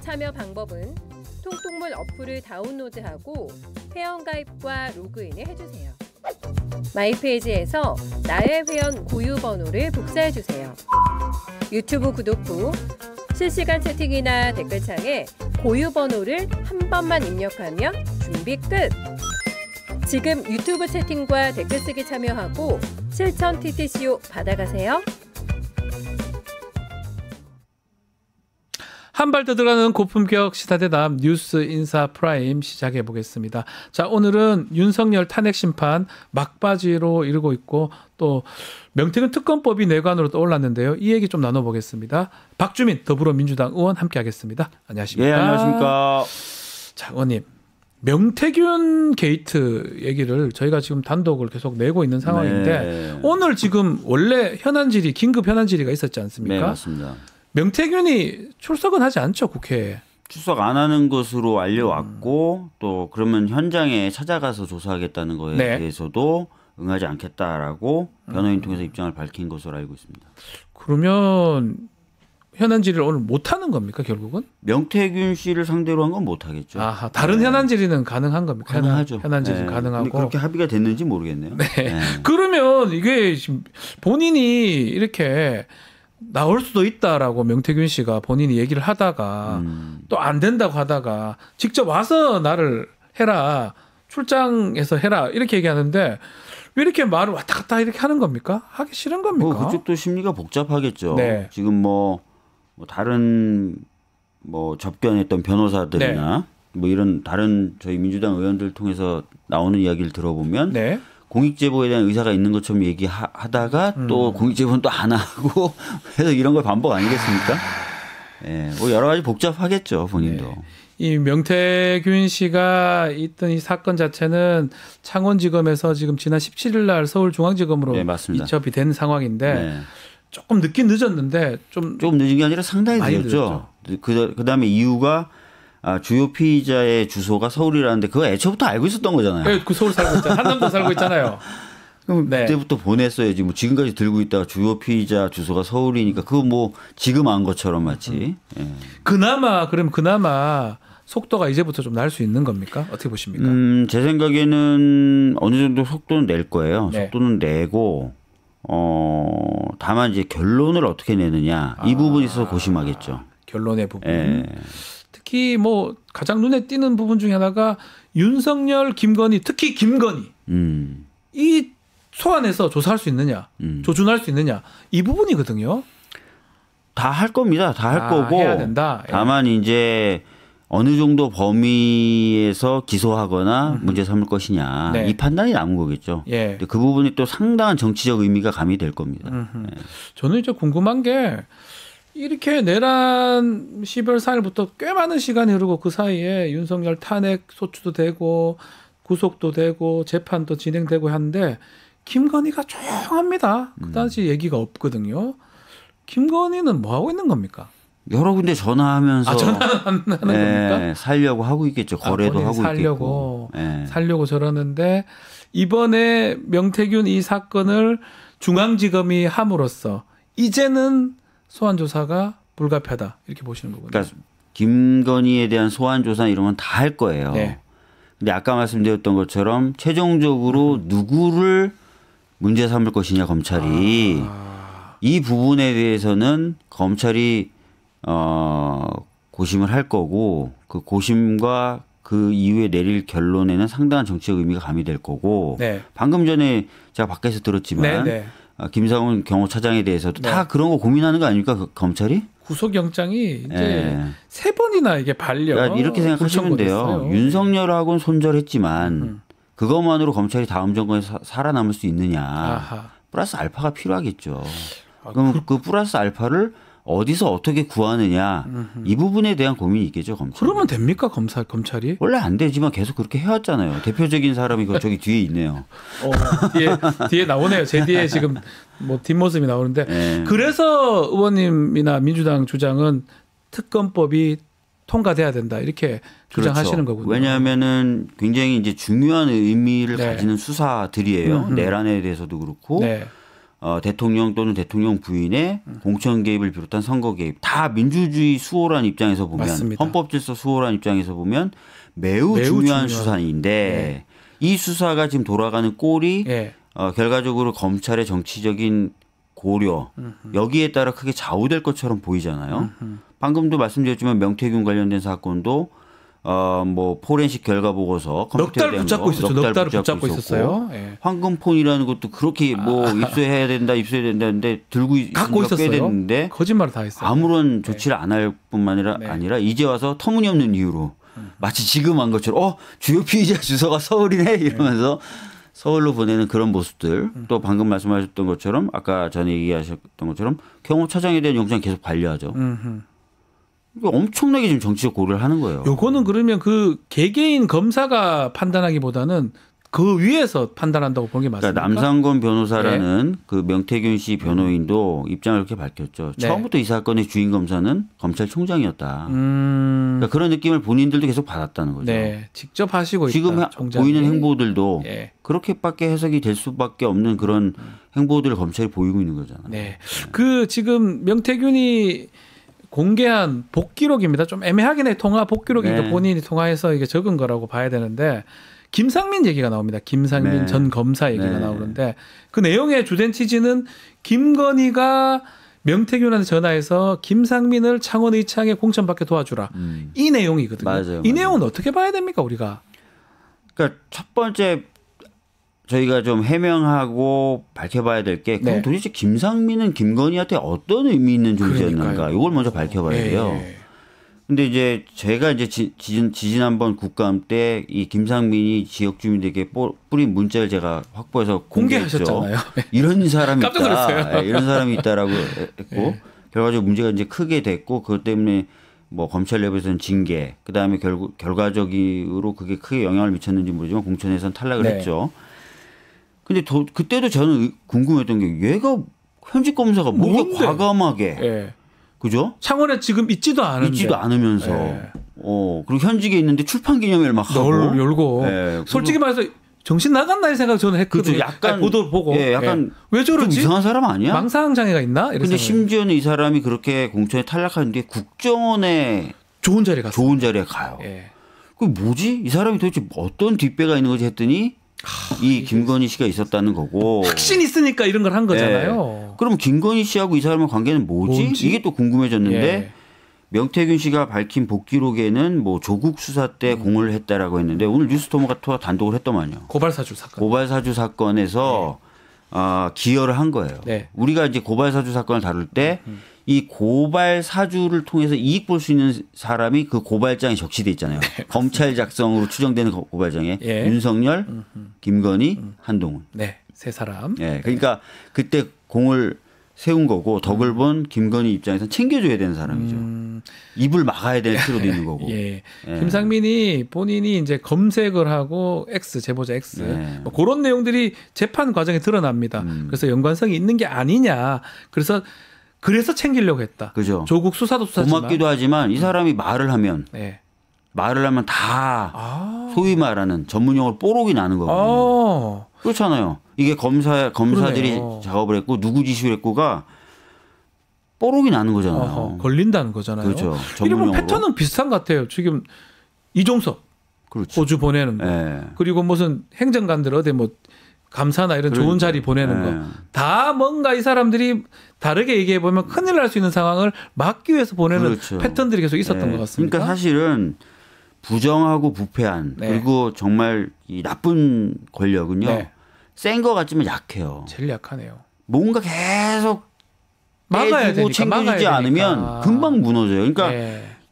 참여 방법은 통통물 어플을 다운로드하고 회원가입과 로그인을 해주세요. 마이페이지에서 나의 회원 고유 번호를 복사해주세요. 유튜브 구독 후 실시간 채팅이나 댓글창에 고유 번호를 한 번만 입력하면 준비 끝! 지금 유튜브 채팅과 댓글 쓰기 참여하고 실천 TTCO 받아가세요. 한 발 더 들어가는 고품격 시사대담 뉴스 인사 프라임 시작해 보겠습니다. 자, 오늘은 윤석열 탄핵 심판 막바지로 이르고 있고 또 명태균 특검법이 내관으로 떠올랐는데요. 이 얘기 좀 나눠보겠습니다. 박주민 더불어민주당 의원 함께하겠습니다. 안녕하십니까? 예, 안녕하십니까? 자, 의원님. 명태균 게이트 얘기를 저희가 지금 단독을 계속 내고 있는 상황인데 네. 오늘 지금 원래 현안질의 긴급 현안질의가 있었지 않습니까? 네, 맞습니다. 명태균이 출석은 하지 않죠, 국회에. 출석 안 하는 것으로 알려왔고 또 그러면 현장에 찾아가서 조사하겠다는 거에 네. 대해서도 응하지 않겠다라고 변호인 통해서 입장을 밝힌 것으로 알고 있습니다. 그러면 현안질의를 오늘 못 하는 겁니까, 결국은? 명태균 씨를 상대로 한 건 못 하겠죠. 아하, 다른 네. 현안질의는 가능한 겁니까? 가능하죠. 현안질의는 네. 가능하고. 근데 그렇게 합의가 됐는지 모르겠네요. 네. 네. 그러면 이게 지금 본인이 이렇게 나올 수도 있다라고 명태균 씨가 본인이 얘기를 하다가 또 안 된다고 하다가 직접 와서 나를 해라. 출장해서 해라. 이렇게 얘기하는데 왜 이렇게 말을 왔다 갔다 이렇게 하는 겁니까? 하기 싫은 겁니까? 그쪽도 심리가 복잡하겠죠. 네. 지금 뭐 다른 접견했던 변호사들이나 네. 뭐 이런 다른 저희 민주당 의원들 통해서 나오는 이야기를 들어보면 네. 공익제보에 대한 의사가 있는 것처럼 얘기하다가 또 공익제보는 또 안 하고 해서 이런 걸 반복 아니겠습니까? 예, 뭐 여러 가지 복잡하겠죠, 본인도. 네. 이 명태균 씨가 있던 이 사건 자체는 창원지검에서 지금 지난 17일 날 서울중앙지검으로 네, 맞습니다. 이첩이 된 상황인데 네. 조금 늦긴 늦었는데 좀 늦은 게 아니라 상당히 많이 늦었죠. 그다음에 이유가 주요 피의자의 주소가 서울이라는데 그거 애초부터 알고 있었던 거잖아요. 네, 그 서울 살고 있잖아요. 한남도 살고 있잖아요. 그럼 네. 그때부터 보냈어야지. 뭐 지금까지 들고 있다가 주요 피의자 주소가 서울이니까 그거 뭐 지금 안 것처럼 마치. 예. 그나마 속도가 이제부터 좀 날 수 있는 겁니까? 어떻게 보십니까? 제 생각에는 어느 정도 속도는 낼 거예요. 네. 속도는 내고 다만 이제 결론을 어떻게 내느냐 이 부분이 있어서 고심하겠죠. 결론의 부분. 예. 특히 뭐 가장 눈에 띄는 부분 중에 하나가 윤석열, 김건희, 특히 김건희 이 소환해서 조사할 수 있느냐, 조준할 수 있느냐 이 부분이거든요. 다 할 겁니다. 다 할 거고. 해야 된다. 다만 이제 어느 정도 범위에서 기소하거나 문제 삼을 것이냐 네. 이 판단이 남은 거겠죠. 예. 근데 그 부분이 또 상당한 정치적 의미가 가미될 겁니다. 네. 저는 이제 궁금한 게 이렇게 내란 12월 4일부터 꽤 많은 시간이 흐르고 그 사이에 윤석열 탄핵 소추도 되고 구속도 되고 재판도 진행되고 하는데 김건희가 조용합니다. 그다지 얘기가 없거든요. 김건희는 뭐 하고 있는 겁니까? 여러 군데 전화하면서 전화하는 겁니까? 살려고 하고 있겠죠. 거래도 하고 살려고, 있겠고. 살려고 저러는데 이번에 명태균 이 사건을 중앙지검이 함으로써 이제는 소환 조사가 불가피하다 이렇게 보시는 거군요. 그러니까 김건희에 대한 소환 조사 이런 건 다 할 거예요. 네. 근데 아까 말씀드렸던 것처럼 최종적으로 누구를 문제 삼을 것이냐 검찰이 이 부분에 대해서는 검찰이 고심을 할 거고 그 고심과 그 이후에 내릴 결론에는 상당한 정치적 의미가 가미될 거고 네. 방금 전에 제가 밖에서 들었지만 네. 김상훈 경호차장에 대해서도 네. 다 그런 거 고민하는 거 아닙니까 그 검찰이? 구속영장이 이제 네. 3번이나 이게 발려. 그러니까 이렇게 생각하시면 돼요. 윤석열하고는 손절했지만 그것만으로 검찰이 다음 정권에 살아남을 수 있느냐. 아하. 플러스 알파가 필요하겠죠. 그럼 그 플러스 알파를 어디서 어떻게 구하느냐 이 부분에 대한 고민이 있겠죠 검찰. 그러면 됩니까 검찰이? 원래 안 되지만 계속 그렇게 해왔잖아요. 대표적인 사람이 저기 뒤에 있네요. 뒤에 나오네요. 제 뒤에 지금 뭐 뒷모습이 나오는데 네. 그래서 의원님이나 민주당 주장은 특검법이 통과돼야 된다 이렇게 주장하시는 그렇죠. 거군요. 왜냐하면은 굉장히 이제 중요한 의미를 네. 가지는 수사들이에요. 내란에 대해서도 그렇고. 네. 대통령 또는 대통령 부인의 공천 개입을 비롯한 선거 개입 다 민주주의 수호란 입장에서 보면 맞습니다. 헌법 질서 수호란 입장에서 보면 매우 중요한 수사인데 이 수사가 지금 돌아가는 꼴이 결과적으로 검찰의 정치적인 고려 여기에 따라 크게 좌우될 것처럼 보이잖아요. 방금도 말씀드렸지만 명태균 관련된 사건도 뭐 포렌식 결과 보고서 넉 달 붙잡고 있었죠. 넉 달을 붙잡고 있었어요. 예. 황금폰이라는 것도 그렇게 뭐 입수해야 된다 했는데 들고 갖고 있었어요. 꽤 됐는데 거짓말을 다 했어요. 아무런 조치를 안 할 뿐만 아니라 이제 와서 터무니없는 이유로 마치 지금 한 것처럼 주요 피의자 주소가 서울이네 이러면서 서울로 보내는 그런 모습들 또 방금 말씀하셨던 것처럼 아까 전에 얘기하셨던 것처럼 경호차장에 대한 영장 계속 반려하죠. 엄청나게 지금 정치적 고려를 하는 거예요. 요거는 그러면 그 개개인 검사가 판단하기보다는 그 위에서 판단한다고 보는 게 맞습니까? 그러니까 남상권 변호사라는 그 명태균 씨 변호인도 입장을 그렇게 밝혔죠. 처음부터 이 사건의 주인 검사는 검찰총장이었다. 그러니까 그런 느낌을 본인들도 계속 받았다는 거죠. 네, 직접 하시고 지금 있다. 총장이. 보이는 행보들도 그렇게밖에 해석이 될 수밖에 없는 그런 행보들을 검찰이 보이고 있는 거잖아요. 네, 그 지금 명태균이 공개한 복기록입니다. 좀 애매하긴 해. 통화 복기록이니까 본인이 통화해서 이게 적은 거라고 봐야 되는데 김상민 얘기가 나옵니다. 김상민 전 검사 얘기가 나오는데 그 내용의 주된 취지는 김건희가 명태균한테 전화해서 김상민을 창원 의창에 공천받게 도와주라. 이 내용이거든요. 맞아요. 이 내용은 어떻게 봐야 됩니까 우리가? 그러니까 첫 번째 저희가 좀 해명하고 밝혀봐야 될 게 그럼 도대체 김상민은 김건희한테 어떤 의미 있는 존재였는가 이걸 먼저 밝혀봐야 돼요. 근데 이제 제가 이제 지지난번 국감 때 이 김상민이 지역 주민들에게 뿌린 문자를 제가 확보해서 공개하셨잖아요. 이런 사람이 깜짝 있다. 놀랐어요. 이런 사람이 있다라고 했고 결과적으로 문제가 이제 크게 됐고 그것 때문에 뭐 검찰 내부에서는 징계, 그다음에 결과적으로 그게 크게 영향을 미쳤는지 모르지만 공천에서는 탈락을 했죠. 근데 그때도 저는 궁금했던 게 얘가 현직 검사가 뭔가 과감하게 그죠? 창원에 지금 있지도 않으면서 그리고 현직에 있는데 출판 기념회를 막 하고 열고 솔직히 말해서 정신 나갔나 이 생각 저는 했거든요. 그렇죠. 약간 보도를 보고 약간 왜 저러지? 좀 이상한 사람 아니야? 망상 장애가 있나? 근데 심지어는 이 사람이 그렇게 공천에 탈락하는데 국정원에 좋은 자리에 가요. 그 뭐지? 이 사람이 도대체 어떤 뒷배가 있는 거지 했더니 이 김건희 씨가 있었다는 거고. 확신 있으니까 이런 걸 한 거잖아요. 그럼 김건희 씨하고 이 사람의 관계는 뭐지? 이게 또 궁금해졌는데 명태균 씨가 밝힌 복기록에는 뭐 조국 수사 때 공을 했다라고 했는데 오늘 뉴스토마토가 단독을 했더만요. 고발사주 사건에서 기여를 한 거예요. 우리가 이제 고발사주 사건을 다룰 때 이 고발사주를 통해서 이익 볼 수 있는 사람이 그 고발장에 적시돼 있잖아요. 검찰 작성으로 추정되는 고발장에 윤석열, 김건희, 한동훈. 세 사람. 그러니까 그때 공을 세운 거고 덕을 본 김건희 입장에서는 챙겨줘야 되는 사람이죠. 입을 막아야 될 필요도 있는 거고. 김상민이 본인이 이제 검색을 하고 제보자 X 뭐 그런 내용들이 재판 과정에 드러납니다. 그래서 연관성이 있는 게 아니냐. 그래서 챙기려고 했다. 그죠. 조국 수사도 수사지만. 고맙기도 하지만 이 사람이 말을 하면 다 소위 말하는 전문 용어로 뽀록이 나는 거거든요. 그렇잖아요. 이게 검사들이 그러네요. 작업을 했고 누구 지시를 했고가 뽀록이 나는 거잖아요. 걸린다는 거잖아요. 그렇죠. 이러면 패턴은 비슷한 것 같아요. 지금 이종석 호주 보내는 거. 그리고 무슨 행정관들 어디 뭐 감사나 이런 좋은 자리 보내는 거. 다 뭔가 이 사람들이 다르게 얘기해 보면 큰일 날 수 있는 상황을 막기 위해서 보내는 패턴들이 계속 있었던 것 같습니다. 그러니까 사실은 부정하고 부패한 그리고 정말 이 나쁜 권력은요. 센 거 같지만 약해요. 제일 약하네요. 뭔가 계속 막아야 되니까 챙겨주지 않으면 금방 무너져요. 그러니까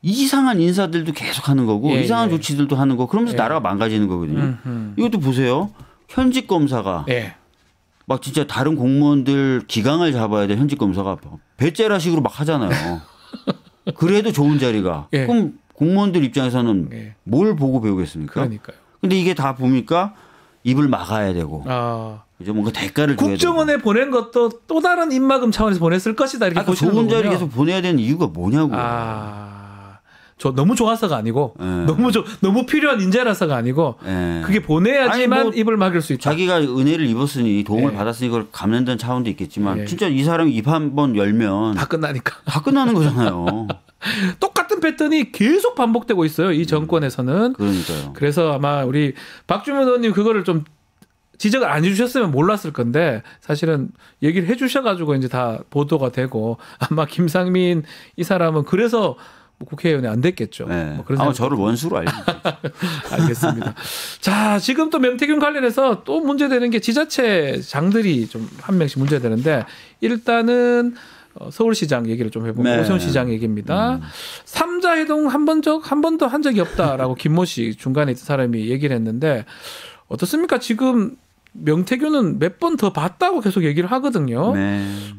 이상한 인사들도 계속 하는 거고 이상한 조치들도 하는 거. 그러면서 나라가 망가지는 거거든요. 이것도 보세요. 현직 검사가 막 진짜 다른 공무원들 기강을 잡아야 될 현직 검사가 배째라식으로 막 하잖아요. 그래도 좋은 자리가. 그럼 공무원들 입장에서는 뭘 보고 배우겠습니까? 그러니까요. 근데 이게 다 보니까 입을 막아야 되고. 이제 뭔가 대가를 줘야 되고. 국정원에 보낸 것도 또 다른 입막음 차원에서 보냈을 것이다. 이렇게 보시는 좋은 거군요. 자리 계속 보내야 되는 이유가 뭐냐고. 저 너무 좋아서가 아니고 너무 필요한 인재라서가 아니고 그게 보내야지만 입을 막을 수 있다. 자기가 은혜를 입었으니 도움을 받았으니 이걸 갚는다는 차원도 있겠지만 진짜 이 사람이 입 한 번 열면 다 끝나니까. 다 끝나는 거잖아요. 똑같은 패턴이 계속 반복되고 있어요. 이 정권에서는. 그러니까요. 그래서 아마 우리 박주민 의원님 그거를 좀 지적을 안 해주셨으면 몰랐을 건데 사실은 얘기를 해주셔가지고 이제 다 보도가 되고 아마 김상민 이 사람은 그래서 국회의원이 안 됐겠죠. 뭐 그런 아마 저를 원수로 알고 알겠습니다. 자, 지금 또 명태균 관련해서 또 문제되는 게 지자체장들이 좀 한 명씩 문제되는데 일단은 서울시장 얘기를 좀 해보면 오세훈 시장 얘기입니다. 3자 회동 한 번도 한 적이 없다라고 김모 씨 중간에 있던 사람이 얘기를 했는데 어떻습니까? 지금 명태균은 몇 번 더 봤다고 계속 얘기를 하거든요.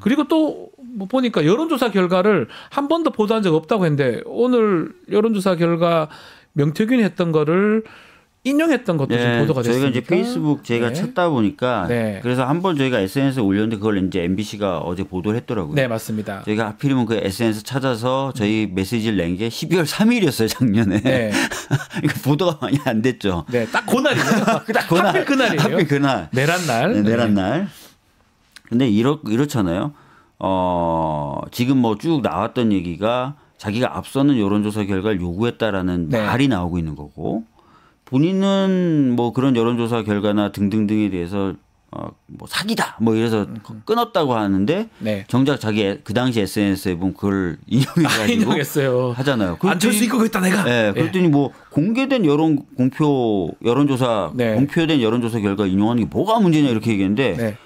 그리고 또 뭐 보니까 여론조사 결과를 한 번도 보도한 적 없다고 했는데 오늘 여론조사 결과 명태균이 했던 거를 인용했던 것도 좀 보도가 됐습니다. 저희가 이제 페이스북 찾다 보니까 그래서 한번 저희가 SNS에 올렸는데 그걸 이제 MBC가 어제 보도를 했더라고요. 네, 맞습니다. 저희가 하필이면 그 SNS 찾아서 저희 메시지를 낸 게 12월 3일이었어요, 작년에. 그러니까 보도가 많이 안 됐죠. 네, 딱 그날이네요. 딱 그날. 하필 그날이에요. 하필 그날. 내란 날. 내란 날. 근데 이렇잖아요. 지금 뭐 쭉 나왔던 얘기가 자기가 앞서는 여론조사 결과를 요구했다라는 말이 나오고 있는 거고 본인은 뭐 그런 여론조사 결과나 등등등에 대해서 뭐 사기다 뭐 이래서 끊었다고 하는데 네. 정작 자기 그 당시 SNS에 보면 그걸 인용해가지고 인용했어요. 하잖아요. 안철수 이거 있다 내가. 네, 그랬더니 뭐 공개된 여론조사 네. 공표된 여론조사 결과 인용하는 게 뭐가 문제냐 이렇게 얘기했는데 네.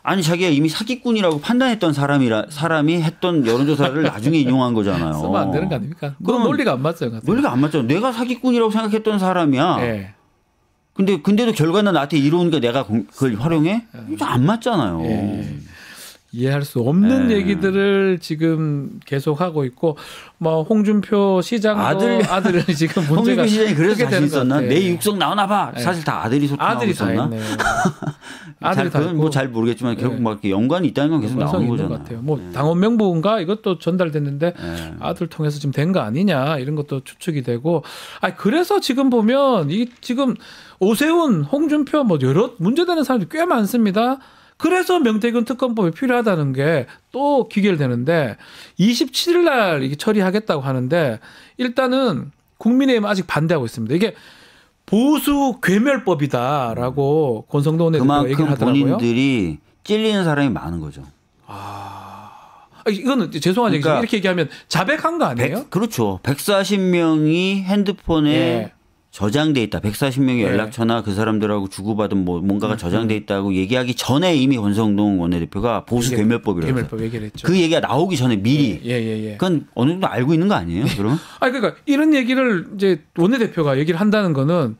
아니 자기가 이미 사기꾼이라고 판단했던 사람이 했던 여론조사를 나중에 인용한 거잖아요. 쓰면 안 되는 거 아닙니까? 그건 논리가 안 맞죠. 논리가 안 맞죠. 내가 사기꾼이라고 생각했던 사람이야. 네. 근데도 결과는 나한테 이러니까 내가 그걸 활용해? 이거 안 맞잖아요. 예. 이해할 수 없는 얘기들을 지금 계속 하고 있고, 뭐 홍준표 시장도 아들을 지금 문제가 홍준표 시장이 그래서 자신 있었나? 내 육성 나오나 봐. 네. 사실 다 아들이 소통하고 있었나? 아들이 다 그건 뭐 잘 모르겠지만 결국 막 이렇게 연관이 있다는 건 계속 나오는 거잖아요. 것 같아요. 뭐 당원 명부인가 이것도 전달됐는데 아들 통해서 지금 된 거 아니냐 이런 것도 추측이 되고, 그래서 지금 보면 이 지금 오세훈, 홍준표 뭐 여러 문제되는 사람들이 꽤 많습니다. 그래서 명태균 특검법이 필요하다는 게 또 기결되는데 27일 날 이게 처리하겠다고 하는데 일단은 국민의힘은 아직 반대하고 있습니다. 이게 보수 괴멸법이다라고 권성동 원내대표가 얘기를 하더라고요. 그만큼 본인들이 찔리는 사람이 많은 거죠. 이거는 죄송한 얘기죠. 이렇게 얘기하면 자백한 거 아니에요? 그렇죠. 140명이 핸드폰에 저장돼 있다. 140명의 연락처나 그 사람들하고 주고받은 뭐 뭔가가 저장돼 있다고 얘기하기 전에 이미 권성동 원내대표가 보수 괴멸법이라고 괴멸법 얘기를 했죠. 그 얘기가 나오기 전에 미리. 그건 어느 정도 알고 있는 거 아니에요? 그러면? 그러니까 이런 얘기를 이제 원내대표가 얘기를 한다는 거는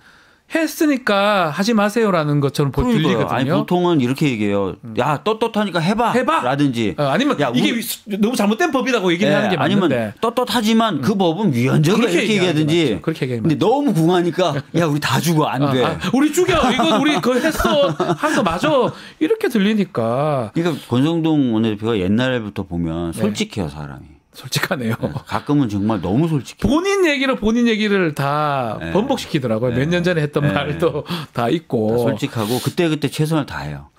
했으니까 하지 마세요라는 것처럼 들리거든요. 아니 보통은 이렇게 얘기해요. 야 떳떳하니까 해봐. 라든지 아니면 야, 이게 너무 잘못된 법이라고 얘기를 하는 게 맞는데. 아니면 떳떳하지만 그 법은 위헌적이야 이렇게 얘기하든지. 그렇게 얘기하면 근데 너무 궁하니까 야 우리 다 죽어 안 돼. 우리 죽여. 이건 우리 그거 했어. 한 거 맞아. 이렇게 들리니까. 그러니까 권성동 원내대표가 옛날부터 보면 솔직해요 사람이. 솔직하네요. 가끔은 정말 너무 솔직해. 본인 얘기를 다 번복시키더라고요. 몇 년 전에 했던 말도 다 있고. 다 솔직하고 그때 최선을 다해요.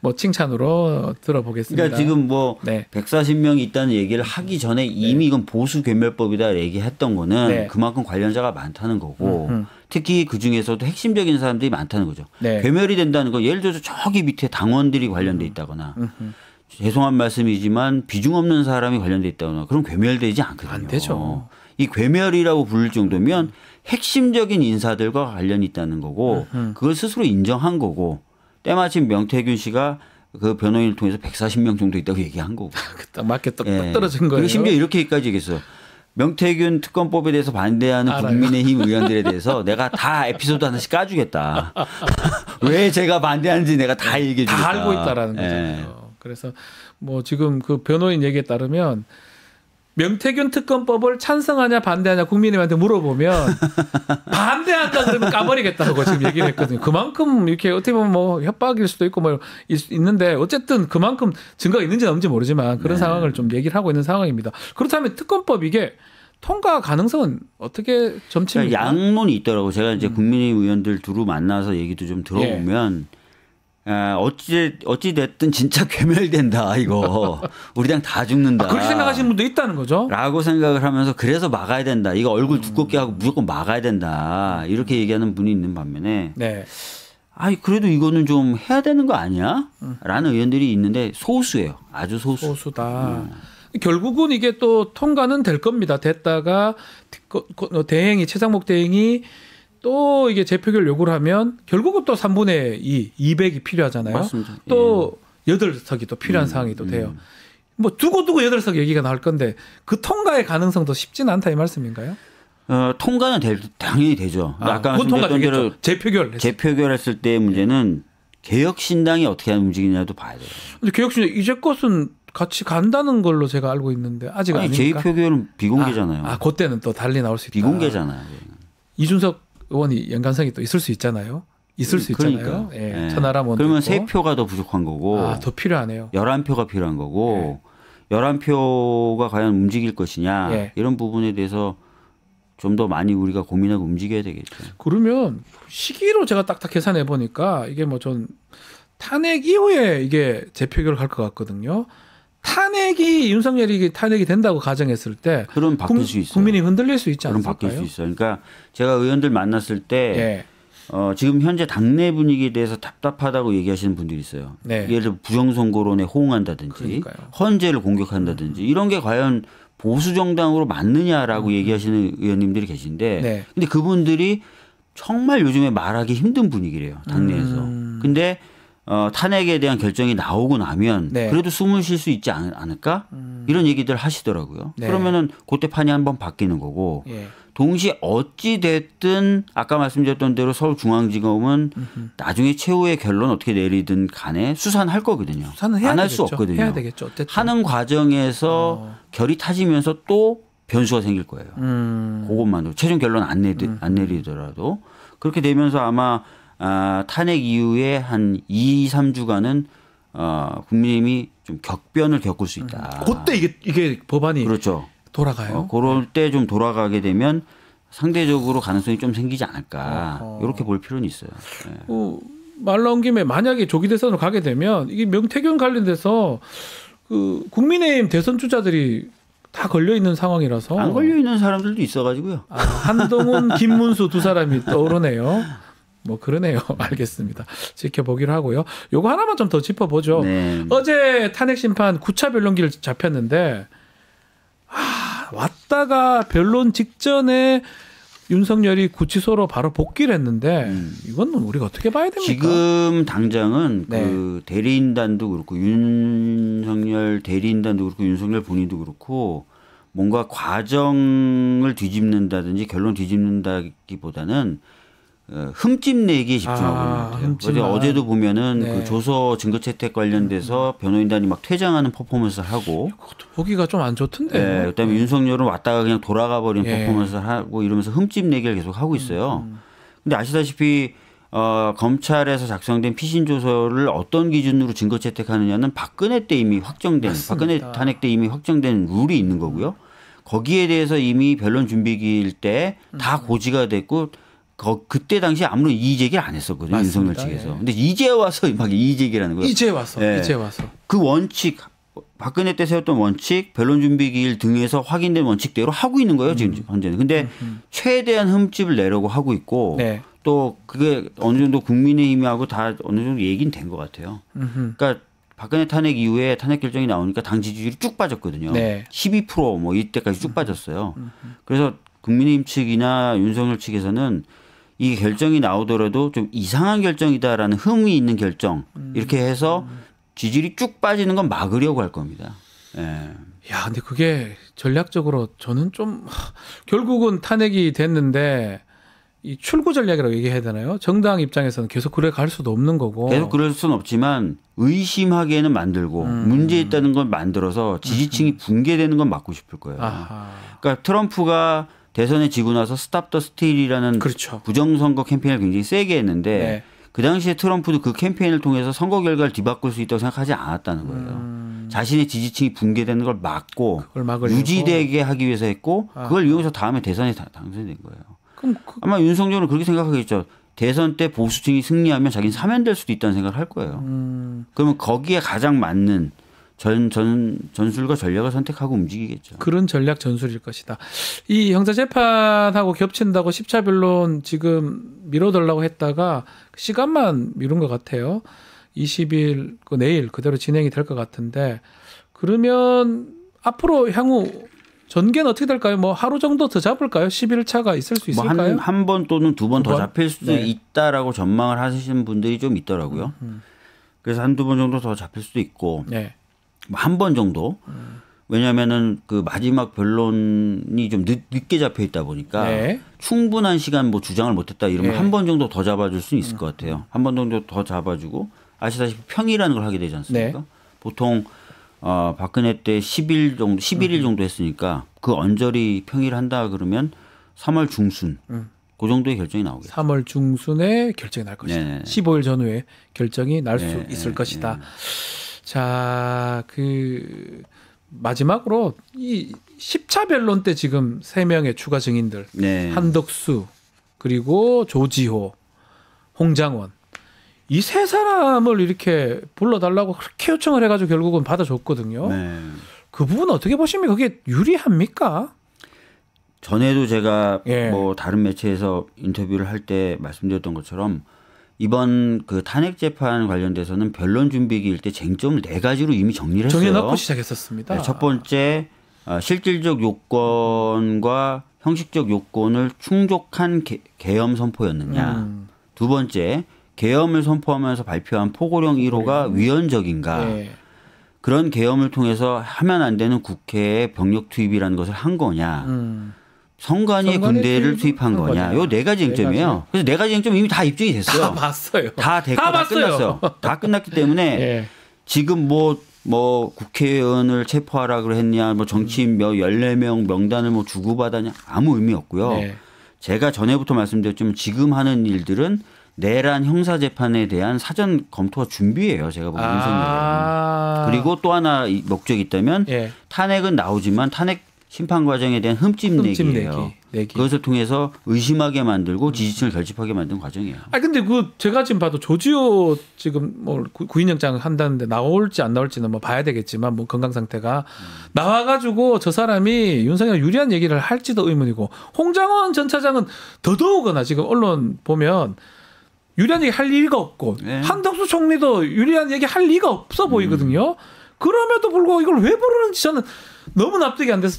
뭐 칭찬으로 들어보겠습니다. 그러니까 지금 뭐 140명이 있다는 얘기를 하기 전에 이미 이건 보수 괴멸법이다 얘기했던 거는 그만큼 관련자가 많다는 거고 특히 그중에서도 핵심적인 사람들이 많다는 거죠. 괴멸이 된다는 건 예를 들어서 저기 밑에 당원들이 관련돼 있다거나 죄송한 말씀이지만 비중 없는 사람이 관련돼 있다거나 그럼 괴멸되지 않거든요. 안 되죠. 이 괴멸이라고 부를 정도면 핵심적인 인사들과 관련이 있다는 거고 그걸 스스로 인정한 거고 때마침 명태균 씨가 그 변호인을 통해서 140명 정도 있다고 얘기한 거고. 맞게 딱 떨어진 거예요. 그리고 심지어 이렇게까지 얘기했어요. 명태균 특검법에 대해서 반대하는 국민의힘 의원들에 대해서 내가 다 에피소드 하나씩 까주겠다. 왜 제가 반대하는지 내가 다 얘기해 주겠다. 다 알고 있다라는 거죠. 그래서 뭐 지금 그 변호인 얘기에 따르면 명태균 특검법을 찬성하냐 반대하냐 국민의힘한테 물어보면 반대한다 그러면 까버리겠다고 지금 얘기를 했거든요. 그만큼 이렇게 어떻게 보면 뭐 협박일 수도 있고 뭐 있는데 어쨌든 그만큼 증거가 있는지 없는지 모르지만 그런 상황을 좀 얘기를 하고 있는 상황입니다. 그렇다면 특검법 이게 통과 가능성은 어떻게 점칩니까? 그러니까 양론이 있더라고요. 제가 이제 국민의힘 의원들 두루 만나서 얘기도 좀 들어보면 어찌 됐든 진짜 괴멸된다 이거. 우리 당 다 죽는다. 그렇게 생각하시는 분도 있다는 거죠. 라고 생각을 하면서 그래서 막아야 된다. 이거 얼굴 두껍게 하고 무조건 막아야 된다. 이렇게 얘기하는 분이 있는 반면에 그래도 이거는 좀 해야 되는 거 아니야? 라는 의원들이 있는데 소수예요. 아주 소수다. 결국은 이게 또 통과는 될 겁니다. 됐다가 대행이 최상목 대행이 또 이게 재표결 요구를 하면 결국은 또 3분의 2, 200이 필요하잖아요. 맞습니다. 또 8석이 또 필요한 상황이 또 돼요. 뭐 두고 8석 얘기가 나올 건데 그 통과의 가능성도 쉽지는 않다 이 말씀인가요? 통과는 당연히 되죠. 아까 말씀드렸던 대로 재표결했을 때의 문제는 개혁신당이 어떻게 움직이냐도 봐야 돼요. 근데 개혁신당 이제껏은 같이 간다는 걸로 제가 알고 있는데 아직 아닙니까? 재표결은 비공개잖아요. 그때는 또 달리 나올 수 있다. 비공개잖아요. 이준석 의원이 연관성이 또 있을 수 있잖아요. 있을 수 있잖아요. 천하람 의원. 그러면 3표가 더 부족한 거고. 더 필요하네요. 11표가 필요한 거고. 11표가 과연 움직일 것이냐. 이런 부분에 대해서 좀 더 많이 우리가 고민하고 움직여야 되겠죠. 그러면 시기로 제가 딱딱 계산해 보니까 이게 뭐 전 탄핵 이후에 이게 재표결을 갈 것 같거든요. 윤석열이 탄핵이 된다고 가정했을 때 그럼 바뀔 수 있어요. 국민이 흔들릴 수 있지 않을까요? 그럼 바뀔 수 있어요. 그러니까 제가 의원들 만났을 때 지금 현재 당내 분위기에 대해서 답답하다고 얘기하시는 분들이 있어요. 네. 예를 들어 부정선거론에 호응한다든지 그러니까요. 헌재를 공격한다든지 이런 게 과연 보수 정당으로 맞느냐라고 얘기하시는 의원님들이 계신데 네. 근데 그분들이 정말 요즘에 말하기 힘든 분위기래요. 당내에서. 근데 탄핵에 대한 결정이 나오고 나면 네. 그래도 숨을 쉴 수 있지 않을까? 이런 얘기들 하시더라고요. 네. 그러면은 그때 판이 한번 바뀌는 거고 예. 동시에 어찌 됐든 아까 말씀드렸던 대로 서울중앙지검은 나중에 최후의 결론 어떻게 내리든 간에 수사는 할 거거든요. 수사는 해야 안 할 되겠죠. 수 없거든요. 해야 되겠죠. 어쨌든. 하는 과정에서 결이 타지면서 또 변수가 생길 거예요. 그것만으로 최종 결론 안 내리더라도 그렇게 되면서 아마 탄핵 이후에 한 2, 3주간은 국민의힘이 좀 격변을 겪을 수 있다. 그때 이게 법안이 그렇죠. 돌아가요. 그럴 때 좀 돌아가게 되면 상대적으로 가능성이 좀 생기지 않을까. 이렇게 볼 필요는 있어요. 네. 말 나온 김에 만약에 조기 대선으로 가게 되면 이게 명태균 관련돼서 그 국민의힘 대선 주자들이 다 걸려 있는 상황이라서 안 걸려 있는 사람들도 있어가지고요. 한동훈, 김문수 두 사람이 떠오르네요. 뭐 그러네요. 알겠습니다. 지켜보기로 하고요. 요거 하나만 좀 더 짚어보죠. 네. 어제 탄핵 심판 9차 변론기를 잡혔는데 왔다가 변론 직전에 윤석열이 구치소로 바로 복귀를 했는데 이건 우리가 어떻게 봐야 됩니까? 지금 당장은 네. 그 대리인단도 그렇고 윤석열 대리인단도 그렇고 윤석열 본인도 그렇고 뭔가 과정을 뒤집는다든지 결론 뒤집는다기보다는 흠집 내기에 집중하고 있는 것 같아요. 어제도 보면은 네. 그 조서 증거 채택 관련돼서 변호인단이 막 퇴장하는 퍼포먼스를 하고 그것도 보기가 좀 안 좋던데. 네, 그다음에 윤석열은 왔다가 그냥 돌아가 버린 퍼포먼스를 하고 이러면서 흠집 내기를 계속 하고 있어요. 근데 아시다시피 검찰에서 작성된 피신 조서를 어떤 기준으로 증거 채택하느냐는 박근혜 때 이미 확정된 맞습니다. 박근혜 탄핵 때 이미 확정된 룰이 있는 거고요. 거기에 대해서 이미 변론 준비기일 때 다 고지가 됐고 그때 당시에 아무런 이의 제기를 안 했었거든요. 맞습니다. 윤석열 측에서. 예. 근데 이제 와서 막 이의 제기라는 거예요. 이제 와서. 그 원칙 박근혜 때 세웠던 원칙, 변론 준비 기일 등에서 확인된 원칙대로 하고 있는 거예요. 지금 현재는. 근데 최대한 흠집을 내려고 하고 있고 네. 또 그게 어느 정도 국민의힘하고 다 어느 정도 얘기는 된 것 같아요. 그러니까 박근혜 탄핵 이후에 탄핵 결정이 나오니까 당 지지율이 쭉 빠졌거든요. 네. 12% 뭐 이때까지 쭉 빠졌어요. 그래서 국민의힘 측이나 윤석열 측에서는 이 결정이 나오더라도 좀 이상한 결정이다라는 흠이 있는 결정 이렇게 해서 지지율이 쭉 빠지는 건 막으려고 할 겁니다. 예. 야, 근데 그게 전략적으로 저는 좀 결국은 탄핵이 됐는데 이 출구 전략이라고 얘기해야 되나요? 정당 입장에서는 계속 그래 갈 수도 없는 거고. 계속 그럴 수는 없지만 의심하게는 만들고 문제 있다는 걸 만들어서 지지층이 붕괴되는 건 막고 싶을 거예요. 아하. 그러니까 트럼프가 대선에 지고 나서 스탑 더 스틸이라는 그렇죠. 부정선거 캠페인을 굉장히 세게 했는데 네. 그 당시에 트럼프도 그 캠페인을 통해서 선거 결과를 뒤바꿀 수 있다고 생각하지 않았다는 거예요. 자신의 지지층이 붕괴되는 걸 막고 그걸 막으려고. 유지되게 하기 위해서 했고 그걸 이용해서 다음에 대선에 당선된 거예요. 그럼 아마 윤석열은 그렇게 생각하겠죠. 대선 때 보수층이 승리하면 자기는 사면될 수도 있다는 생각을 할 거예요. 그러면 거기에 가장 맞는 전술과 전략을 선택하고 움직이겠죠. 그런 전략 전술일 것이다. 이 형사재판하고 겹친다고 10차 변론 지금 미뤄달라고 했다가 시간만 미룬 것 같아요. 20일 내일 그대로 진행이 될 것 같은데 그러면 앞으로 향후 전개는 어떻게 될까요? 뭐 하루 정도 더 잡을까요? 11차가 있을 수 있을까요? 뭐 한 번 또는 두 번 더 잡힐 수도 네. 있다라고 전망을 하시는 분들이 좀 있더라고요. 그래서 한두 번 정도 더 잡힐 수도 있고 네. 한 번 정도. 왜냐하면은 그 마지막 변론이 좀 늦게 잡혀 있다 보니까 네. 충분한 시간 뭐 주장을 못했다 이러면 네. 한 번 정도 더 잡아줄 수 있을 것 같아요. 한 번 정도 더 잡아주고 아시다시피 평이라는 걸 하게 되지 않습니까? 네. 보통 박근혜 때 11일 정도 했으니까 그 언저리 평일을 한다 그러면 3월 중순 그 정도의 결정이 나오겠죠. 3월 중순에 결정이 날 것이다. 네네. 15일 전후에 결정이 날 수 네, 있을 네, 것이다. 네. 자, 그 마지막으로 이 10차 변론 때 지금 3명의 추가 증인들 네. 한덕수 그리고 조지호, 홍장원 이 세 사람을 이렇게 불러달라고 그렇게 요청을 해가지고 결국은 받아줬거든요. 네. 그 부분 어떻게 보십니까? 그게 유리합니까? 전에도 제가 예. 뭐 다른 매체에서 인터뷰를 할 때 말씀드렸던 것처럼 이번 그 탄핵 재판 관련돼서는 변론 준비기일 때 쟁점을 4가지로 이미 정리를 했어요. 정해놓고 시작했었습니다. 네, 첫 번째 실질적 요건과 형식적 요건을 충족한 계엄 선포였느냐. 두 번째 계엄을 선포하면서 발표한 포고령 1호가 위헌적인가. 네. 그런 계엄을 통해서 하면 안 되는 국회에 병력 투입이라는 것을 한 거냐. 선관위에 군대를 투입한 거냐. 요 4가지 쟁점이에요. 그래서 4가지 쟁점 이미 다 입증이 됐어요. 다 봤어요. 다 됐고 다 끝났어요. 다 끝났기 때문에 예. 지금 뭐 국회의원을 체포하라 그랬냐, 뭐 정치인 14명 명단을 뭐 주고받았냐 아무 의미 없고요. 네. 제가 전에부터 말씀드렸지만 지금 하는 일들은 내란 형사재판에 대한 사전 검토와 준비예요. 제가 보기엔 윤석열은. 그리고 또 하나 목적이 있다면 예. 탄핵은 나오지만 탄핵 심판 과정에 대한 흠집 내기예요. 그것을 통해서 의심하게 만들고 지지층을 결집하게 만든 과정이에요. 아 근데 그 제가 지금 봐도 조지호 지금 뭐 구인영장 한다는데 나올지 안 나올지는 뭐 봐야 되겠지만 뭐 건강 상태가 나와가지고 저 사람이 윤석열 유리한 얘기를 할지도 의문이고 홍장원 전 차장은 더더욱이나 지금 언론 보면 유리한 얘기 할 리가 없고 네. 한덕수 총리도 유리한 얘기 할 리가 없어 보이거든요. 그럼에도 불구하고 이걸 왜 부르는지 저는 너무 납득이 안 돼서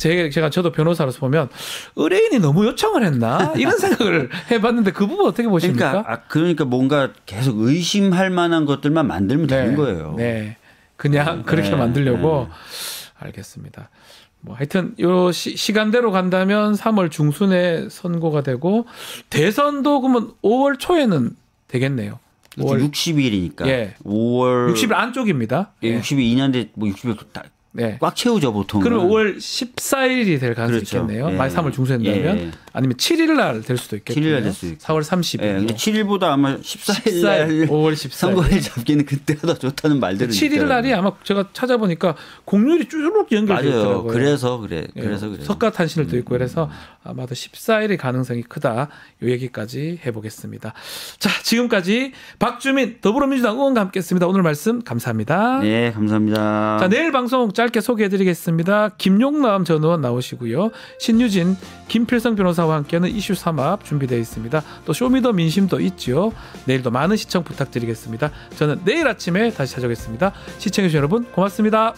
저도 변호사로서 보면 의뢰인이 너무 요청을 했나 이런 생각을 해봤는데 그 부분 어떻게 보십니까? 그러니까 뭔가 계속 의심할 만한 것들만 만들면 되는 거예요. 네, 그냥 그렇게 만들려고 알겠습니다. 뭐 하여튼 요 시간대로 간다면 3월 중순에 선고가 되고 대선도 그러면 5월 초에는 되겠네요. 5월 60일이니까. 예. 5월 60일 안쪽입니다. 예. 60일 2년대 뭐 60일 꽉 채우죠 보통. 그러면 5월 14일이 될 가능성이 그렇죠. 있겠네요. 예. 만약 3월 중순에 된다면 예. 아니면 7일 날 될 수도 있겠고요. 7일 날 될 수도 있고. 4월 30일. 예. 근데 7일보다 아마 14일 날 5월 14일 선거일 잡기는 그때가 더 좋다는 말들은 7일 날이 아마 제가 찾아보니까 공률이 쭉 연결돼 있더라고요. 그래서 그래. 석가탄신일도 있고 그래서 아마도 14일의 가능성이 크다. 이 얘기까지 해보겠습니다. 자, 지금까지 박주민 더불어민주당 의원과 함께했습니다. 오늘 말씀 감사합니다. 네, 감사합니다. 자, 내일 방송 짧게 소개해드리겠습니다. 김용남 전 의원 나오시고요. 신유진, 김필성 변호사와 함께하는 이슈 3합 준비되어 있습니다. 또 쇼미더 민심도 있죠. 내일도 많은 시청 부탁드리겠습니다. 저는 내일 아침에 다시 찾아오겠습니다. 시청해주신 여러분 고맙습니다.